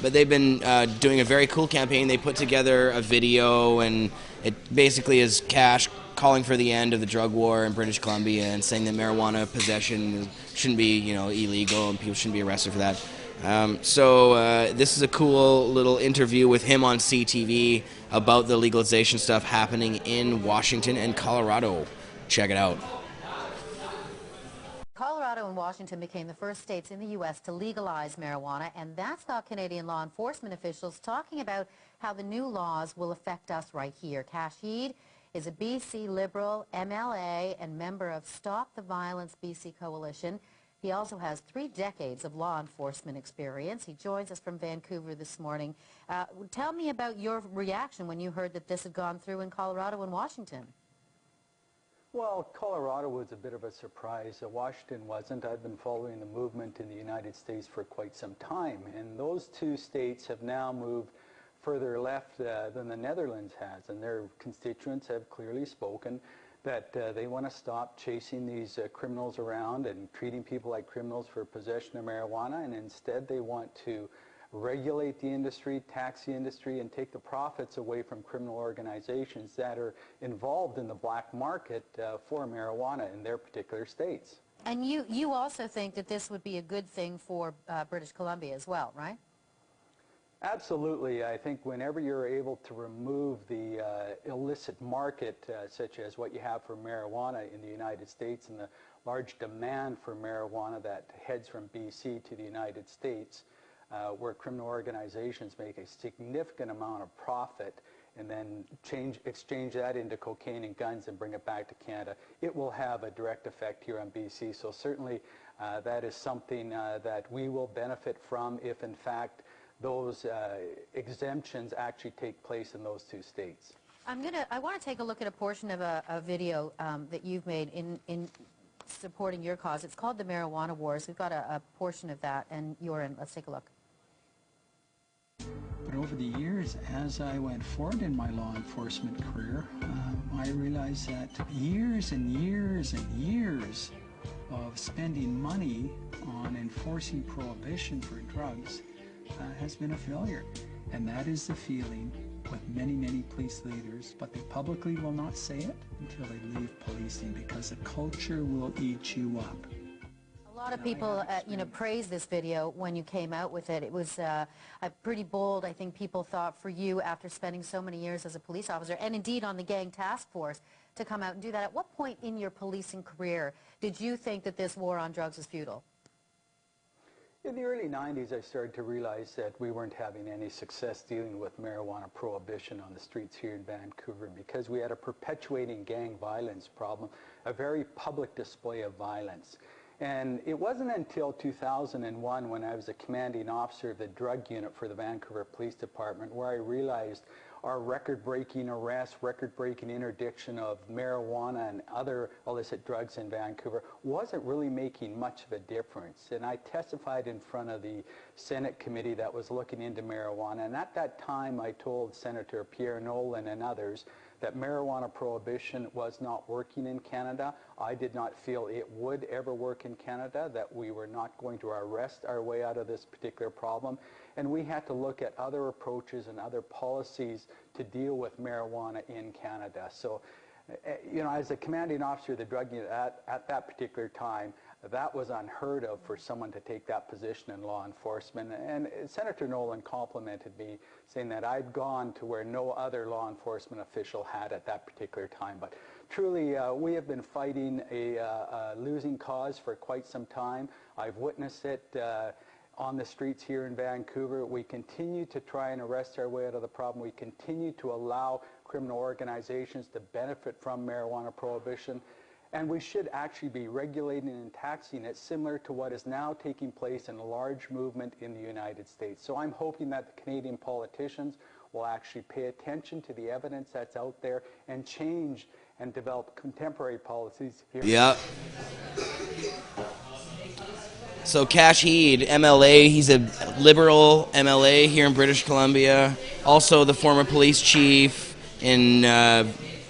Speaker 2: But they've been doing a very cool campaign. They put together a video, and it basically is Cash calling for the end of the drug war in British Columbia and saying that marijuana possession shouldn't be, illegal and people shouldn't be arrested for that. So this is a cool little interview with him on CTV about the legalization stuff happening in Washington and Colorado. Check it out.
Speaker 6: Colorado and Washington became the first states in the U.S. to legalize marijuana, and that's got Canadian law enforcement officials talking about how the new laws will affect us right here. Cash Heed is a BC Liberal MLA and member of Stop the Violence BC Coalition. He also has 3 decades of law enforcement experience. He joins us from Vancouver this morning. Tell me about your reaction when you heard that this had gone through in Colorado and Washington.
Speaker 11: Well, Colorado was a bit of a surprise. Washington wasn't. I've been following the movement in the United States for quite some time, and those 2 states have now moved further left than the Netherlands has, and their constituents have clearly spoken that they want to stop chasing these criminals around and treating people like criminals for possession of marijuana, and instead they want to regulate the industry, tax the industry, and take the profits away from criminal organizations that are involved in the black market for marijuana in their particular states.
Speaker 6: And you also think that this would be a good thing for British Columbia as well, right?
Speaker 11: Absolutely. I think whenever you're able to remove the illicit market, such as what you have for marijuana in the United States and the large demand for marijuana that heads from BC to the United States, where criminal organizations make a significant amount of profit and then exchange that into cocaine and guns and bring it back to Canada, it will have a direct effect here on BC. So certainly that is something that we will benefit from if in fact those exemptions actually take place in those 2 states.
Speaker 6: I want to take a look at a portion of a video that you've made in supporting your cause. It's called the Marijuana Wars. We've got a portion of that, and you're in. Let's take a look.
Speaker 18: But over the years, as I went forward in my law enforcement career, I realized that years and years and years of spending money on enforcing prohibition for drugs has been a failure. And that is the feeling with many, many police leaders, but they publicly will not say it until they leave policing, because the culture will eat you up.
Speaker 6: A lot of people, praised this video when you came out with it. It was pretty bold, I think people thought, for you after spending so many years as a police officer, and indeed on the gang task force, to come out and do that. At what point in your policing career did you think that this war on drugs was futile?
Speaker 11: In the early 90s, I started to realize that we weren't having any success dealing with marijuana prohibition on the streets here in Vancouver, because we had a perpetuating gang violence problem, a very public display of violence. And it wasn't until 2001, when I was a commanding officer of the drug unit for the Vancouver Police Department, where I realized our record-breaking arrests, record-breaking interdiction of marijuana and other illicit drugs in Vancouver wasn't really making much of a difference. And I testified in front of the Senate committee that was looking into marijuana, and at that time I told Senator Pierre Nolan and others that marijuana prohibition was not working in Canada. I did not feel it would ever work in Canada, that we were not going to arrest our way out of this particular problem. And we had to look at other approaches and other policies to deal with marijuana in Canada. So, as a commanding officer of the drug unit at that particular time, that was unheard of for someone to take that position in law enforcement. And Senator Nolan complimented me, saying that I'd gone to where no other law enforcement official had at that particular time. But truly, we have been fighting a losing cause for quite some time. I've witnessed it on the streets here in Vancouver. We continue to try and arrest our way out of the problem. We continue to allow criminal organizations to benefit from marijuana prohibition. And we should actually be regulating and taxing it similar to what is now taking place in a large movement in the United States. So I'm hoping that the Canadian politicians will actually pay attention to the evidence that's out there and change and develop contemporary policies here.
Speaker 2: Yep. So Cash Heed, MLA, he's a Liberal MLA here in British Columbia. Also the former police chief in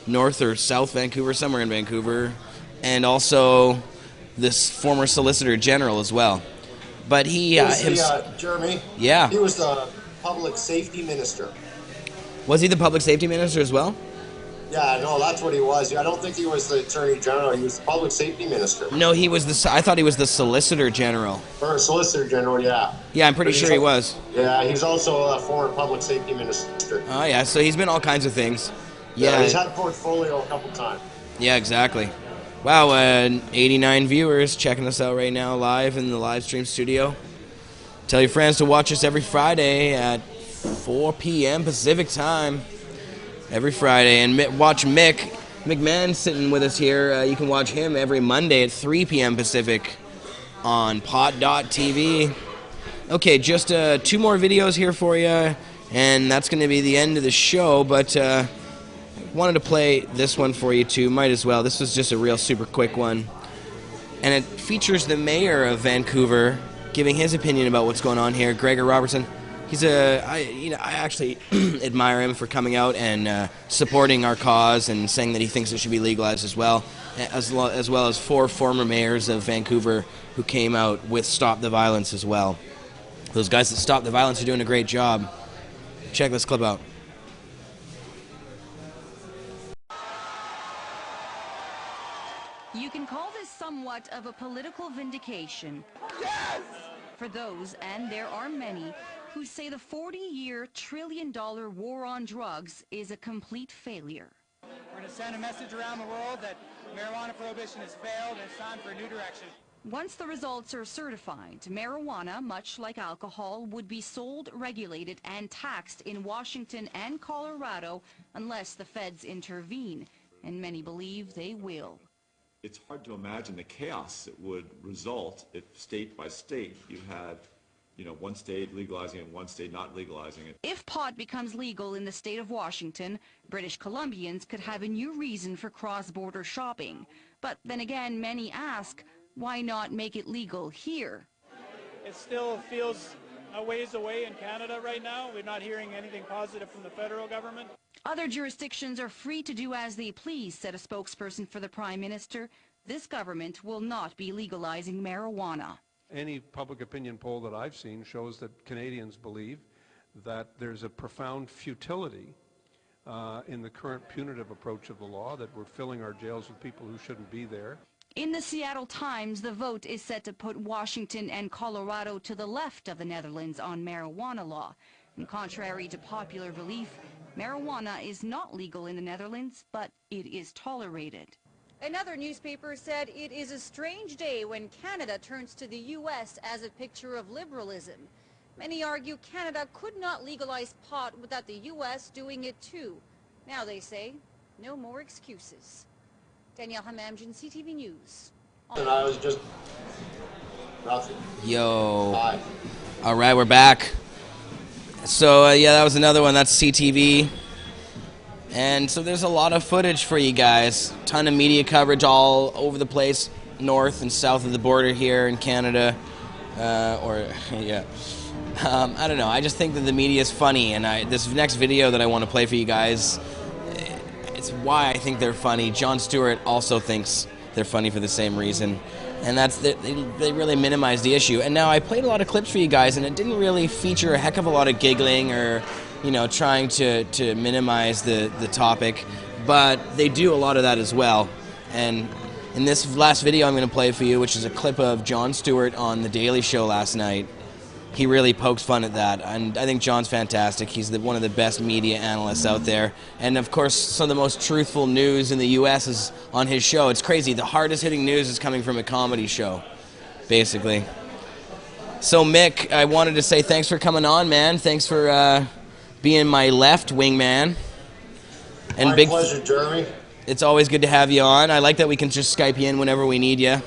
Speaker 2: North or South Vancouver, somewhere in Vancouver. And also this former Solicitor General as well. But he...
Speaker 16: Jeremy?
Speaker 2: Yeah.
Speaker 16: He was the public safety minister.
Speaker 2: Was he the public safety minister as well?
Speaker 16: Yeah, no, that's what he was. I don't think he was the Attorney General. He was the public safety minister.
Speaker 2: No, he was the... I thought he was the Solicitor General.
Speaker 16: Or Solicitor General, yeah.
Speaker 2: Yeah, I'm pretty sure he was.
Speaker 16: Yeah, he's also a former public safety minister.
Speaker 2: Oh, yeah, so he's been all kinds of things.
Speaker 16: Yeah, he's had a portfolio a couple times.
Speaker 2: Yeah, exactly. Wow, 89 viewers checking us out right now live in the live stream studio. Tell your friends to watch us every Friday at 4 p.m. Pacific time. Every Friday. And watch Mick McMahon sitting with us here. You can watch him every Monday at 3 p.m. Pacific on Pot.TV. Okay, just 2 more videos here for you, and that's going to be the end of the show, but wanted to play this one for you too. Might as well. This was just a real super quick one. And it features the mayor of Vancouver giving his opinion about what's going on here, Gregor Robertson. He's I actually admire him for coming out and supporting our cause and saying that he thinks it should be legalized as well as 4 former mayors of Vancouver who came out with Stop the Violence as well. Those guys that Stop the Violence are doing a great job. Check this clip out.
Speaker 19: You can call this somewhat of a political vindication. Yes! For those, and there are many, who say the 40-year, trillion-dollar war on drugs is a complete failure.
Speaker 20: We're going to send a message around the world that marijuana prohibition has failed and it's time for a new direction.
Speaker 19: Once the results are certified, marijuana, much like alcohol, would be sold, regulated, and taxed in Washington and Colorado unless the feds intervene, and many believe they will.
Speaker 21: It's hard to imagine the chaos that would result if state by state you had, one state legalizing it and one state not legalizing it.
Speaker 19: If pot becomes legal in the state of Washington, British Columbians could have a new reason for cross-border shopping. But then again, many ask, why not make it legal here?
Speaker 20: It still feels a ways away in Canada right now. We're not hearing anything positive from the federal government.
Speaker 19: Other jurisdictions are free to do as they please, said a spokesperson for the Prime Minister. This government will not be legalizing marijuana.
Speaker 22: Any public opinion poll that I've seen shows that Canadians believe that there's a profound futility in the current punitive approach of the law, that we're filling our jails with people who shouldn't be there.
Speaker 19: In the Seattle Times, the vote is set to put Washington and Colorado to the left of the Netherlands on marijuana law. And contrary to popular belief, marijuana is not legal in the Netherlands, but it is tolerated.
Speaker 23: Another newspaper said it is a strange day when Canada turns to the U.S. as a picture of liberalism. Many argue Canada could not legalize pot without the U.S. doing it too. Now they say, no more excuses. Danielle Hamamjan, CTV News.
Speaker 16: And I was just nothing.
Speaker 2: Yo.
Speaker 16: Hi.
Speaker 2: All right, we're back. So, yeah, that was another one. That's CTV. And so there's a lot of footage for you guys. Ton of media coverage all over the place, north and south of the border here in Canada. Yeah. I don't know. I just think that the media is funny. And this next video that I want to play for you guys, it's why I think they're funny. Jon Stewart also thinks they're funny for the same reason. And that's they really minimize the issue. And now I played a lot of clips for you guys, and it didn't really feature a heck of a lot of giggling or, trying to minimize the topic. But they do a lot of that as well. And in this last video I'm going to play for you, which is a clip of Jon Stewart on The Daily Show last night, he really pokes fun at that. And I think John's fantastic. He's one of the best media analysts out there. And of course, some of the most truthful news in the U.S. is on his show. It's crazy. The hardest hitting news is coming from a comedy show, basically. So Mick, I wanted to say thanks for coming on, man. Thanks for being my left wing man. And
Speaker 16: My pleasure, Jeremy.
Speaker 2: It's always good to have you on. I like that we can just Skype you in whenever we need you.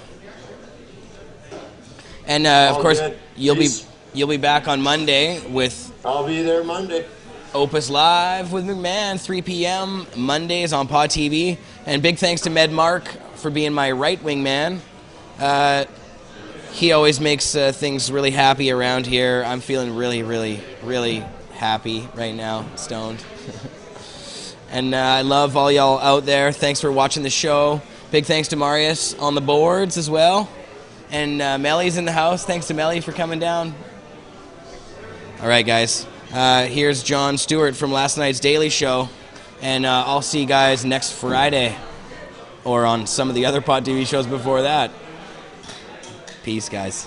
Speaker 2: And of course,
Speaker 16: good.
Speaker 2: you'll be back on Monday with.
Speaker 16: I'll be there Monday.
Speaker 2: Opus Live with McMahon, 3 p.m. Mondays on Pot TV. And big thanks to Med Mark for being my right-wing man. He always makes things really happy around here. I'm feeling really, really, really happy right now, stoned. And I love all y'all out there. Thanks for watching the show. Big thanks to Marius on the boards as well. And Melly's in the house. Thanks to Melly for coming down. All right, guys. Here's Jon Stewart from last night's Daily Show. And I'll see you guys next Friday. Or on some of the other Pot TV shows before that. Peace, guys.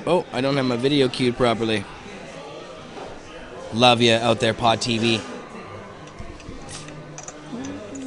Speaker 2: Oh, I don't have my video queued properly. Love you out there, Pot TV.